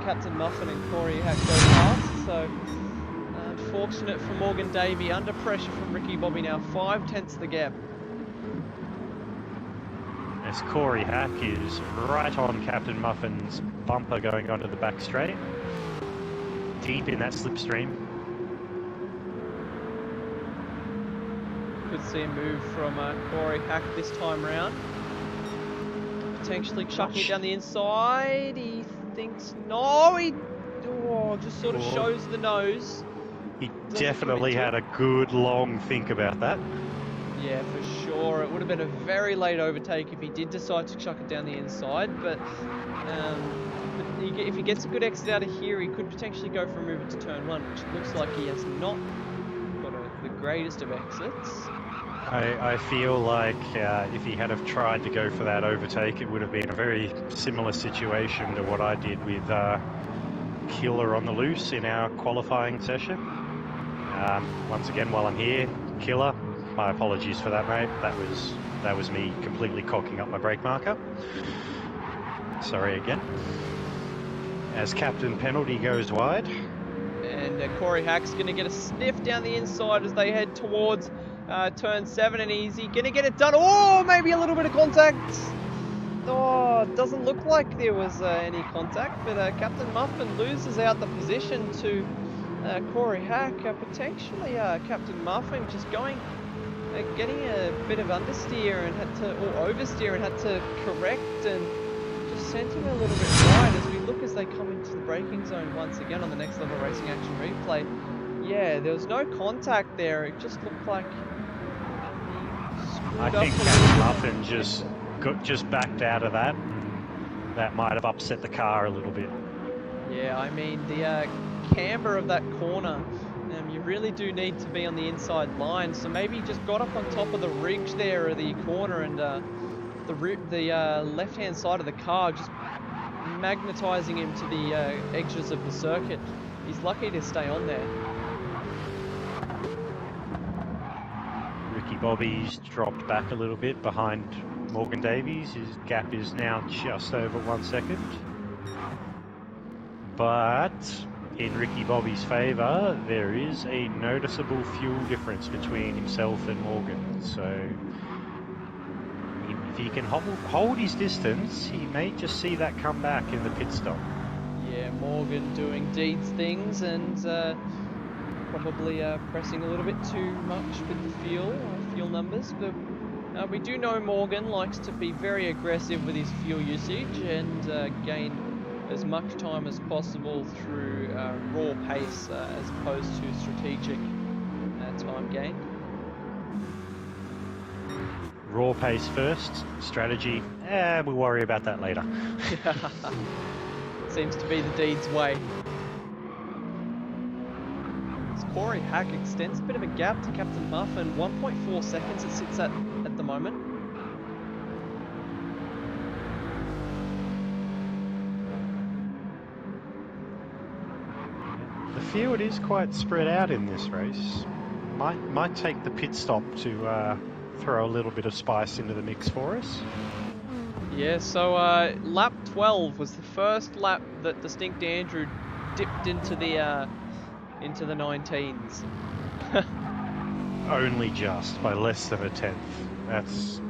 Captain Muffin and Corey Hack go past. So unfortunate for Morgan Davies, under pressure from Ricky Bobby now, 5/10 the gap. As Corey Hack is right on Captain Muffin's bumper going onto the back straight, deep in that slipstream. Could see a move from Corey Hack this time round. Potentially chucking it down the inside. He thinks no. He just sort of shows the nose. He definitely had a good long think about that. Yeah, for sure. It would have been a very late overtake if he did decide to chuck it down the inside, but if he gets a good exit out of here, he could potentially go for a move into turn 1, which looks like he has not got the greatest of exits. I feel like if he had have tried to go for that overtake, it would have been a very similar situation to what I did with Killer on the loose in our qualifying session. Once again, while I'm here, Killer, my apologies for that, mate. That was me completely cocking up my brake marker. Sorry again. As Captain Penalty goes wide. And Corey Hack's going to get a sniff down the inside as they head towards turn 7, and is he going to get it done? Oh, maybe a little bit of contact. Oh, it doesn't look like there was any contact, but Captain Muffin loses out the position to Corey Hack. Potentially Captain Muffin just getting a bit of understeer and or oversteer and had to correct and just sent him a little bit wide as we look as they come into the braking zone once again on the Next Level Racing Action replay. Yeah, there was no contact there. It just looked like he I think Captain Muffin just backed out of that. That might have upset the car a little bit. Yeah, I mean, the camber of that corner, you really do need to be on the inside line, so maybe he just got up on top of the ridge there of the corner, and the left-hand side of the car just magnetising him to the edges of the circuit. He's lucky to stay on there. Ricky Bobby's dropped back a little bit behind Morgan Davies. His gap is now just over 1 second. But in Ricky Bobby's favour, there is a noticeable fuel difference between himself and Morgan. So if he can hold his distance, he may just see that come back in the pit stop. Yeah, Morgan doing Deeds things and probably pressing a little bit too much with the fuel numbers, but we do know Morgan likes to be very aggressive with his fuel usage and gain as much time as possible through raw pace as opposed to strategic time gain. Raw pace first, strategy, we'll worry about that later. Seems to be the Deeds way. Corey Hack extends a bit of a gap to Captain Muffin, 1.4 seconds it sits at the moment. The field is quite spread out in this race. Might take the pit stop to throw a little bit of spice into the mix for us. Yeah, so lap 12 was the first lap that Distinct Andrew dipped into the 19s. Only just by less than a tenth. That's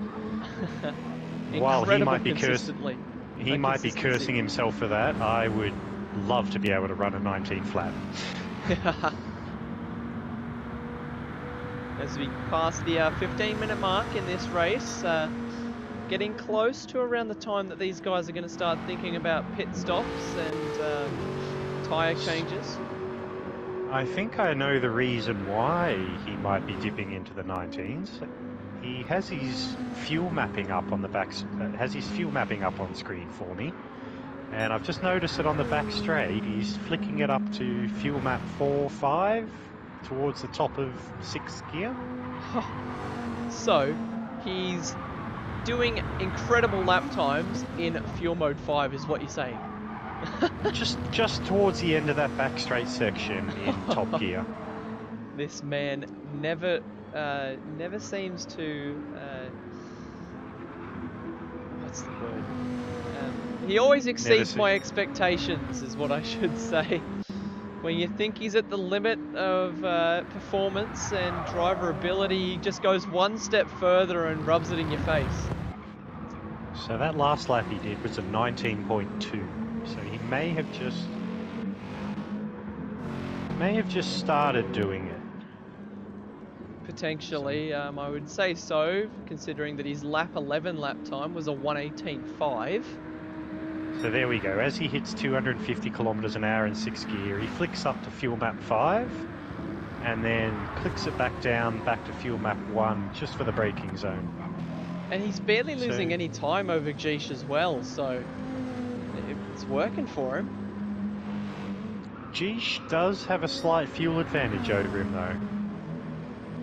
while he might be cursing himself for that. I would love to be able to run a 19 flat. As we pass the 15-minute mark in this race, getting close to around the time that these guys are going to start thinking about pit stops and tyre changes. I think I know the reason why he might be dipping into the 19s. He has his fuel mapping up on the back. Has his fuel mapping up on screen for me, and I've just noticed that on the back straight, he's flicking it up to fuel map 4-5 towards the top of 6th gear. So he's doing incredible lap times in fuel mode 5, is what you're saying? just towards the end of that back straight section in top gear. This man never seems to what's the word? He always exceeds my expectations, is what I should say. When you think he's at the limit of performance and driver ability, he just goes one step further and rubs it in your face. So that last lap he did was a 19.2. So he may have just started doing it. Potentially, I would say so, considering that his lap 11 lap time was a 1:18.5. So there we go. As he hits 250 kilometers an hour in 6th gear, he flicks up to fuel map 5, and then clicks it back down, back to fuel map 1, just for the braking zone. And he's barely losing any time over Geesh as well, so it's working for him. Geesh does have a slight fuel advantage over him though,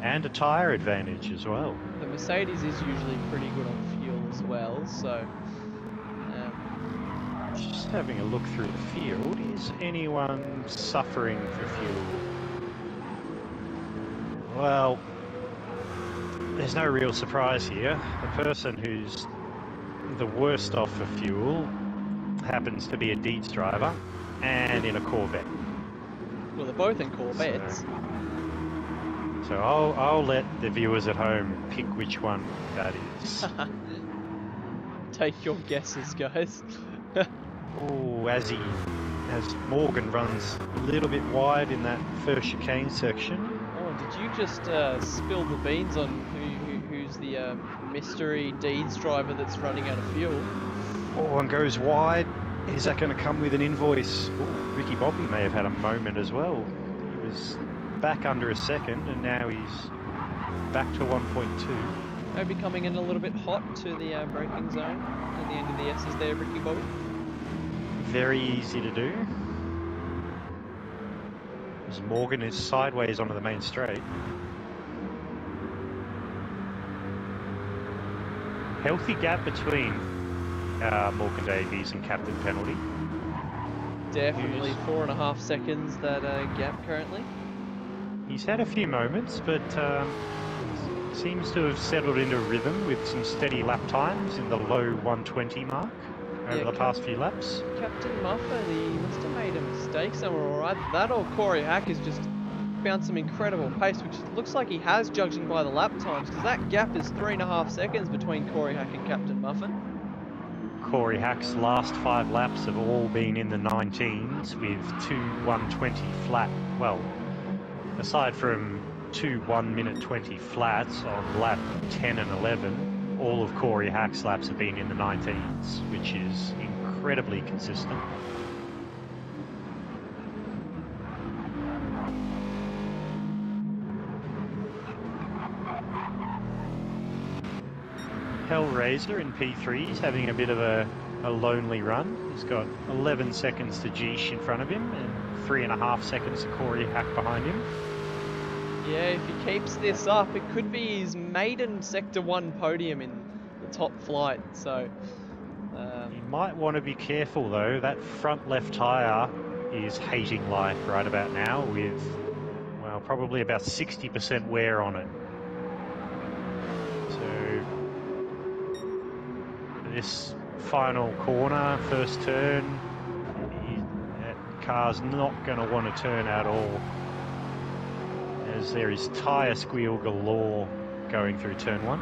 and a tyre advantage as well. The Mercedes is usually pretty good on fuel as well, so just having a look through the field, is anyone suffering for fuel? Well, there's no real surprise here. The person who's the worst off for fuel happens to be a Deeds driver and in a Corvette. Well, they're both in Corvettes. So I'll let the viewers at home pick which one that is. Take your guesses, guys. Oh, as Morgan runs a little bit wide in that first chicane section. Oh, did you just spill the beans on who's the mystery Deeds driver that's running out of fuel? Oh, and goes wide. Is that going to come with an invoice? Ooh, Ricky Bobby may have had a moment as well. He was back under a second, and now he's back to 1.2. Maybe coming in a little bit hot to the braking zone at the end of the S's there, Ricky Bobby. Very easy to do. As Morgan is sideways onto the main straight. Healthy gap between Morgan Davies and Captain Penalty. Definitely 4.5 seconds that gap currently. He's had a few moments, but seems to have settled into a rhythm with some steady lap times in the low 120 mark over the past few laps. Captain Muffin, he must have made a mistake somewhere, or either that or Corey Hack has just found some incredible pace, which looks like he has, judging by the lap times, because that gap is 3.5 seconds between Corey Hack and Captain Muffin. Corey Hack's last 5 laps have all been in the 19s with 2 120 flat, well, aside from 2 1-minute 20 flats on lap 10 and 11, all of Corey Hack's laps have been in the 19s, which is incredibly consistent. Hellraiser in P3 is having a bit of a lonely run. He's got 11 seconds to Geesh in front of him and 3.5 seconds to Corey Hack behind him. Yeah, if he keeps this up, it could be his maiden Sector 1 podium in the top flight, so... You might want to be careful though, that front left tyre is hating life right about now with, well, probably about 60% wear on it. So, this final corner, first turn, that car's not going to want to turn at all, as there is tyre squeal galore going through turn 1.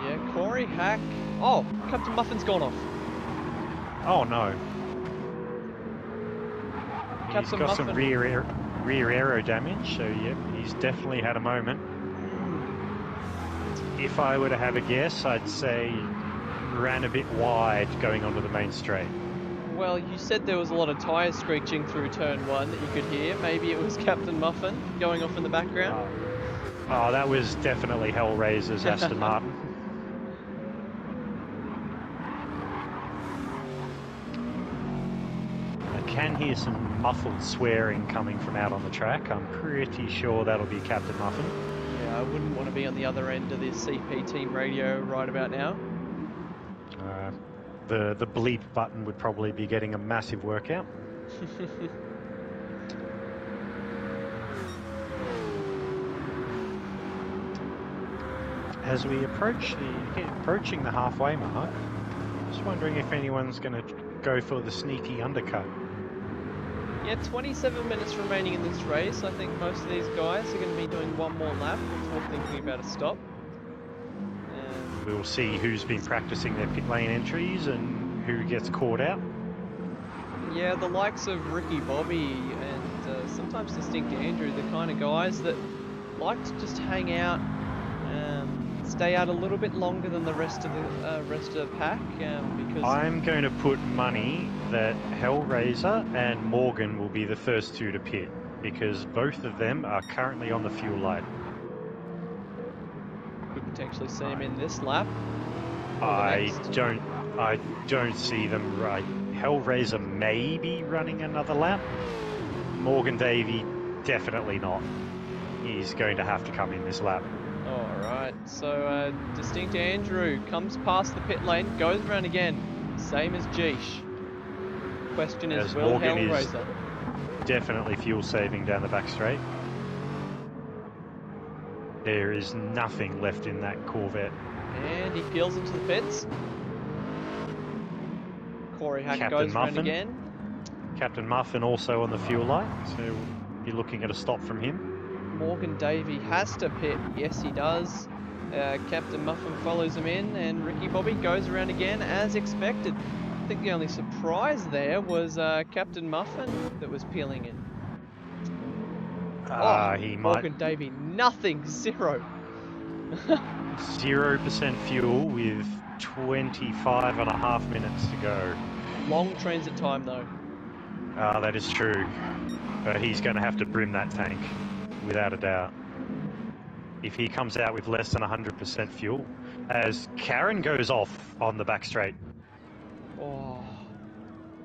Yeah, Corey Hack... Oh, Captain Muffin's gone off. Oh no. Captain He's got Muffin. some rear aero damage, so yep, he's definitely had a moment. If I were to have a guess, I'd say ran a bit wide going onto the main straight. Well, you said there was a lot of tyres screeching through turn 1 that you could hear. Maybe it was Captain Muffin going off in the background. Oh, that was definitely Hellraiser's Aston Martin. I can hear some muffled swearing coming from out on the track. I'm pretty sure that'll be Captain Muffin. Yeah, I wouldn't want to be on the other end of this CP team radio right about now. The bleep button would probably be getting a massive workout. As we approaching the halfway mark, just wondering if anyone's going to go for the sneaky undercut. Yeah, 27 minutes remaining in this race. I think most of these guys are going to be doing one more lap before thinking about a stop. We'll see who's been practicing their pit lane entries and who gets caught out. Yeah, the likes of Ricky Bobby and sometimes Distinct Andrew, the kind of guys that like to just hang out, stay out a little bit longer than the rest of the pack. Because I'm going to put money that Hellraiser and Morgan will be the first 2 to pit, because both of them are currently on the fuel light. Could potentially see him in this lap. I don't see them right. Hellraiser may be running another lap. Morgan Davey, definitely not. He's going to have to come in this lap. Alright, so Distinct Andrew comes past the pit lane, goes around again, same as Geesh. Question is, will Morgan Hellraiser? is definitely fuel saving down the back straight. There is nothing left in that Corvette. And he peels into the pits. Corey Hack Captain goes around Muffin. again. Captain Muffin also on the fuel light, so we'll be looking at a stop from him. Morgan Davey has to pit. Yes, he does. Captain Muffin follows him in, and Ricky Bobby goes around again as expected. I think the only surprise there was Captain Muffin that was peeling in. He Morgan might Davey, nothing, 0. 0% fuel with 25.5 minutes to go. Long transit time though. That is true. But he's going to have to brim that tank, without a doubt. If he comes out with less than 100% fuel, as Karen goes off on the back straight. Oh,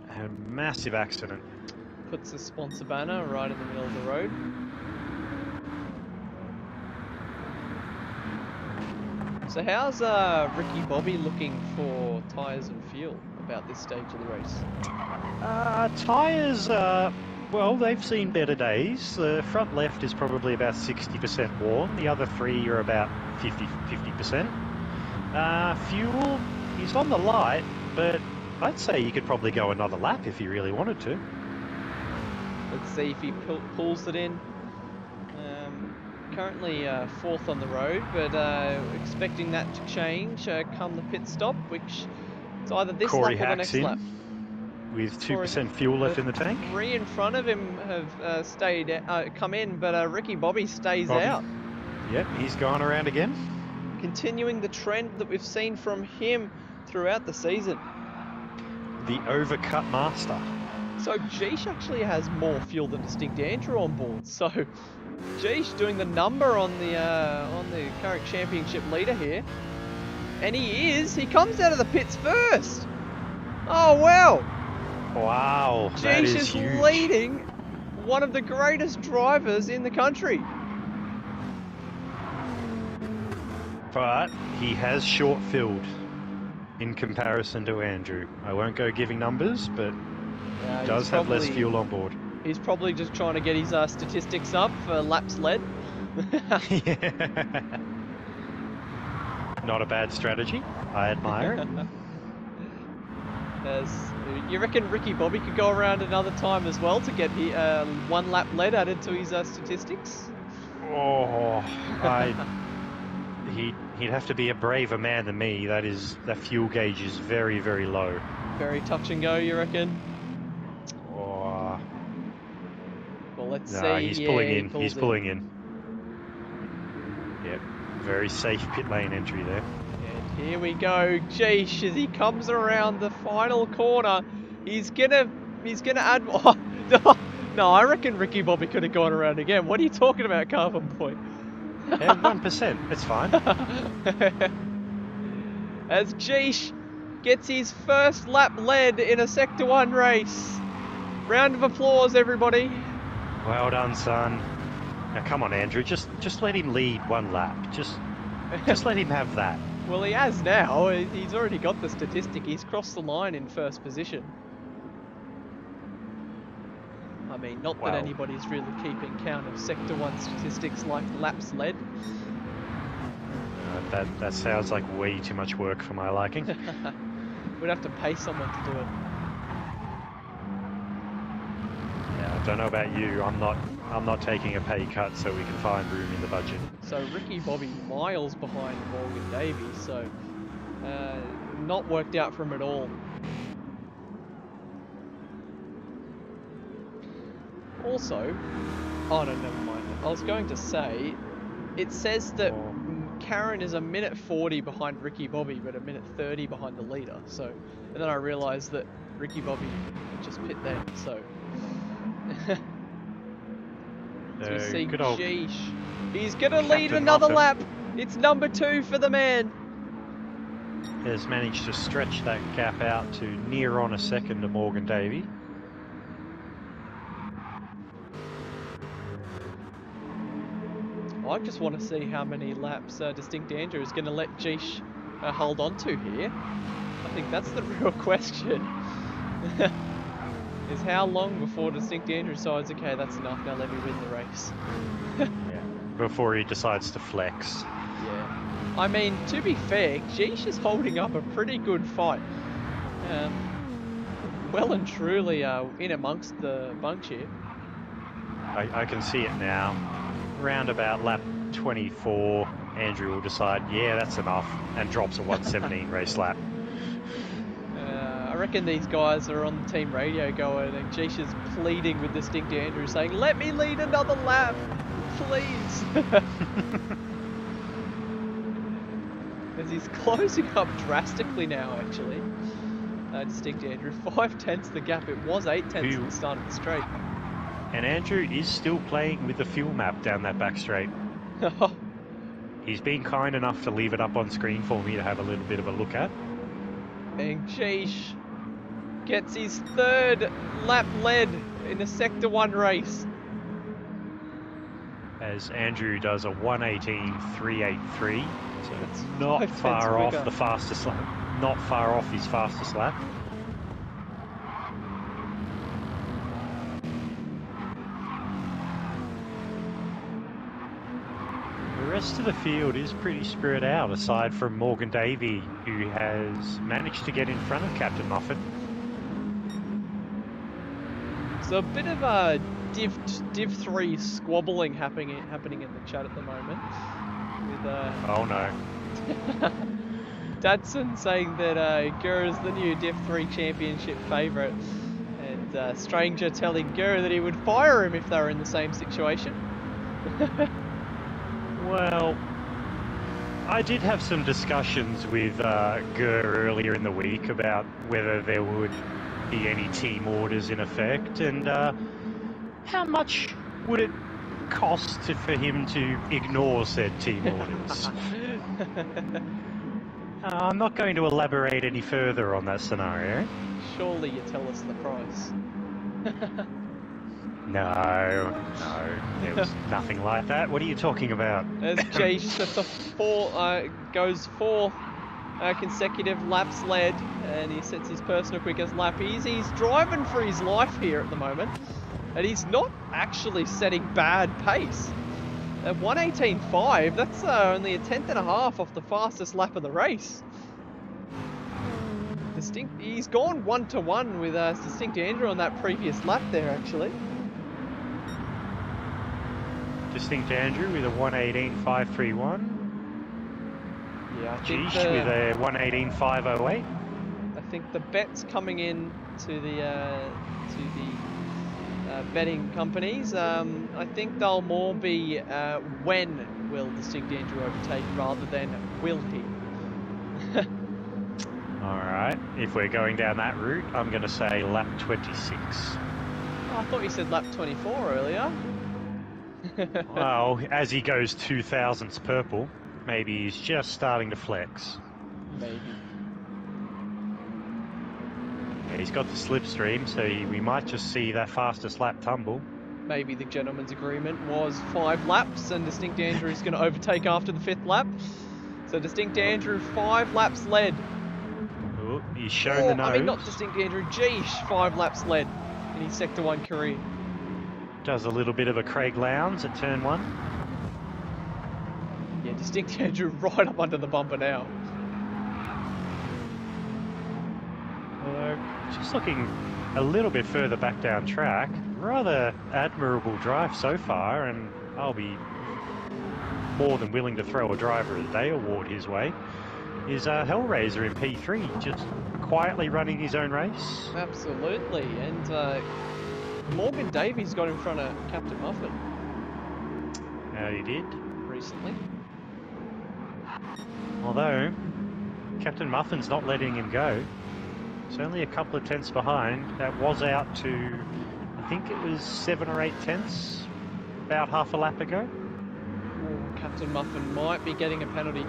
A massive accident. puts the sponsor banner right in the middle of the road. So how's Ricky Bobby looking for tyres and fuel about this stage of the race? Tyres, well, they've seen better days. The front left is probably about 60% worn. The other three are about 50%. Fuel, he's on the light, but I'd say you could probably go another lap if you really wanted to. Let's see if he pulls it in. Currently fourth on the road, but expecting that to change come the pit stop, which is either this Corey lap or the hacks next in lap. with 2% fuel left in the tank. Three in front of him have come in, but Ricky Bobby stays Bobby. out. Yep, he's gone around again. Continuing the trend that we've seen from him throughout the season. The overcut master. So Jeesh actually has more fuel than Distinct Andrew on board. So Jeesh doing the number on the current championship leader here. And he comes out of the pits first. Oh wow. Wow, that Jeesh is is huge. leading one of the greatest drivers in the country. But he has short filled in comparison to Andrew. I won't go giving numbers, but he does have less fuel on board. He's probably just trying to get his statistics up for laps led. Yeah. Not a bad strategy. I admire it. You reckon Ricky Bobby could go around another time as well to get one lap lead added to his statistics? Oh, he'd have to be a braver man than me. That fuel gauge is very, very low. Very touch and go, you reckon? Oh. Well, let's Nah, see. he's Yeah, pulling he in. pulls He's pulling in. Yep, very safe pit lane entry there. And here we go, Jeesh, as he comes around the final corner. He's gonna add. Oh, no, I reckon Ricky Bobby could have gone around again. What are you talking about, Carbonboy? Yeah, 1%. It's fine. As Jeesh gets his first lap led in a Sector 1 race. Round of applause, everybody. Well done, son. Now come on, Andrew. Just let him lead one lap. Just let him have that. Well, he has now. He's already got the statistic. He's crossed the line in first position. I mean, not that anybody's really keeping count of Sector 1 statistics like laps led. That sounds like way too much work for my liking. We'd have to pay someone to do it. Yeah, I don't know about you. I'm not taking a pay cut so we can find room in the budget. So Ricky Bobby miles behind Morgan Davies, so not worked out for him at all. Also, oh no, never mind. I was going to say, it says that Karen is a minute 40 behind Ricky Bobby, but a minute 30 behind the leader. So, and then I realised that Ricky Bobby just pit then. So, we see Jeesh. He's gonna lead another lap. It's number 2 for the man. Has managed to stretch that gap out to near on a second to Morgan Davey. I just want to see how many laps Distinct Andrew is going to let Jeesh hold on to here. I think that's the real question. Is how long before Distinct Andrew decides, okay, that's enough, now let me win the race. Yeah. Before he decides to flex. Yeah. I mean, to be fair, Jeesh is holding up a pretty good fight. Well and truly in amongst the bunch here. I can see it now. Round about lap 24, Andrew will decide, yeah, that's enough, and drops a 117 race lap. I reckon these guys are on the team radio going, and Jeesh is pleading with Distinct Andrew, saying, let me lead another lap, please. As he's closing up drastically now, actually. Distinct Andrew. 5/10 the gap. It was 8/10 at the start of the straight. And Andrew is still playing with the fuel map down that back straight. He's been kind enough to leave it up on screen for me to have a little bit of a look at. And Jeesh gets his 3rd lap lead in a Sector 1 race. As Andrew does a 1:18.383, so it's not 5 tenths far off quicker. the fastest lap. Not far off his fastest lap. The rest of the field is pretty spread out, aside from Morgan Davey, who has managed to get in front of Captain Muffin. So a bit of a Div 3 squabbling happening in the chat at the moment. With Oh no. Dadson saying that Gurr is the new Div 3 Championship favourite, and Stranger telling Gurr that he would fire him if they were in the same situation. Well, I did have some discussions with Gurr earlier in the week about whether there would be any team orders in effect, and how much would it cost for him to ignore said team orders. I'm not going to elaborate any further on that scenario. Surely you tell us the price. No, there was nothing like that. What are you talking about? As Jay sets off goes 4 consecutive laps led, and he sets his personal quickest lap. He's driving for his life here at the moment, and he's not actually setting bad pace. At 1:18.5, that's only a 10th off the fastest lap of the race. He's gone 1-to-1 with Distinct Andrew on that previous lap there, actually. Distinct Andrew with a 1:18.531. Yeah, I think Jeesh with a 1:18.508. I think the bet's coming in to the betting companies. I think they'll more be when will Distinct Andrew overtake rather than will he. Alright, if we're going down that route, I'm going to say lap 26. Oh, I thought you said lap 24 earlier. Well, as he goes 2,000ths purple, maybe he's just starting to flex. Maybe. Yeah, he's got the slipstream, so we might just see that fastest lap tumble. Maybe the gentleman's agreement was 5 laps, and Distinct Andrew is going to overtake after the 5th lap. So Distinct Andrew 5 laps led. Oh, he's shown the nose. I mean, not Distinct Andrew, Jeesh 5 laps led in his Sector 1 career. Does a little bit of a Craig Lowndes at turn 1. Yeah, Distinct Andrew right up under the bumper now. Although, just looking a little bit further back down track, rather admirable drive so far, and I'll be more than willing to throw a Driver of the Day award his way, is Hellraiser in P3, just quietly running his own race. Absolutely, and Morgan Davies got in front of Captain Muffin He did. recently. Although, Captain Muffin's not letting him go. It's only a couple of tenths behind. That was out to, I think it was 7 or 8 tenths about half a lap ago. Ooh, Captain Muffin might be getting a penalty.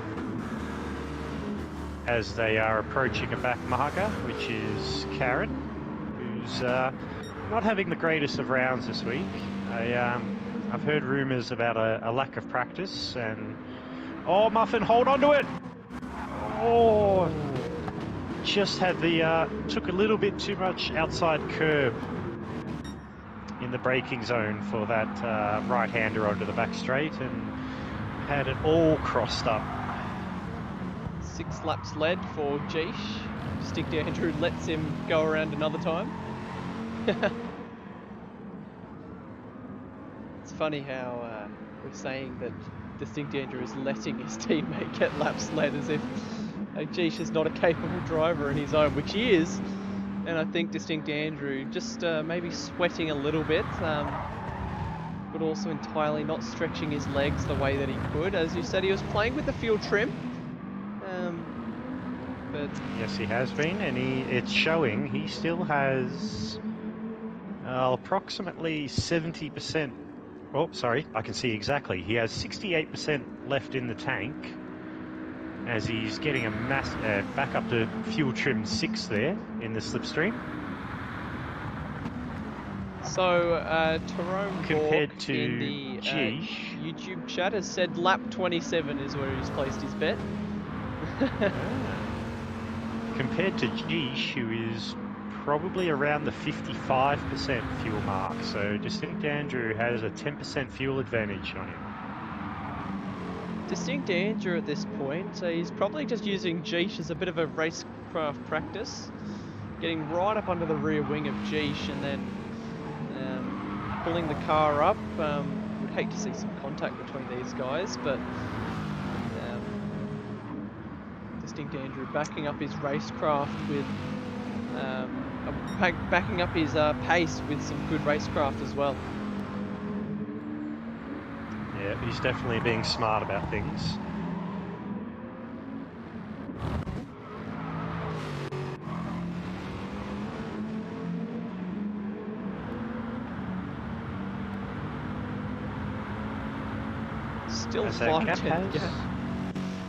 As they are approaching a back marker, which is Karen, who's not having the greatest of rounds this week. I've heard rumours about a lack of practice, and oh, Muffin, hold on to it! Oh, just had took a little bit too much outside curb in the braking zone for that right-hander onto the back straight, and had it all crossed up. 6 laps led for Jeesh. Distinct Andrew lets him go around another time. It's funny how we're saying that Distinct Andrew is letting his teammate get laps led as if Jeesh is not a capable driver in his own, which he is. And I think Distinct Andrew just maybe sweating a little bit, but also entirely not stretching his legs the way that he could. As you said, he was playing with the fuel trim. But Yes, he has been, and it's showing he still has approximately 70%. Oh, sorry, I can see exactly. He has 68% left in the tank as he's getting a back up to fuel trim 6 there in the slipstream. so Tyrone Compared Bork to in the Geesh. YouTube chat has said lap 27 is where he's placed his bet. Compared to Geesh, who is probably around the 55% fuel mark. So Distinct Andrew has a 10% fuel advantage on him. Distinct Andrew at this point, he's probably just using Geesh as a bit of a racecraft practice, getting right up under the rear wing of Geesh and then pulling the car up. Would hate to see some contact between these guys, but Distinct Andrew backing up his racecraft with backing up his pace with some good racecraft as well. Yeah, he's definitely being smart about things. Still As that 5 gap 10 has- gap.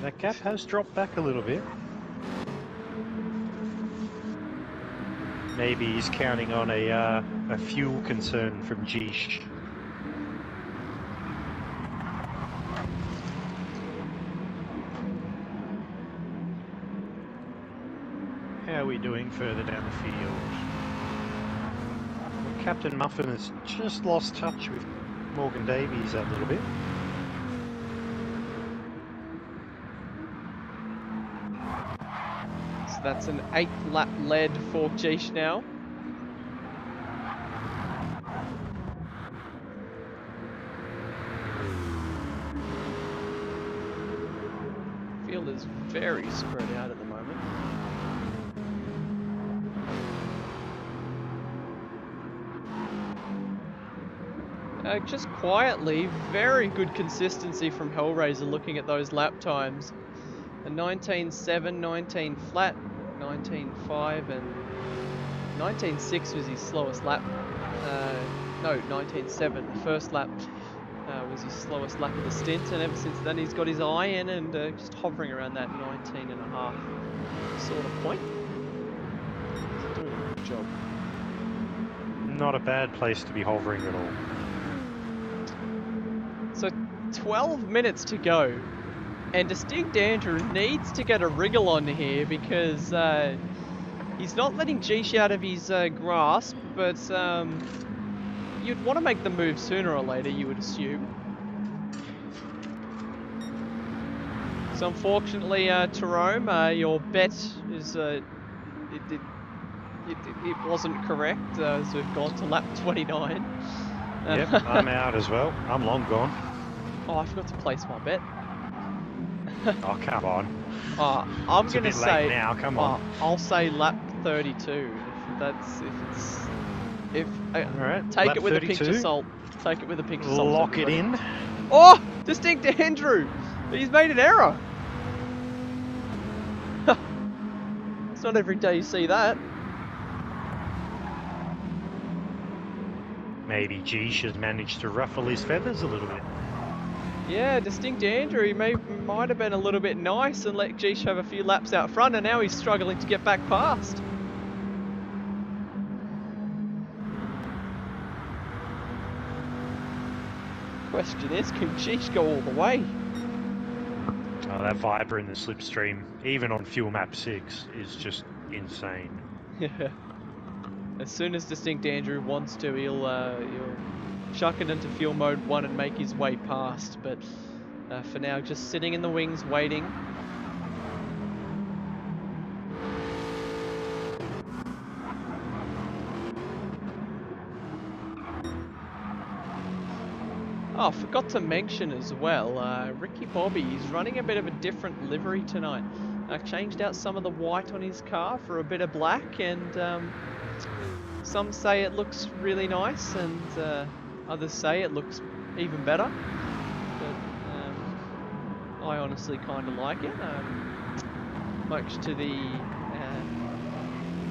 That gap has dropped back a little bit. Maybe he's counting on a fuel concern from Geesh. How are we doing further down the field? Well, Captain Muffin has just lost touch with Morgan Davies a little bit. So that's an 8th lap lead for Geesh now. Field is very spread out at the moment. Just quietly, very good consistency from Hellraiser looking at those lap times. A 19.7, 19 flat, 19.5 and 19.6 was his slowest lap. No, 19.7. The first lap was his slowest lap of the stint, and ever since then he's got his eye in and just hovering around that 19.5 sort of point. He's doing a good job. Not a bad place to be hovering at all. So 12 minutes to go, and Distinct Andrew needs to get a wriggle on here because he's not letting Geesh out of his grasp, but you'd want to make the move sooner or later, you would assume. So unfortunately, Tyrone, your bet is it wasn't correct, as we've gone to lap 29. Yep, I'm out as well. I'm long gone. Oh, I forgot to place my bet. Oh, come on. I'm It's gonna a bit say late now, come on. I'll say lap 32. If Alright, take lap it with 32. a pinch of salt. Take it with a pinch of salt. Lock it everybody. in. Oh, Distinct Andrew! He's made an error. It's not every day you see that. Maybe Geesh has managed to ruffle his feathers a little bit. Yeah, Distinct Andrew, he might have been a little bit nice and let Geesh have a few laps out front, and now he's struggling to get back past. Question is, can Geesh go all the way? Oh, that Viper in the slipstream, even on fuel map 6, is just insane. Yeah. As soon as Distinct Andrew wants to, he'll chuck it into fuel mode 1 and make his way past, but for now just sitting in the wings waiting. Oh, forgot to mention as well, Ricky Bobby is running a bit of a different livery tonight. Changed out some of the white on his car for a bit of black, and some say it looks really nice, and others say it looks even better. But I honestly kind of like it. much to the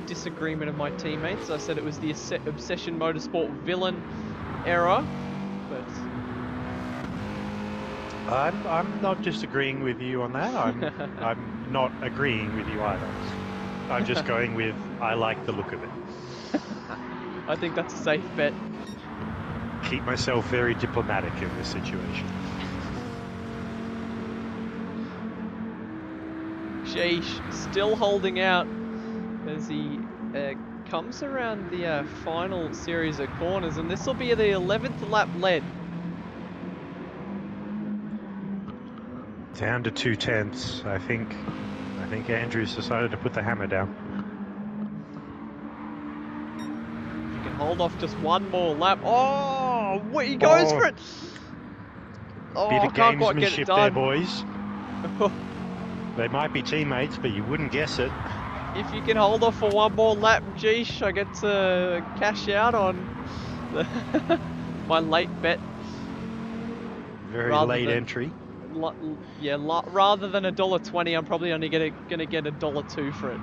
disagreement of my teammates. I said it was the Obsession Motorsport villain era, but I'm not disagreeing with you on that. I'm not agreeing with you either. I'm just going with I like the look of it. I think that's a safe bet. Keep myself very diplomatic in this situation. Sheesh, still holding out as he comes around the final series of corners, and this will be the 11th lap led. Down to 2/10. I think Andrew's decided to put the hammer down. You can hold off just one more lap. Oh, he goes for it. Oh, Bit of can't quite get gamesmanship it there, done. boys. They might be teammates, but you wouldn't guess it. If you can hold off for one more lap, geesh, I get to cash out on my late bet. Very Rather late than- entry. Rather than $1.20, I'm probably only gonna get $1.02 for it.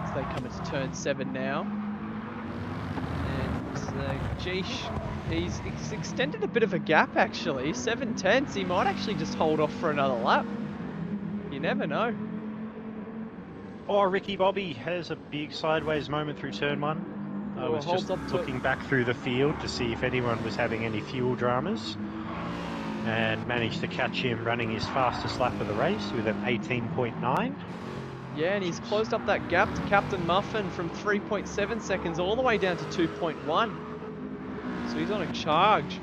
As they come into turn 7 now, and geesh, he's extended a bit of a gap actually. 7/10. He might actually just hold off for another lap. You never know. Oh, Ricky Bobby has a big sideways moment through turn 1. I was holds just up to looking back through the field to see if anyone was having any fuel dramas, and managed to catch him running his fastest lap of the race with an 18.9. Yeah, and he's closed up that gap to Captain Muffin from 3.7 seconds all the way down to 2.1. So he's on a charge.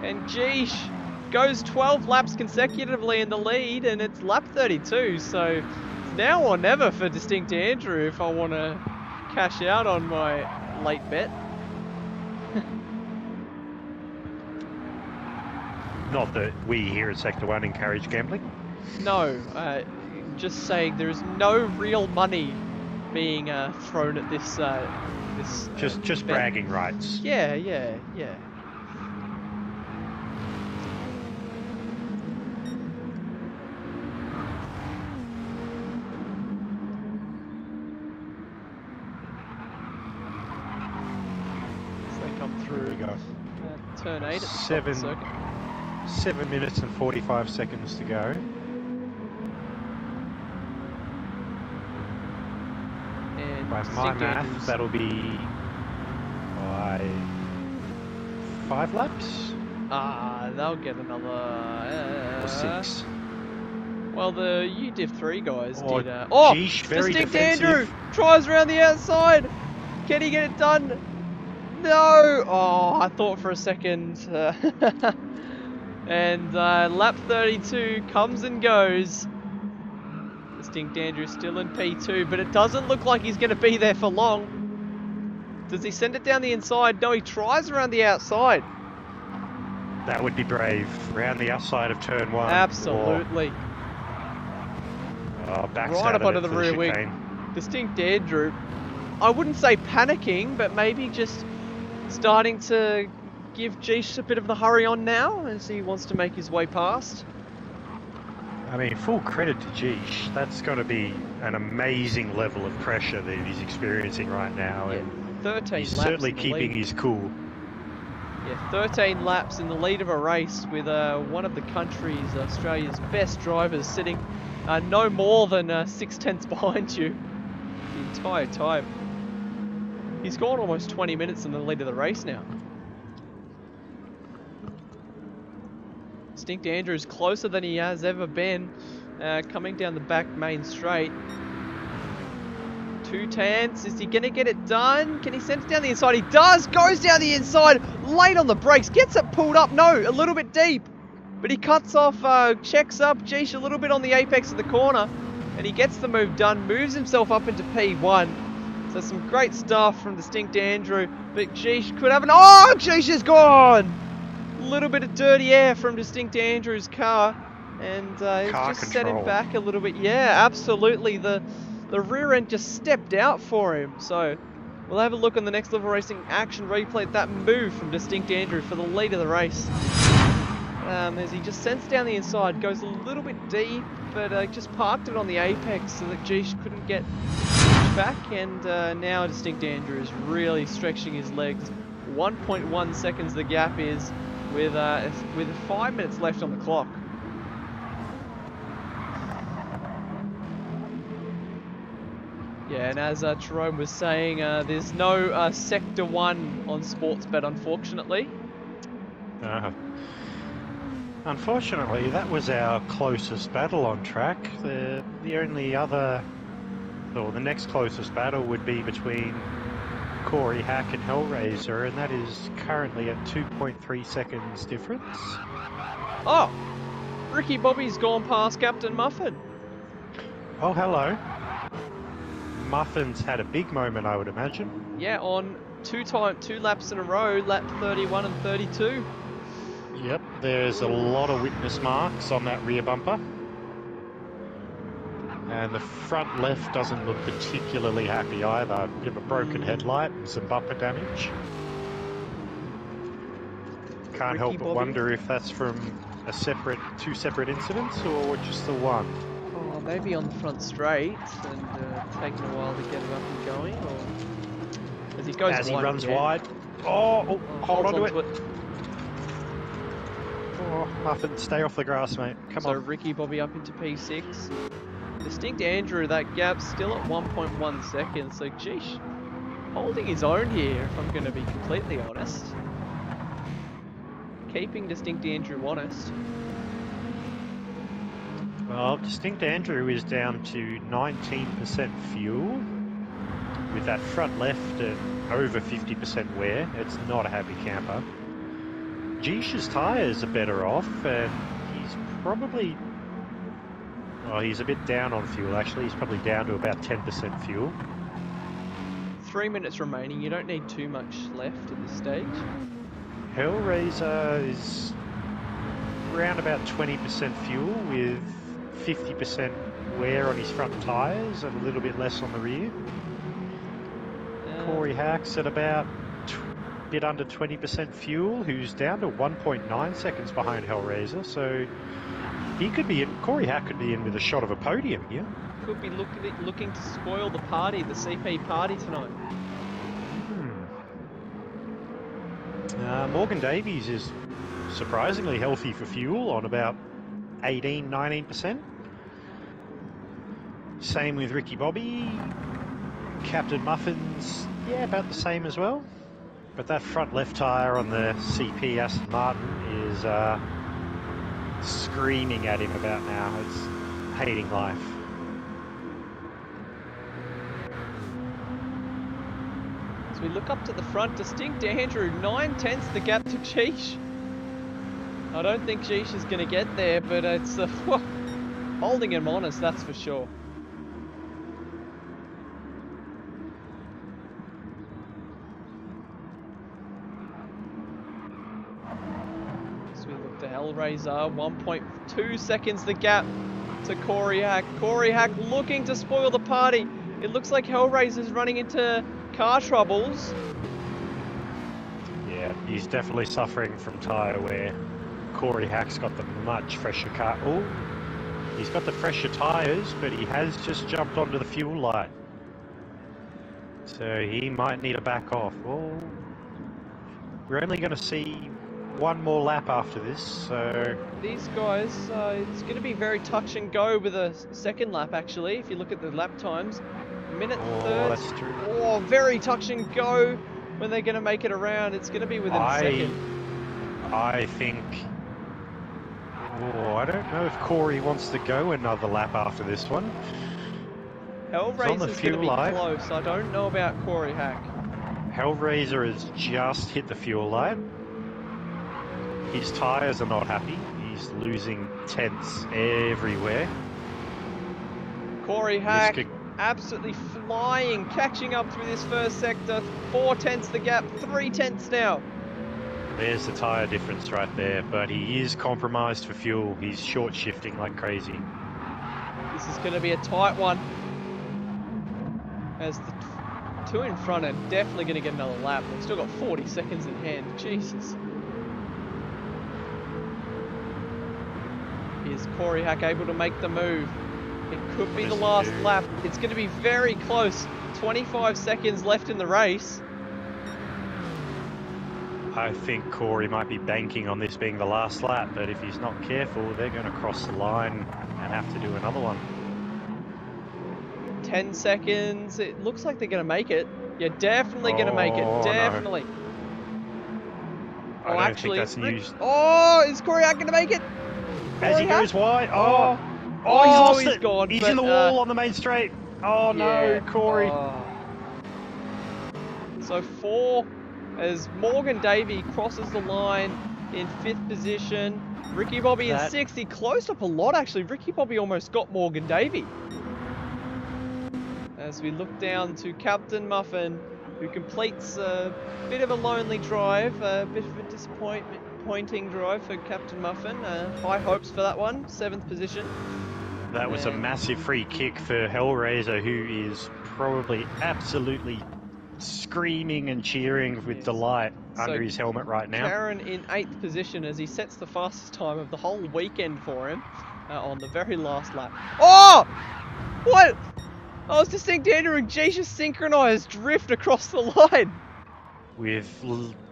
And geesh, goes 12 laps consecutively in the lead, and it's lap 32, so it's now or never for Distinct Andrew if I want to cash out on my late bet. Not that we here at Sector 1 encourage gambling. No, just saying there is no real money being thrown at this. Just bet. bragging rights. Yeah. As they come through. There we go. Turn 8 at the top of the circuit. 7 minutes and 45 seconds to go. And By my Distinct math, Andrews- that'll be by 5 laps? They'll get another. Or 6? Well, the UDiv 3 guys Oh, did. geesh, very Distinct defensive. Andrew tries around the outside. Can he get it done? No. Oh, I thought for a second. And lap 32 comes and goes. Distinct Andrew still in P2, but it doesn't look like he's going to be there for long. Does he send it down the inside? No, he tries around the outside. That would be brave. Around the outside of turn 1. Absolutely. Backs Right out up of onto it the for rear wing. chicane. Distinct Andrew, I wouldn't say panicking, but maybe just starting to give Geesh a bit of the hurry on now as he wants to make his way past. I mean, full credit to Geesh. That's got to be an amazing level of pressure that he's experiencing right now. Yeah, And 13 he's laps certainly in the keeping lead. his cool. Yeah, 13 laps in the lead of a race with one of the country's, Australia's best drivers sitting no more than 6/10 behind you the entire time. He's gone almost 20 minutes in the lead of the race now. Distinct Andrew's closer than he has ever been, coming down the back main straight. Tunetank, is he going to get it done? Can he send it down the inside? He does! Goes down the inside, late on the brakes, gets it pulled up. No, a little bit deep. But he cuts off, checks up, geesh, a little bit on the apex of the corner. And he gets the move done, moves himself up into P1. So some great stuff from Distinct Andrew. But geesh could have an... Oh, geesh is gone! A little bit of dirty air from Distinct Andrew's car. And it's Car just set him control. back a little bit. Yeah, absolutely. The rear end just stepped out for him. So We'll have a look on the next level racing action replay. That move from Distinct Andrew for the lead of the race. As he just sends down the inside, goes a little bit deep, but just parked it on the apex so that Geesh couldn't get back. And now Distinct Andrew is really stretching his legs. 1.1 seconds the gap is with 5 minutes left on the clock. Yeah, and as Jerome was saying, there's no Sector 1 on Sportsbet, unfortunately. Unfortunately, that was our closest battle on track. The only other, or the next closest battle would be between Corey Hack and Hellraiser, and that is currently at 2.3 seconds difference. Oh! Ricky Bobby's gone past Captain Muffin. Oh, hello. Muffin's had a big moment, I would imagine. Yeah, on two laps in a row, lap 31 and 32. Yep, there's a lot of witness marks on that rear bumper. And the front left doesn't look particularly happy either. A bit of a broken headlight and some bumper damage. Can't help but wonder if that's from two separate incidents or just the one. Oh, maybe on the front straight and taking a while to get it up and going, or as he goes as wide he runs again. wide. Oh, hold on to it. Oh, Muffin, stay off the grass, mate. Come so on. Ricky Bobby up into P6. Distinct Andrew, that gap still at 1.1 seconds. So, geesh, holding his own here, if I'm going to be completely honest. Keeping Distinct Andrew honest. Well, Distinct Andrew is down to 19% fuel. With that front left at over 50% wear, it's not a happy camper. Geesh's tyres are better off, and he's probably... Well, he's a bit down on fuel, actually. He's probably down to about 10% fuel. 3 minutes remaining. You don't need too much left at this stage. Hellraiser is around about 20% fuel with 50% wear on his front tyres and a little bit less on the rear. Corey Hack's at about a bit under 20% fuel, who's down to 1.9 seconds behind Hellraiser, so he could be in, Corey Hack could be in with a shot of a podium here. Could be looking to spoil the party, the CP party tonight. Morgan Davies is surprisingly healthy for fuel on about 18-19%. Same with Ricky Bobby. Captain Muffin's, yeah, about the same as well. But that front left tyre on the CP Aston Martin is screaming at him about now. It's hating life. As we look up to the front, Distinct Andrew, 9/10 the gap to Geesh. I don't think Geesh is going to get there, but it's holding him honest, that's for sure. As we look to Hellraiser, 1.2 seconds the gap to Corey Hack. Corey Hack looking to spoil the party. It looks like Hellraiser's running into car troubles. Yeah, he's definitely suffering from tyre wear. Corey Hack's got the much fresher car. Oh, he's got the fresher tyres, but he has just jumped onto the fuel light. So he might need to back off. Oh, we're only going to see one more lap after this, so... These guys, it's going to be very touch and go with a second lap, actually, if you look at the lap times. Minute 30. That's true. Oh, very touch and go when they're going to make it around. It's going to be within a second. I think... Oh, I don't know if Corey wants to go another lap after this one. Hellraiser's going to be close. I don't know about Corey Hack. Hellraiser has just hit the fuel light. His tyres are not happy. He's losing tenths everywhere. Corey Hack absolutely flying, catching up through this first sector. 4/10 the gap, 3/10 now. There's the tyre difference right there, but he is compromised for fuel. He's short shifting like crazy. This is going to be a tight one. As two in front are definitely going to get another lap. They've still got 40 seconds in hand. Jesus. Is Corey Hack able to make the move? It could be the last lap. It's going to be very close. 25 seconds left in the race. I think Corey might be banking on this being the last lap, but if he's not careful, they're going to cross the line and have to do another one. 10 seconds. It looks like they're going to make it. Yeah, definitely going to make it. Definitely. No. Oh, I don't actually, think that's news. Oh, is Corey Hack going to make it? As he goes wide. Oh, he's lost he's it. gone. He's but, in the wall on the main straight. Oh yeah. no, Corey. So 4 as Morgan Davey crosses the line in 5th position. Ricky Bobby in 6th. He closed up a lot actually. Ricky Bobby almost got Morgan Davey. As we look down to Captain Muffin, who completes a bit of a lonely drive, a bit of a disappointing drive for Captain Muffin. High hopes for that one, 7th position. That was a massive free kick for Hellraiser, who is probably absolutely screaming and cheering with delight under his helmet right now. Karen in 8th position as he sets the fastest time of the whole weekend for him on the very last lap. Oh! What? I was just seeing Daniel and Geisha synchronized drift across the line. With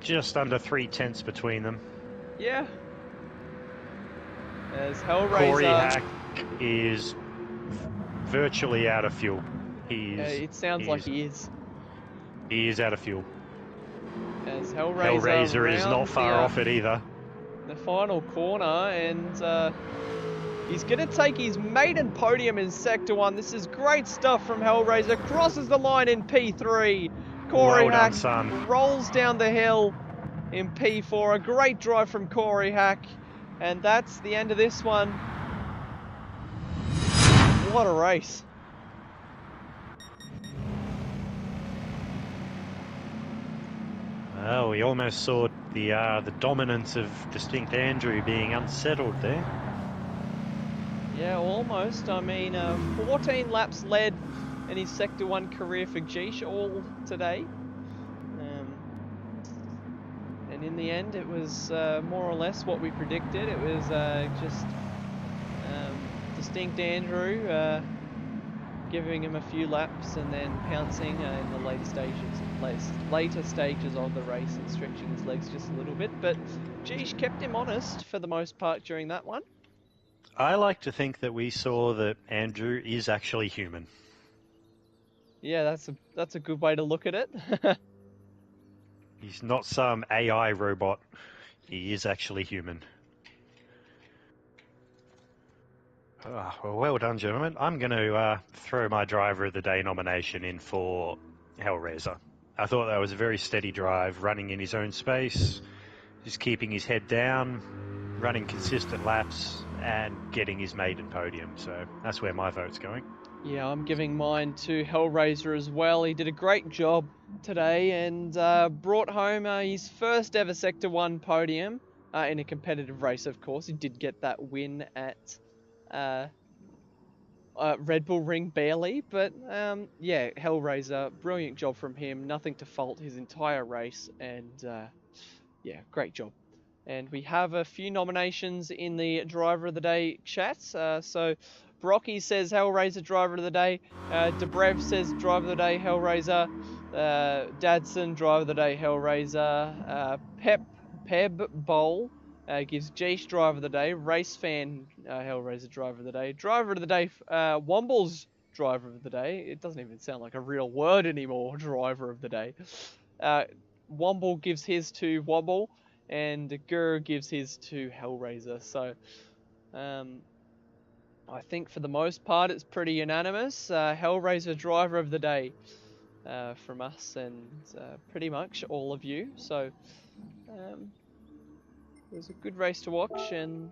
just under 3/10 between them. Yeah. As Hellraiser... Corey Hack is virtually out of fuel. It sounds like he is. He is out of fuel. As Hellraiser is not far off it either. The final corner, and he's going to take his maiden podium in Sector 1. This is great stuff from Hellraiser. Crosses the line in P3. Corey Hack rolls down the hill in P4. A great drive from Corey Hack. And that's the end of this one. What a race. Well, we almost saw the dominance of Distinct Andrew being unsettled there. Yeah, almost. I mean, 14 laps led in his Sector 1 career for Geesh all today. And in the end, it was more or less what we predicted. It was just Distinct Andrew giving him a few laps and then pouncing in the later stages of the race and stretching his legs just a little bit. But Geesh kept him honest for the most part during that one. I like to think that we saw that Andrew is actually human. Yeah, that's a good way to look at it. He's not some AI robot. He is actually human. Well done, gentlemen. I'm going to throw my Driver of the Day nomination in for Hellraiser. I thought that was a very steady drive, running in his own space, just keeping his head down, running consistent laps, and getting his maiden podium. So that's where my vote's going. Yeah, I'm giving mine to Hellraiser as well. He did a great job today and brought home his first ever Sector 1 podium in a competitive race, of course. He did get that win at Red Bull Ring barely, but yeah, Hellraiser, brilliant job from him. Nothing to fault his entire race, and yeah, great job. And we have a few nominations in the Driver of the Day chat. So Brocky says Hellraiser Driver of the Day. Debrev says Driver of the Day Hellraiser. Dadson Driver of the Day Hellraiser. Peb Bowl gives Geesh Driver of the Day. Race Fan Hellraiser Driver of the Day. Driver of the Day Womble's Driver of the Day. It doesn't even sound like a real word anymore. Driver of the Day. Womble gives his to Wobble. And Gur gives his to Hellraiser. So, I think for the most part it's pretty unanimous. Hellraiser Driver of the Day from us and pretty much all of you. So, it was a good race to watch, and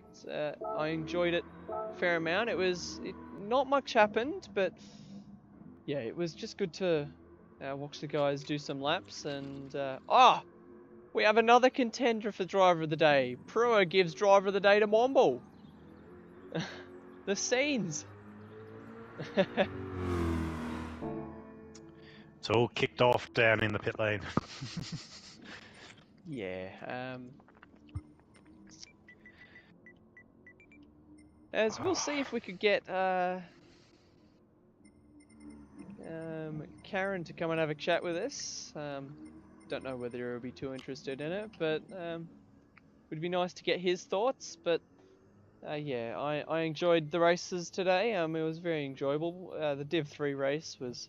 I enjoyed it a fair amount. Not much happened, but yeah, it was just good to watch the guys do some laps. And we have another contender for Driver of the Day. Prua gives Driver of the Day to Womble. The scenes. It's all kicked off down in the pit lane. Yeah. As we'll see if we could get Karen to come and have a chat with us. Don't know whether he'll be too interested in it, but would be nice to get his thoughts. But yeah, I enjoyed the races today. It was very enjoyable. The Div 3 race was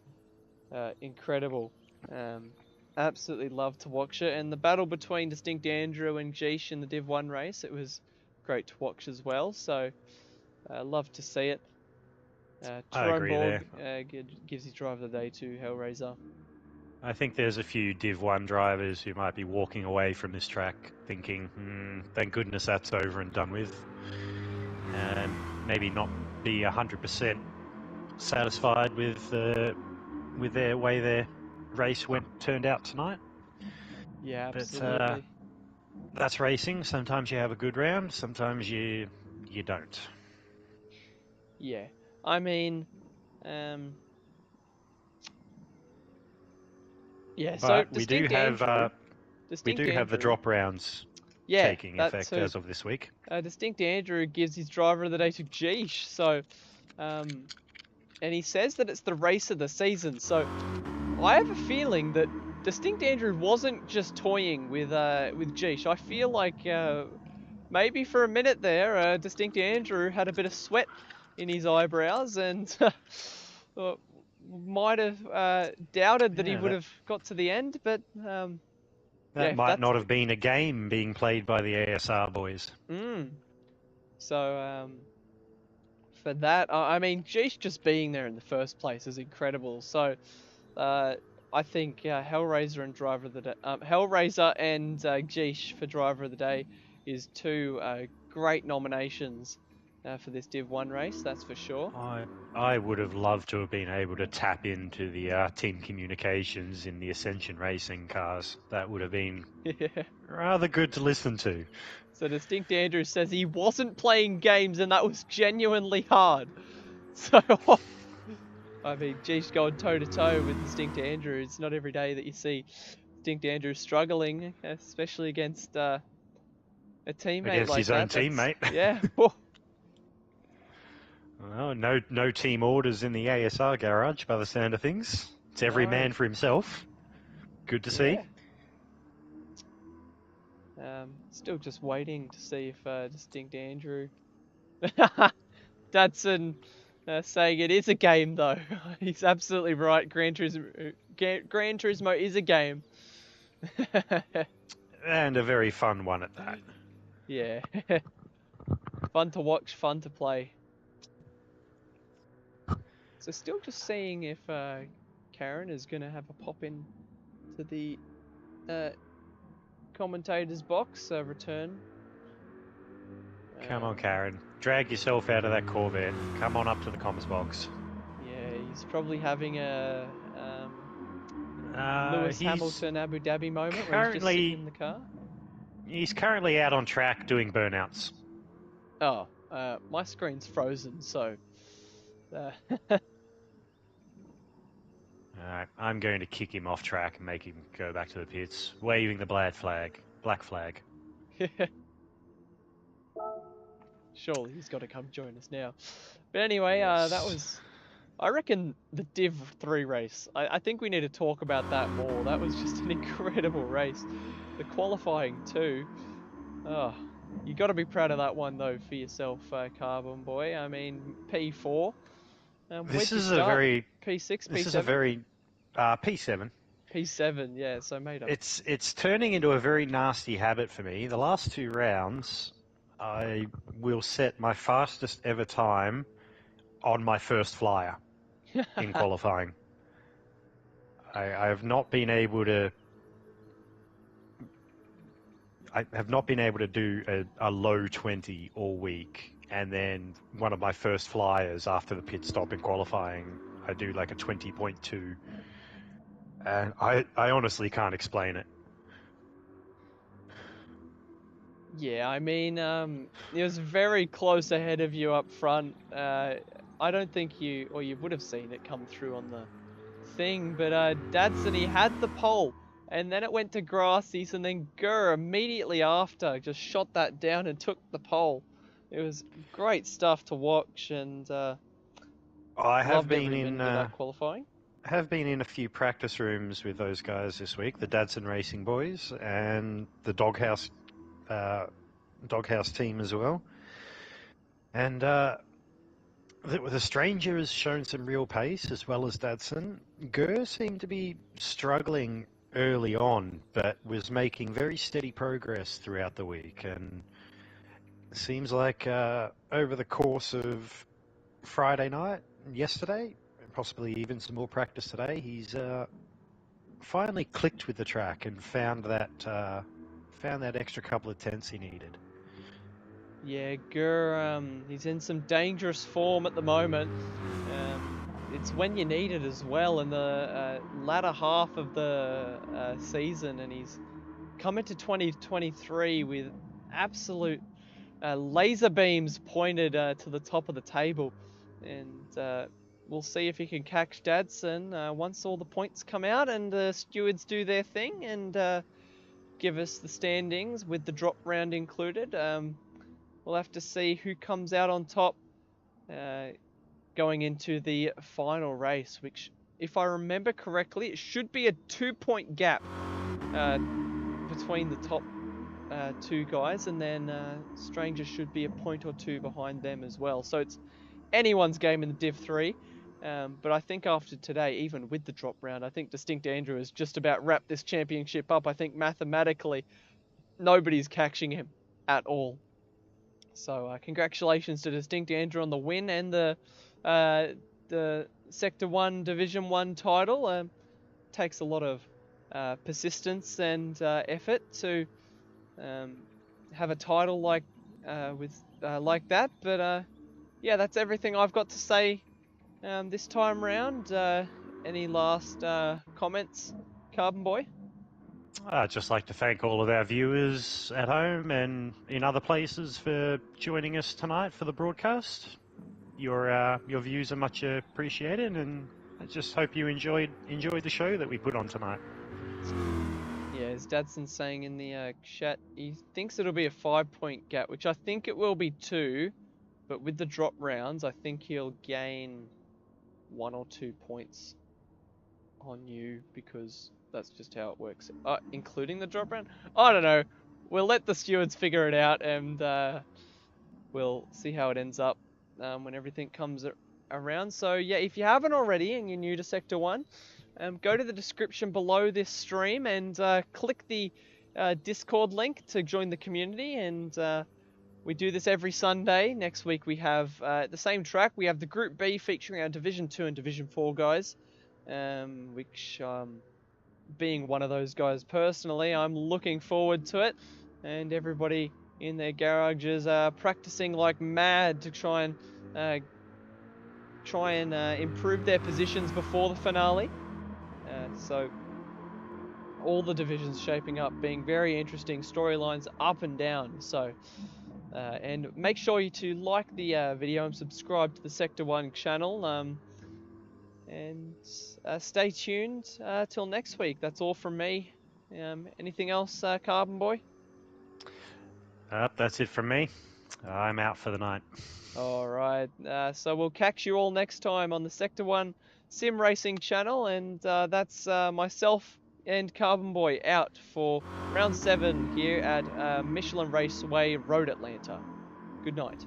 incredible. Absolutely loved to watch it, and the battle between Distinct Andrew and Jeesh in the Div 1 race, it was great to watch as well. So love to see it. I agree Carbonboy there. gives his driver of the day to Hellraiser. I think there's a few Div 1 drivers who might be walking away from this track thinking, thank goodness that's over and done with. And maybe not be 100% satisfied with their way their race turned out tonight. Yeah, But absolutely. that's racing. Sometimes you have a good round, sometimes you don't. Yeah, I mean, yeah. So But we do Distinct have Andrew, we Distinct do have the Andrew- drop rounds yeah, taking that effect too. as of this week. Distinct Andrew gives his driver of the day to Jeesh. So, and he says that it's the race of the season. So, I have a feeling that Distinct Andrew wasn't just toying with Jeesh. I feel like maybe for a minute there, Distinct Andrew had a bit of sweat in his eyebrows and might have doubted that he Yeah, would have got to the end. But that yeah, might not have been a game being played by the ASR boys. So for that, I mean, Jeesh just being there in the first place is incredible. So I think Hellraiser and driver of the day, Hellraiser and Jeesh for driver of the day is two great nominations for this Div 1 race. That's for sure. I would have loved to have been able to tap into the team communications in the Ascension racing cars. That would have been Yeah. rather good to listen to. So Distinct Andrew says he wasn't playing games and that was genuinely hard. So, I mean, Jeesh going toe to toe with Distinct Andrew. It's not every day that you see Distinct Andrew struggling, especially against a teammate Against like his that. own teammate. Yeah. Well, no team orders in the ASR garage by the sound of things. It's every No. man for himself. Good to see. Still just waiting to see if Distinct Andrew... Datsun saying it is a game though. He's absolutely right. Gran Turismo is a game. And a very fun one at that. Yeah. Fun to watch, fun to play. So still just seeing if Karen is going to have a pop in to the commentator's box return. Come on, Karen. Drag yourself out of that Corvette. Come on up to the comms box. Yeah, he's probably having a Lewis he's Hamilton Abu Dhabi moment where he's just sitting in the car. He's currently out on track doing burnouts. Oh, my screen's frozen, so... Alright, I'm going to kick him off track and make him go back to the pits, waving the black flag. Surely he's got to come join us now. But anyway, that was... I reckon the Div 3 race, I think we need to talk about that more. That was just an incredible race. The qualifying too. Oh, you got to be proud of that one though for yourself, Carbonboy. I mean, P4. This is a very... P6, P7? This is a very... P7. P7, yeah, so made up. It's turning into a very nasty habit for me. The last two rounds, I will set my fastest ever time on my first flyer in qualifying. I have not been able to... I have not been able to do a low 20 all week, and then one of my first flyers after the pit stop in qualifying, I do like a 20.2. And I honestly can't explain it. Yeah, I mean, it was very close ahead of you up front. I don't think you would have seen it come through on the thing, but Dadson, he had the pole, and then it went to Grassy's, and then Gurr immediately after just shot that down and took the pole. It was great stuff to watch, and I have loved been every in minute of that qualifying. have been in a few practice rooms with those guys this week, the Dadson Racing boys and the Doghouse team as well. And the Stranger has shown some real pace as well as Dadson. Gurr seemed to be struggling early on, but was making very steady progress throughout the week. And it seems like over the course of Friday night, yesterday, and possibly even some more practice today, he's finally clicked with the track and found that extra couple of tenths he needed. Yeah, Gurr, he's in some dangerous form at the moment. It's when you need it as well in the latter half of the season, and he's come into 2023 with absolute laser beams pointed to the top of the table. And we'll see if he can catch Dadson once all the points come out and the stewards do their thing and give us the standings with the drop round included. We'll have to see who comes out on top going into the final race, which, if I remember correctly, it should be a 2-point gap between the top two guys, and then Stranger should be a point or two behind them as well. So it's anyone's game in the Div 3. But I think after today, even with the drop round, I think Distinct Andrew has just about wrapped this championship up. I think mathematically, nobody's catching him at all. So congratulations to Distinct Andrew on the win and the Sector 1 Division 1 title. Takes a lot of persistence and effort to have a title like that. But yeah, that's everything I've got to say this time round. Any last comments, Carbonboy? I'd just like to thank all of our viewers at home and in other places for joining us tonight for the broadcast. Your views are much appreciated, and I just hope you enjoyed the show that we put on tonight. Yeah, as Dadson's saying in the chat, he thinks it'll be a 5-point gap, which I think it will be 2, but with the drop rounds, I think he'll gain 1 or 2 points on you, because that's just how it works. Including the drop round? I don't know. We'll let the stewards figure it out, and we'll see how it ends up when everything comes around. So yeah, if you haven't already and you're new to Sector 1, go to the description below this stream and click the Discord link to join the community. And we do this every Sunday. Next week we have the same track. We have the Group B featuring our Division 2 and Division 4 guys, which being one of those guys personally, I'm looking forward to it. And everybody in their garages are practicing like mad to try and improve their positions before the finale. So all the divisions shaping up, being very interesting storylines up and down. So and make sure you to like the video and subscribe to the Sector 1 channel. And stay tuned till next week. That's all from me. Anything else, Carbonboy? That's it from me. I'm out for the night. Alright, so we'll catch you all next time on the Sector 1 Sim Racing channel, and that's myself and Carbonboy out for round 7 here at Michelin Raceway Road Atlanta. Good night.